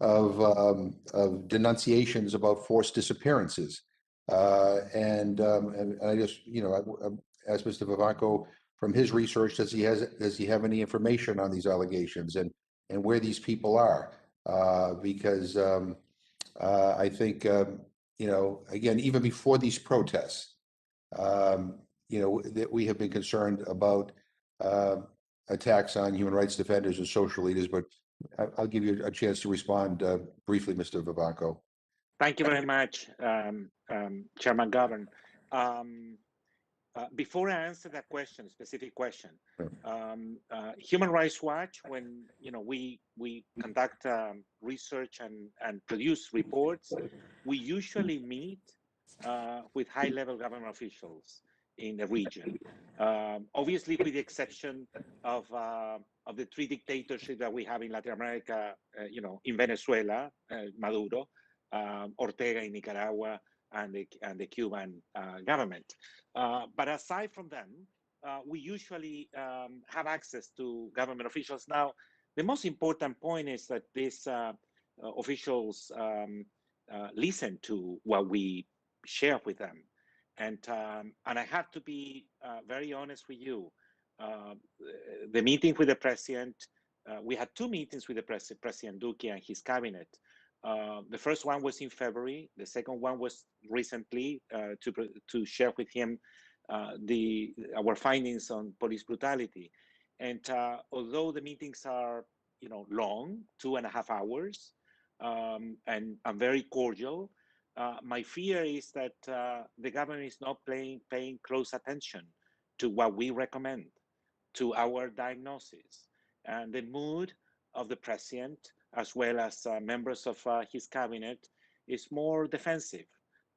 of denunciations about forced disappearances, and I just I asked Mr. Ivanko from his research, does he have any information on these allegations and where these people are? Because I think again, even before these protests, that we have been concerned about attacks on human rights defenders and social leaders. But I'll give you a chance to respond briefly, Mr. Ivanko. Thank you very much, Chairman Govern. Before I answer that question, specific question, Human Rights Watch, when we conduct research and produce reports, we usually meet with high-level government officials in the region. Obviously, with the exception of the three dictatorships that we have in Latin America, in Venezuela, Maduro, Ortega in Nicaragua, and the Cuban government. But aside from them, we usually have access to government officials. Now, the most important point is that these officials listen to what we share with them. And I have to be very honest with you. The meeting with the president, we had two meetings with the President Duque and his cabinet. The first one was in February. The second one was recently to share with him our findings on police brutality. And although the meetings are long, 2.5 hours, and very cordial, my fear is that the government is not paying close attention to what we recommend, to our diagnosis, and the mood of the president, as well as members of his cabinet, is more defensive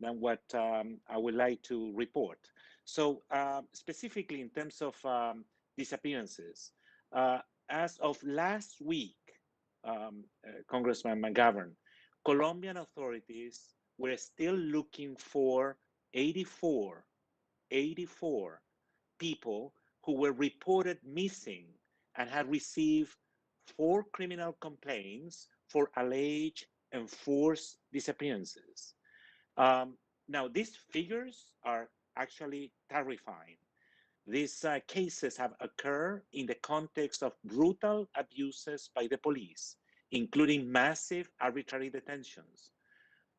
than what I would like to report. So specifically in terms of disappearances, as of last week, Congressman McGovern, Colombian authorities were still looking for 84 people who were reported missing and had received 4 criminal complaints for alleged enforced disappearances. Now, these figures are actually terrifying. These cases have occurred in the context of brutal abuses by the police, including massive arbitrary detentions.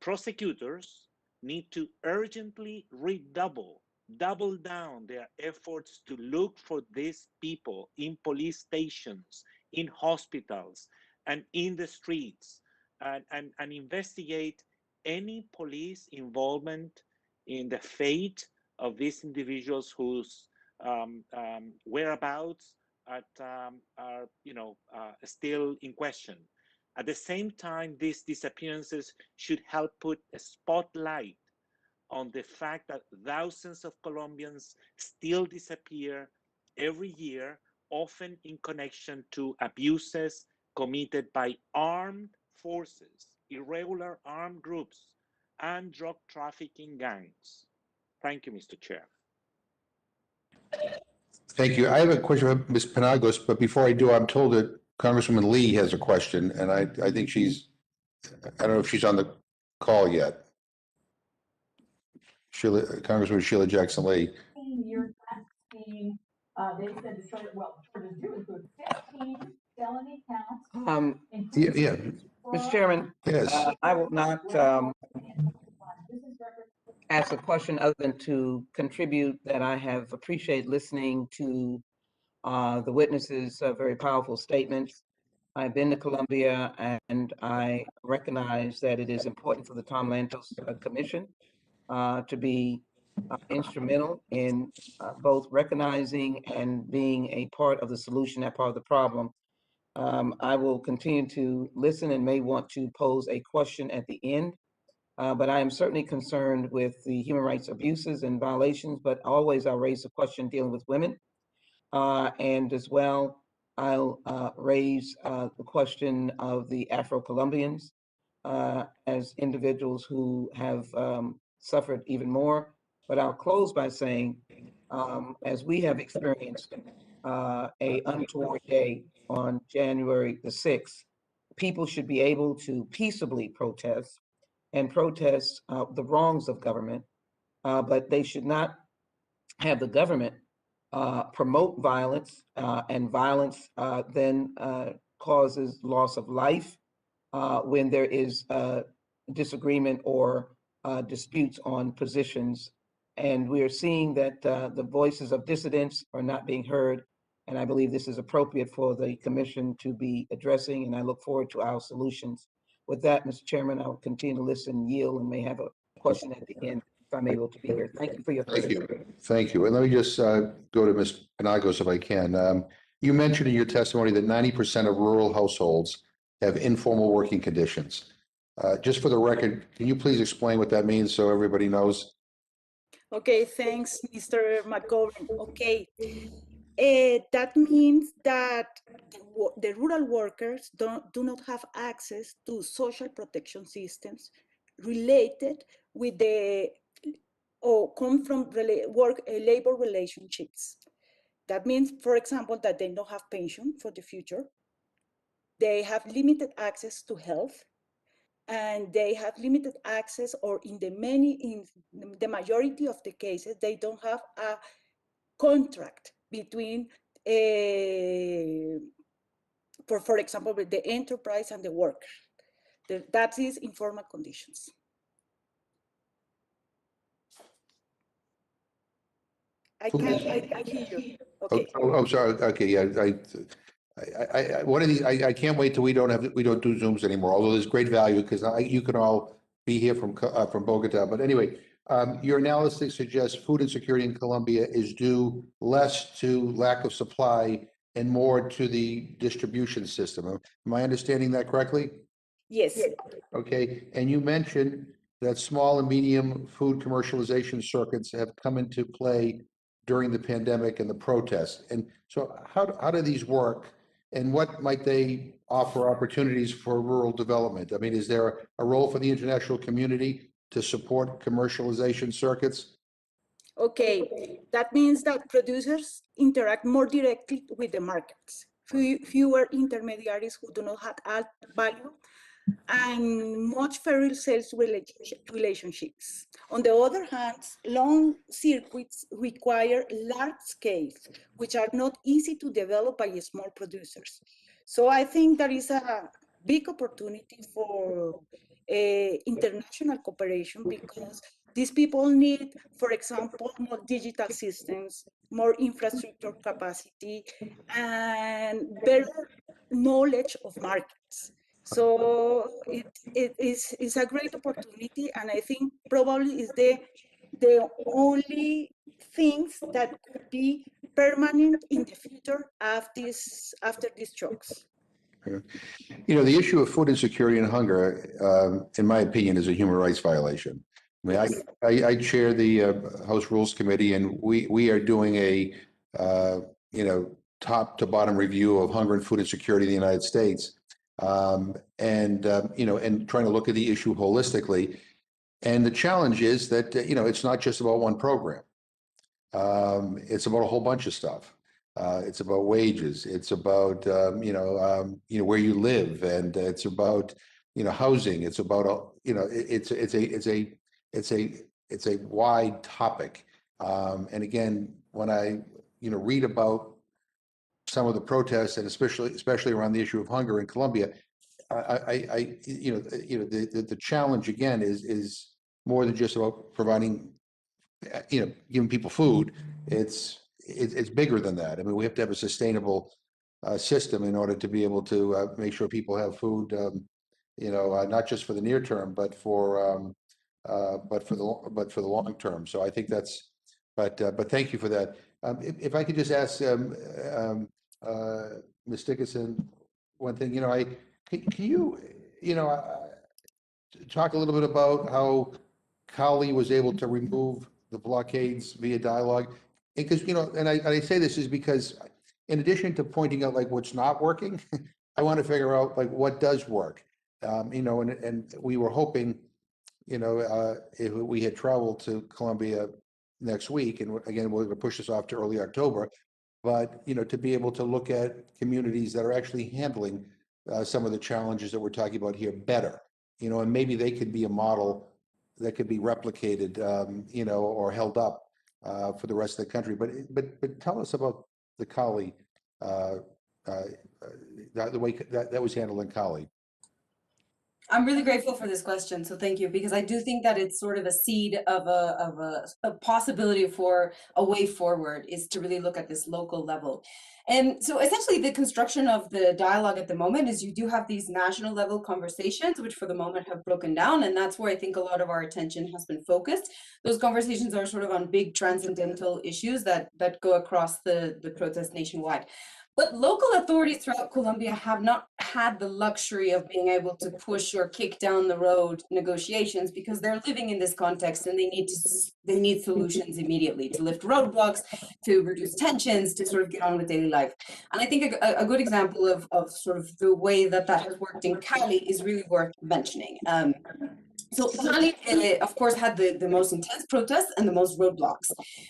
Prosecutors need to urgently double down their efforts to look for these people in police stations, in hospitals, and in the streets, and investigate any police involvement in the fate of these individuals whose whereabouts are still in question. At the same time, these disappearances should help put a spotlight on the fact that thousands of Colombians still disappear every year, often in connection to abuses committed by armed forces, irregular armed groups, and drug trafficking gangs. Thank you, Mr. Chair. Thank you. I have a question for Ms. Penagos, but before I do, I'm told that Congresswoman Lee has a question, and I think I don't know if she's on the call yet. Congresswoman Sheila Jackson Lee. You're asking, they said to start, well, to do include 15 felony counts. Yeah. Mr. Chairman, Yes. I will not ask a question other than to contribute that I have appreciated listening to the witnesses' very powerful statements. I've been to Colombia, and I recognize that it is important for the Tom Lantos Commission to be instrumental in both recognizing and being a part of the solution, not part of the problem. I will continue to listen and may want to pose a question at the end, but I am certainly concerned with the human rights abuses and violations, but always I'll raise the question dealing with women. And as well, I'll raise the question of the Afro-Colombians as individuals who have suffered even more. But I'll close by saying, as we have experienced a untoward day on January the 6th, people should be able to peaceably protest and protest the wrongs of government, but they should not have the government promote violence, and violence then causes loss of life when there is disagreement or disputes on positions. And we are seeing that the voices of dissidents are not being heard. And I believe this is appropriate for the commission to be addressing, and I look forward to our solutions. With that, Mr. Chairman, I will continue to listen, yield, and may have a question at the end if I'm able to be here. Thank you for your Thank time. you. Thank you. And let me just go to Ms. Penagos if I can. You mentioned in your testimony that 90% of rural households have informal working conditions. Just for the record, can you please explain what that means so everybody knows? Okay, thanks, Mr. McGovern. Okay, that means that the rural workers do not have access to social protection systems related with the or come from labor relationships. That means, for example, that they don't have pension for the future. They have limited access to health, and they have limited access, or in the majority of the cases, they don't have a contract between, for example, with the enterprise and the worker. That is informal conditions. I can't hear you. Okay. Oh, sorry. Okay, yeah. One of these, I can't wait till we don't do Zooms anymore. Although there's great value because you can all be here from Bogota. But anyway, your analysis suggests food insecurity in Colombia is due less to lack of supply and more to the distribution system. Am I understanding that correctly? Yes. Okay, and you mentioned that small and medium food commercialization circuits have come into play during the pandemic and the protests. And so how do these work, and what might they offer opportunities for rural development? I mean, is there a role for the international community to support commercialization circuits? Okay, that means that producers interact more directly with the markets. Fewer intermediaries who do not have add value and much feral sales relationships. On the other hand, long circuits require large scales, which are not easy to develop by small producers. So I think there is a big opportunity for international cooperation because these people need, for example, more digital systems, more infrastructure capacity, and better knowledge of markets. So it is a great opportunity, and I think probably is the only things that could be permanent in the future after these shocks. You know, the issue of food insecurity and hunger, in my opinion, is a human rights violation. I mean, Yes. I chair the House Rules Committee, and we are doing a you know, top to bottom review of hunger and food insecurity in the United States, you know, and trying to look at the issue holistically. And the challenge is that you know, it's not just about one program. It's about a whole bunch of stuff. It's about wages. It's about you know, where you live, and it's about, you know, housing. It's about you know, it's a wide topic. And again, when I, you know, read about some of the protests, and especially around the issue of hunger in Colombia, you know, the challenge again is more than just about providing, you know, giving people food. It's bigger than that. I mean, we have to have a sustainable system in order to be able to make sure people have food, you know, not just for the near term, but for the long term. So I think that's, but thank you for that. If I could just ask Ms. Dickinson one thing, you know, can you, you know, talk a little bit about how Cali was able to remove the blockades via dialogue? Because, you know, and I say this is because in addition to pointing out like what's not working, I want to figure out like what does work. You know, and we were hoping, you know, if we had traveled to Colombia next week, and again, we're going to push this off to early October, but, you know, to be able to look at communities that are actually handling some of the challenges that we're talking about here better, you know, and maybe they could be a model that could be replicated, you know, or held up for the rest of the country. But tell us about the Cali, the way that was handled in Cali. I'm really grateful for this question, so thank you, because I do think that it's sort of a seed of a possibility for a way forward is to really look at this local level. And so essentially the construction of the dialogue at the moment is you do have these national level conversations, which for the moment have broken down, and that's where I think a lot of our attention has been focused. Those conversations are sort of on big transcendental issues that go across the protest nationwide. But local authorities throughout Colombia have not had the luxury of being able to push or kick down the road negotiations because they're living in this context and they need solutions immediately to lift roadblocks, to reduce tensions, to sort of get on with daily life. And I think a good example of sort of the way that has worked in Cali is really worth mentioning. So Cali, of course, had the most intense protests and the most roadblocks.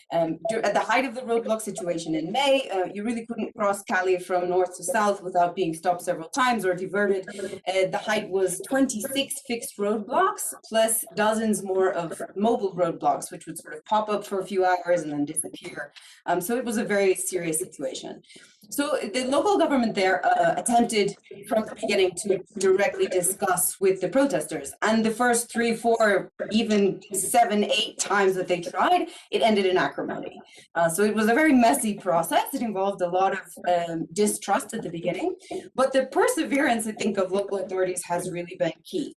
At the height of the roadblock situation in May, you really couldn't cross Cali from north to south without being stopped several times or diverted. The height was 26 fixed roadblocks, plus dozens more of mobile roadblocks, which would sort of pop up for a few hours and then disappear. So it was a very serious situation. So the local government there attempted from the beginning to directly discuss with the protesters. And the first 3, 4, even 7, 8 times that they tried, it ended in acrimony. So it was a very messy process. It involved a lot of distrust at the beginning. But the perseverance, I think, of local authorities has really been key.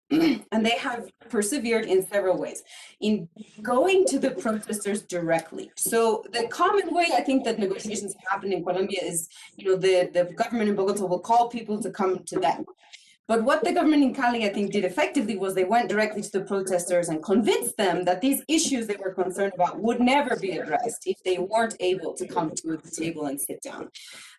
And they have persevered in several ways. In going to the protesters directly. So the common way I think that negotiations happen in Colombia is, you know, the government in Bogota will call people to come to them. But what the government in Cali, I think, did effectively was they went directly to the protesters and convinced them that these issues they were concerned about would never be addressed if they weren't able to come to the table and sit down.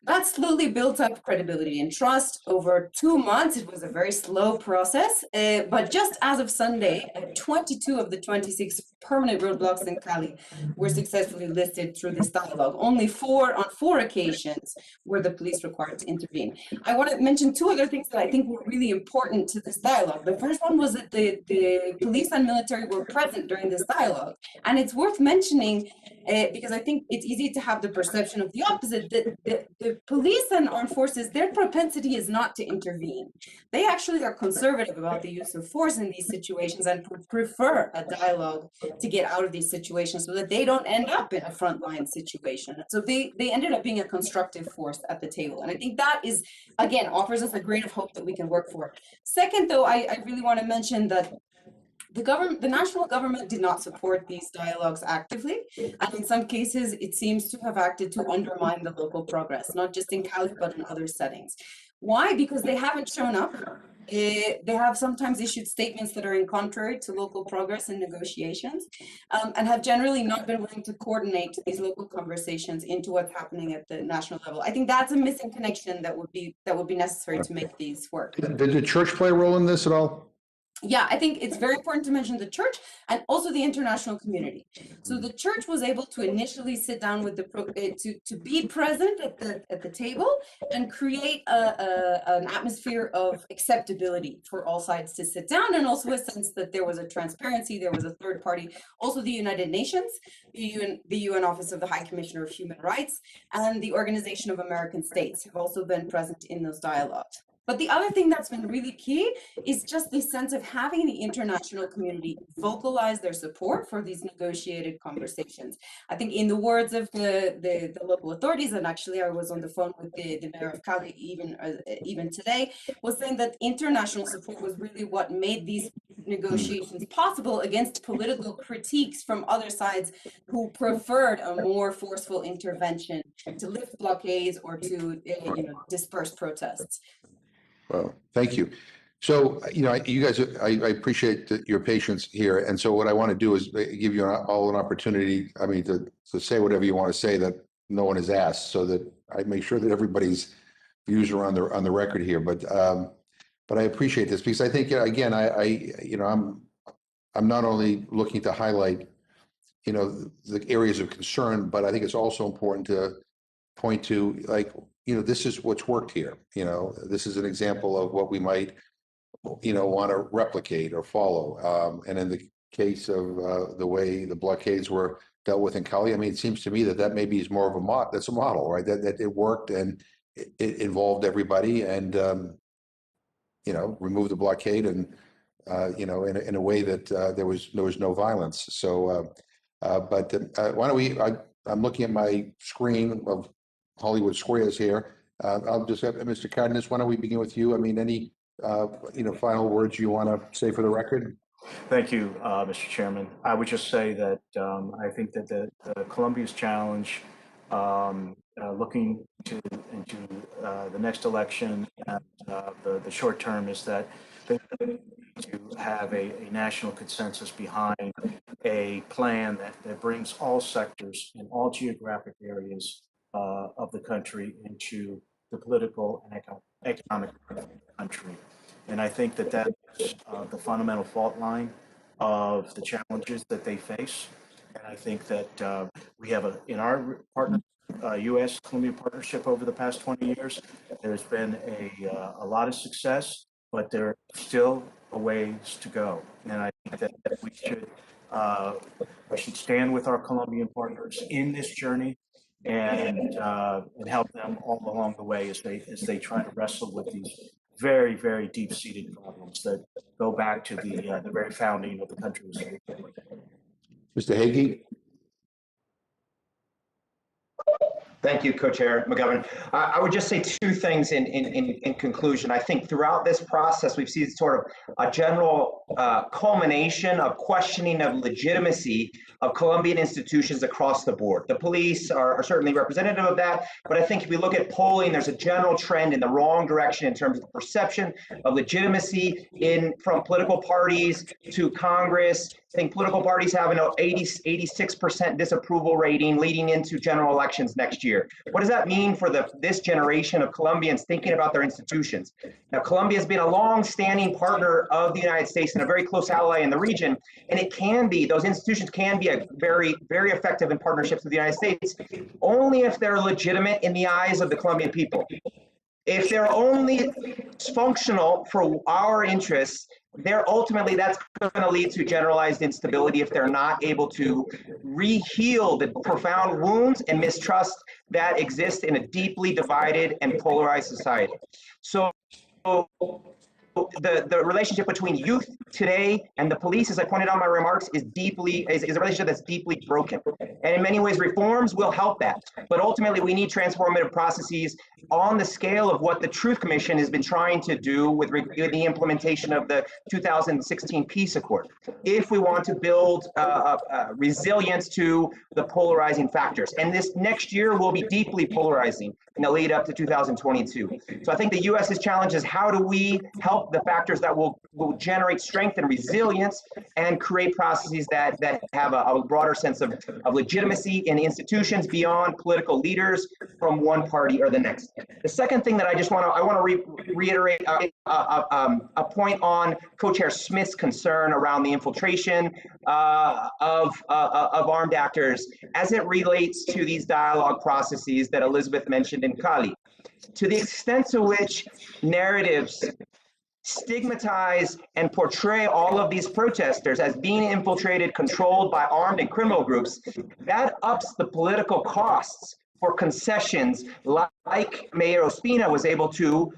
That slowly built up credibility and trust over 2 months. It was a very slow process, but just as of Sunday, 22 of the 26 permanent roadblocks in Cali were successfully lifted through this dialogue. Only on 4 occasions were the police required to intervene. I want to mention 2 other things that I think were really really important to this dialogue. The first one was that the police and military were present during this dialogue. And it's worth mentioning, because I think it's easy to have the perception of the opposite, that the police and armed forces, their propensity is not to intervene. They actually are conservative about the use of force in these situations and prefer a dialogue to get out of these situations so that they don't end up in a frontline situation. So they ended up being a constructive force at the table. And I think that is, again, offers us a grain of hope that we can work for. Second, though, I really want to mention that the national government did not support these dialogues actively, and in some cases, it seems to have acted to undermine the local progress, not just in Cali, but in other settings. Why? Because they haven't shown up. They have sometimes issued statements that are in contrary to local progress and negotiations, and have generally not been willing to coordinate these local conversations into what's happening at the national level. I think that's a missing connection that would be necessary to make these work. Did the church play a role in this at all? Yeah, I think it's very important to mention the church and also the international community. So the church was able to initially sit down with to be present at the table and create an atmosphere of acceptability for all sides to sit down, and also a sense that there was a transparency, there was a third party, also the United Nations, the UN Office of the High Commissioner of Human Rights, and the Organization of American States have also been present in those dialogues. But the other thing that's been really key is just this sense of having the international community vocalize their support for these negotiated conversations. I think in the words of the local authorities, and actually I was on the phone with the mayor of Cali even today, was saying that international support was really what made these negotiations possible against political critiques from other sides who preferred a more forceful intervention to lift blockades or to disperse protests. Well, thank you. So, you guys, I appreciate your patience here. And so what I want to do is give you all an opportunity, to say whatever you want to say that no one has asked, so that I make sure that everybody's views are on the record here. But I appreciate this because I think, again, I'm not only looking to highlight, the areas of concern, but I think it's also important to point to, this is what's worked here. This is an example of what we might, want to replicate or follow. And in the case of the way the blockades were dealt with in Cali, it seems to me that maybe is more of that's a model, right? That it worked and it involved everybody and, removed the blockade and, in a way that there was no violence. So, but why don't we? I'm looking at my screen of Hollywood Squares here. I'll just have Mr. Cardenas. Why don't we begin with you? Any final words you want to say for the record? Thank you, Mr. Chairman. I would just say that I think that the Colombia's challenge, looking into the next election and the short term, is that they need to have a national consensus behind a plan that brings all sectors and all geographic areas of the country into the political and economic country. And I think that is the fundamental fault line of the challenges that they face. And I think that we have in our U.S.-Colombian partnership over the past 20 years, there's been a lot of success, but there's still a ways to go. And I think that we should stand with our Colombian partners in this journey and help them all along the way as they try to wrestle with these very, very deep-seated problems that go back to the very founding of the country. Mr. Hagee? Thank you, Co-Chair McGovern. I would just say two things in conclusion. I think throughout this process, we've seen sort of a general culmination of questioning of legitimacy of Colombian institutions across the board. The police are certainly representative of that, but I think if we look at polling, there's a general trend in the wrong direction in terms of the perception of legitimacy from political parties to Congress. I think political parties have an 86% disapproval rating leading into general elections next year. What does that mean for this generation of Colombians thinking about their institutions? Now, Colombia has been a long-standing partner of the United States and a very close ally in the region, and those institutions can be very, very effective in partnerships with the United States only if they're legitimate in the eyes of the Colombian people. If they're only functional for our interests, ultimately that's going to lead to generalized instability if they're not able to re-heal the profound wounds and mistrust that exist in a deeply divided and polarized society. So the relationship between youth today and the police, as I pointed out in my remarks, is a relationship that's deeply broken. And in many ways, reforms will help that. But ultimately, we need transformative processes on the scale of what the Truth Commission has been trying to do with the implementation of the 2016 Peace Accord. If we want to build resilience to the polarizing factors. And this next year will be deeply polarizing in the lead up to 2022. So I think the US's challenge is how do we help the factors that will generate strength and resilience and create processes that have a broader sense of legitimacy in institutions beyond political leaders from one party or the next. The second thing that I want to reiterate a point on Co-Chair Smith's concern around the infiltration of armed actors as it relates to these dialogue processes that Elizabeth mentioned in Cali. To the extent to which narratives stigmatize and portray all of these protesters as being infiltrated, controlled by armed and criminal groups, that ups the political costs for concessions like Mayor Ospina was able to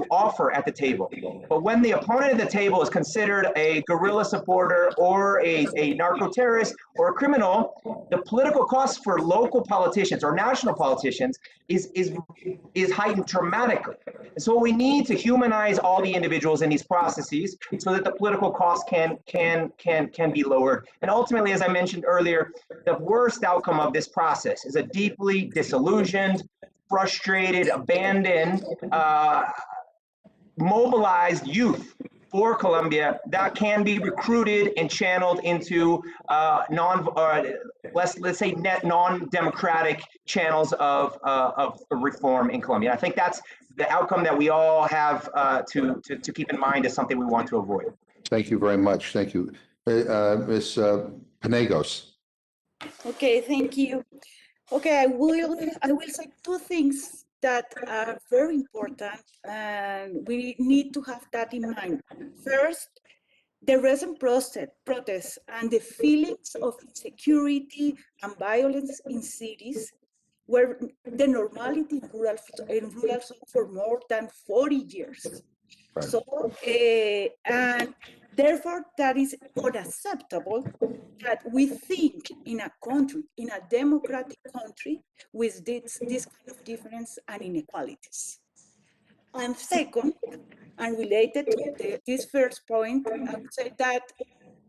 offer at the table. But when the opponent at the table is considered a guerrilla supporter or a narco-terrorist or a criminal, the political costs for local politicians or national politicians is heightened dramatically. And so we need to humanize all the individuals in these processes so that the political costs can be lowered. And ultimately, as I mentioned earlier, the worst outcome of this process is a deeply disillusioned, frustrated, abandoned, mobilized youth for Colombia that can be recruited and channeled into let's say non-democratic channels of reform in Colombia. I think that's the outcome that we all have to keep in mind as something we want to avoid. Thank you very much. Thank you. Ms. Penegos. Okay, thank you. Okay, I will say two things that are very important, and we need to have that in mind. First, the recent protests and the feelings of insecurity and violence in cities were the normality in rural zones for more than 40 years. Right. So, and therefore, that is unacceptable that we think in a country, in a democratic country, with this kind of difference and inequalities. And second, and related to this first point, I would say that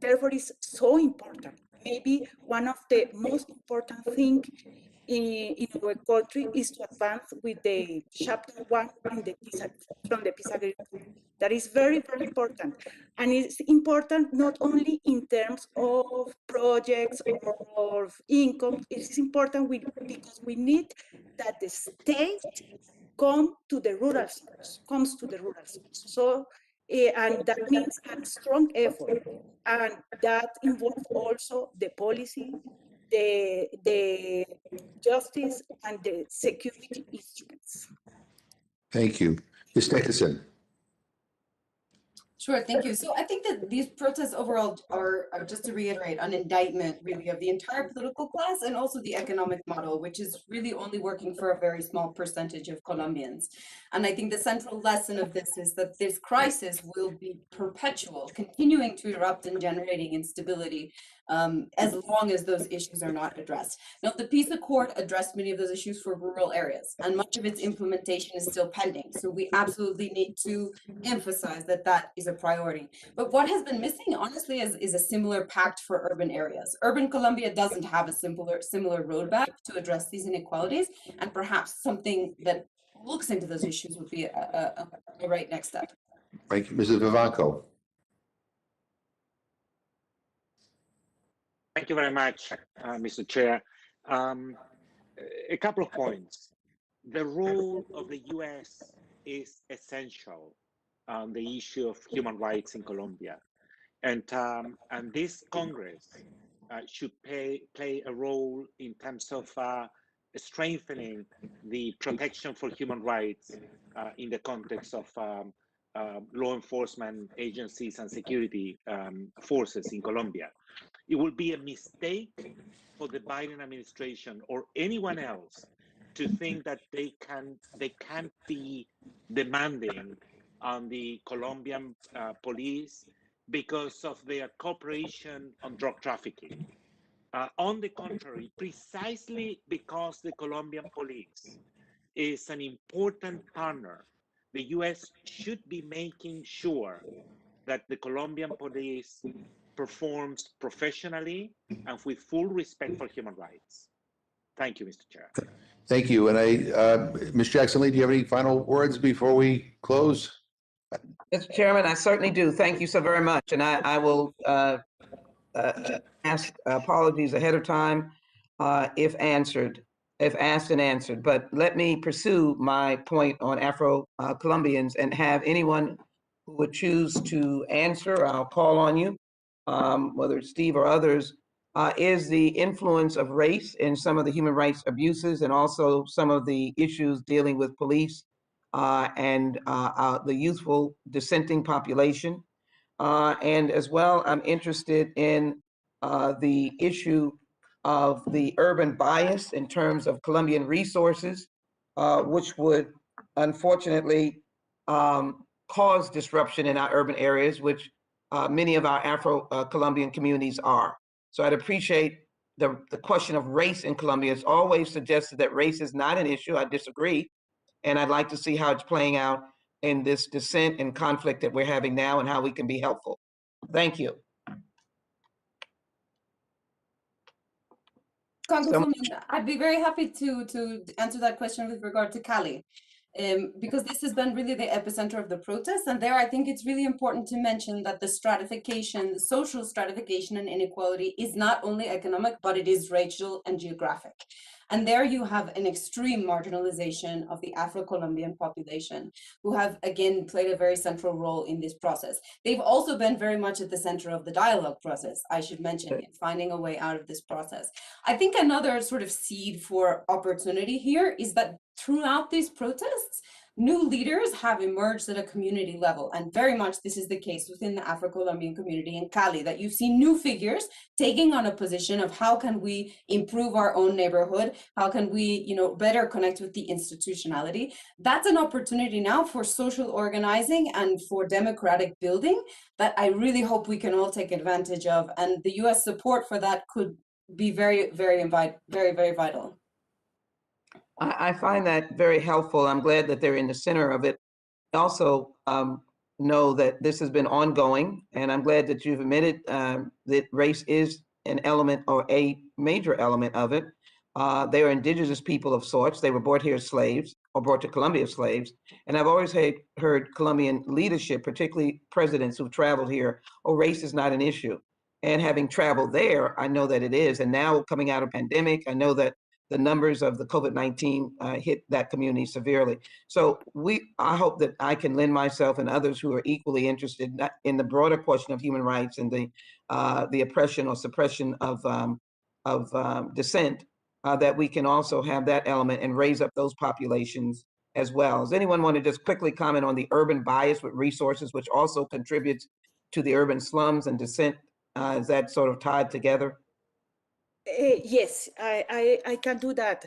therefore is so important. Maybe one of the most important things in our country is to advance with the chapter 1 in the from the peace agreement. That is very, very important. And it's important not only in terms of projects or of income, it's important because we need that the state comes to the rural zones. So, and that means a strong effort. And that involves also the policy, the justice, and the security instruments. Thank you. Ms. Dickinson. Sure, thank you. So I think that these protests overall are just to reiterate, an indictment really of the entire political class and also the economic model, which is really only working for a very small percentage of Colombians. And I think the central lesson of this is that this crisis will be perpetual, continuing to erupt and generating instability as long as those issues are not addressed. Now, the Peace Accord addressed many of those issues for rural areas, and much of its implementation is still pending. So we absolutely need to emphasize that that is a priority. But what has been missing, honestly, is a similar pact for urban areas. Urban Colombia doesn't have a similar roadmap to address these inequalities, and perhaps something that looks into those issues would be a right next step. Thank you. Mrs. Ivanko. Thank you very much, Mr. Chair. A couple of points. The role of the US is essential on the issue of human rights in Colombia. And this Congress should play a role in terms of strengthening the protection for human rights in the context of law enforcement agencies and security forces in Colombia. It would be a mistake for the Biden administration or anyone else to think that they can't be demanding on the Colombian police because of their cooperation on drug trafficking. On the contrary, precisely because the Colombian police is an important partner, the US should be making sure that the Colombian police performs professionally and with full respect for human rights. Thank you, Mr. Chair. Thank you. And Ms. Jackson-Lee, do you have any final words before we close? Mr. Chairman, I certainly do. Thank you so very much. And I will ask apologies ahead of time if asked and answered. But let me pursue my point on Afro-Colombians and have anyone who would choose to answer, I'll call on you, whether it's Steve or others, is the influence of race in some of the human rights abuses and also some of the issues dealing with police and the youthful dissenting population. And as well, I'm interested in the issue of the urban bias in terms of Colombian resources, which would unfortunately cause disruption in our urban areas, which many of our Afro-Colombian communities are. So I'd appreciate the question of race in Colombia. It's always suggested that race is not an issue. I disagree. And I'd like to see how it's playing out in this dissent and conflict that we're having now and how we can be helpful. Thank you. Congresswoman, I'd be very happy to answer that question with regard to Cali, because this has been really the epicenter of the protest. And there, I think it's really important to mention that the stratification, the social stratification and inequality is not only economic, but it is racial and geographic. And there you have an extreme marginalization of the Afro-Colombian population, who have, again, played a very central role in this process. They've also been very much at the center of the dialogue process, I should mention, in finding a way out of this process. I think another sort of seed for opportunity here is that throughout these protests, new leaders have emerged at a community level, and very much this is the case within the Afro-Colombian community in Cali, that you see new figures taking on a position of how can we improve our own neighborhood, how can we, better connect with the institutionality. That's an opportunity now for social organizing and for democratic building that I really hope we can all take advantage of, and the US support for that could be very, very vital. I find that very helpful. I'm glad that they're in the center of it. I also know that this has been ongoing, and I'm glad that you've admitted that race is an element or a major element of it. They are indigenous people of sorts. They were brought here as slaves or brought to Colombia as slaves. And I've always heard Colombian leadership, particularly presidents who've traveled here, race is not an issue. And having traveled there, I know that it is. And now coming out of pandemic, I know that the numbers of the COVID-19 hit that community severely. So I hope that I can lend myself and others who are equally interested in the broader question of human rights and the oppression or suppression of dissent, that we can also have that element and raise up those populations as well. Does anyone want to just quickly comment on the urban bias with resources, which also contributes to the urban slums and dissent? Is that sort of tied together? Yes, I can do that.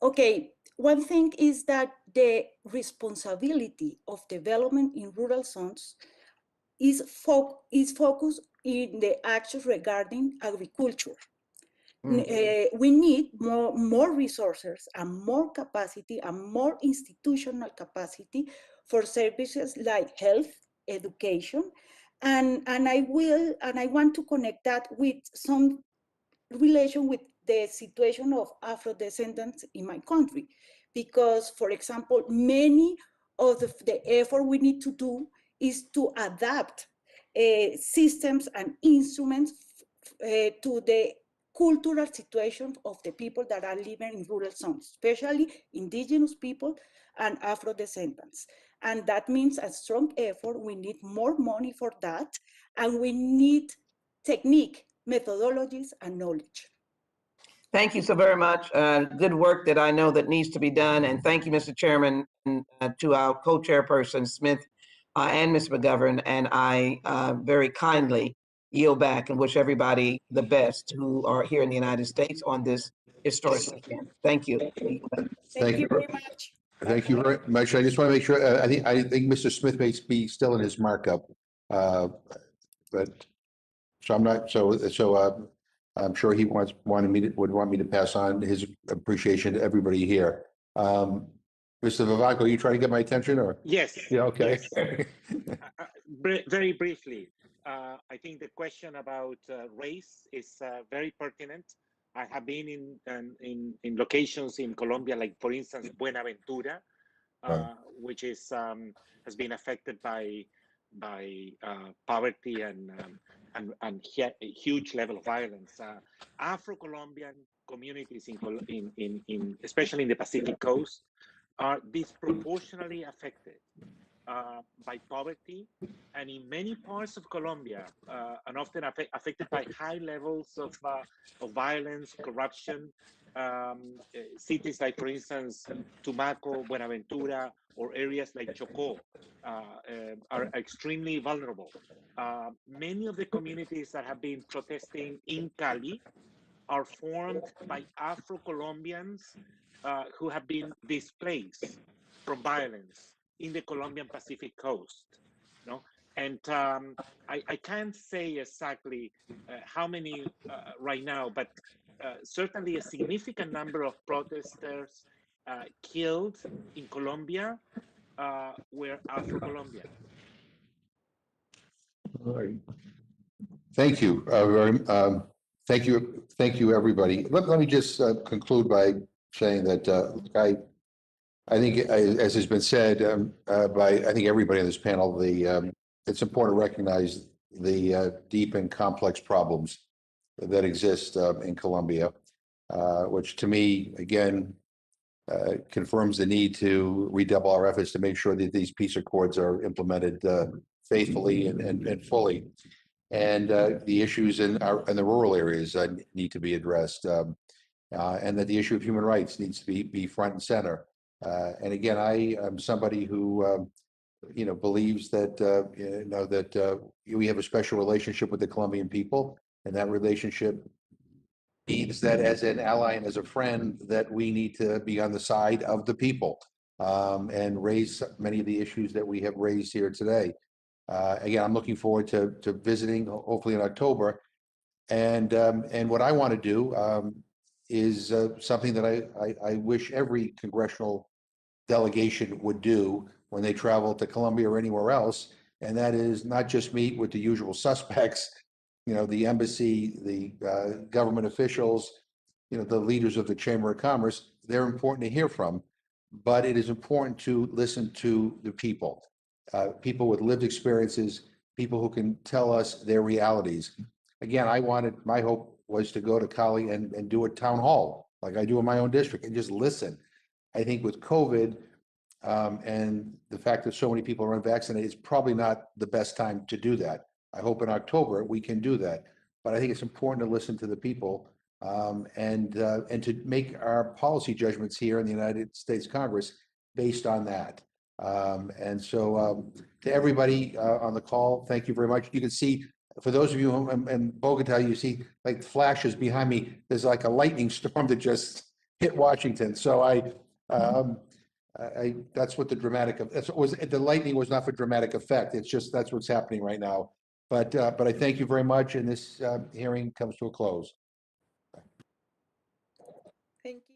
Okay, one thing is that the responsibility of development in rural zones is focused in the actions regarding agriculture. We need more resources and more capacity and more institutional capacity for services like health, education, and I want to connect that with some relation with the situation of Afro-descendants in my country, because, for example, many of the effort we need to do is to adapt systems and instruments to the cultural situation of the people that are living in rural zones, especially indigenous people and Afro-descendants. And that means a strong effort. We need more money for that, and we need technique, methodologies, and knowledge. Thank you so very much. Good work that I know that needs to be done. And thank you, Mr. Chairman, and to our co-chairperson, Smith, and Ms. McGovern. And I very kindly yield back and wish everybody the best who are here in the United States on this historic weekend. Thank you. Thank you very much. Thank you very much. I just want to make sure, I think Mr. Smith may be still in his markup. But so I'm not, so I'm sure he would want me to pass on his appreciation to everybody here. Mr. Ivanko, are you trying to get my attention or? Yes. Yeah, okay. Yes. Very briefly, I think the question about race is very pertinent. I have been in locations in Colombia, like for instance, Buenaventura, which is has been affected by poverty and a huge level of violence. Afro-Colombian communities in especially in the Pacific Coast are disproportionately affected by poverty, and in many parts of Colombia, and often affected by high levels of violence, corruption. Cities like, for instance, Tumaco, Buenaventura, or areas like Chocó are extremely vulnerable. Many of the communities that have been protesting in Cali are formed by Afro-Colombians who have been displaced from violence in the Colombian Pacific Coast. No? And I can't say exactly how many right now, but certainly a significant number of protesters killed in Colombia were Afro-Colombian. All right. Thank you. Thank you, everybody. Let me just conclude by saying that I think, as has been said by I think everybody on this panel, it's important to recognize the deep and complex problems that exist in Colombia, which to me, again, confirms the need to redouble our efforts to make sure that these peace accords are implemented faithfully and fully. And the issues in the rural areas need to be addressed, and that the issue of human rights needs to be front and center. And again, I am somebody who believes that that we have a special relationship with the Colombian people, and that relationship means that as an ally and as a friend, that we need to be on the side of the people and raise many of the issues that we have raised here today. Again, I'm looking forward to visiting, hopefully in October. And what I want to do is something that I wish every congressional delegation would do when they travel to Colombia or anywhere else, and that is not just meet with the usual suspects, the embassy, the government officials, the leaders of the Chamber of Commerce. They're important to hear from, but it is important to listen to the people. People with lived experiences, people who can tell us their realities. Again, my hope was to go to Cali and do a town hall like I do in my own district and just listen. I think with COVID and the fact that so many people are unvaccinated, it's probably not the best time to do that. I hope in October we can do that. But I think it's important to listen to the people and to make our policy judgments here in the United States Congress based on that. And so to everybody on the call, thank you very much. You can see, for those of you in Bogota, you see like flashes behind me. There's like a lightning storm that just hit Washington. So that's what the the lightning was not for dramatic effect. It's just, that's what's happening right now. But I thank you very much. And this hearing comes to a close. Thank you.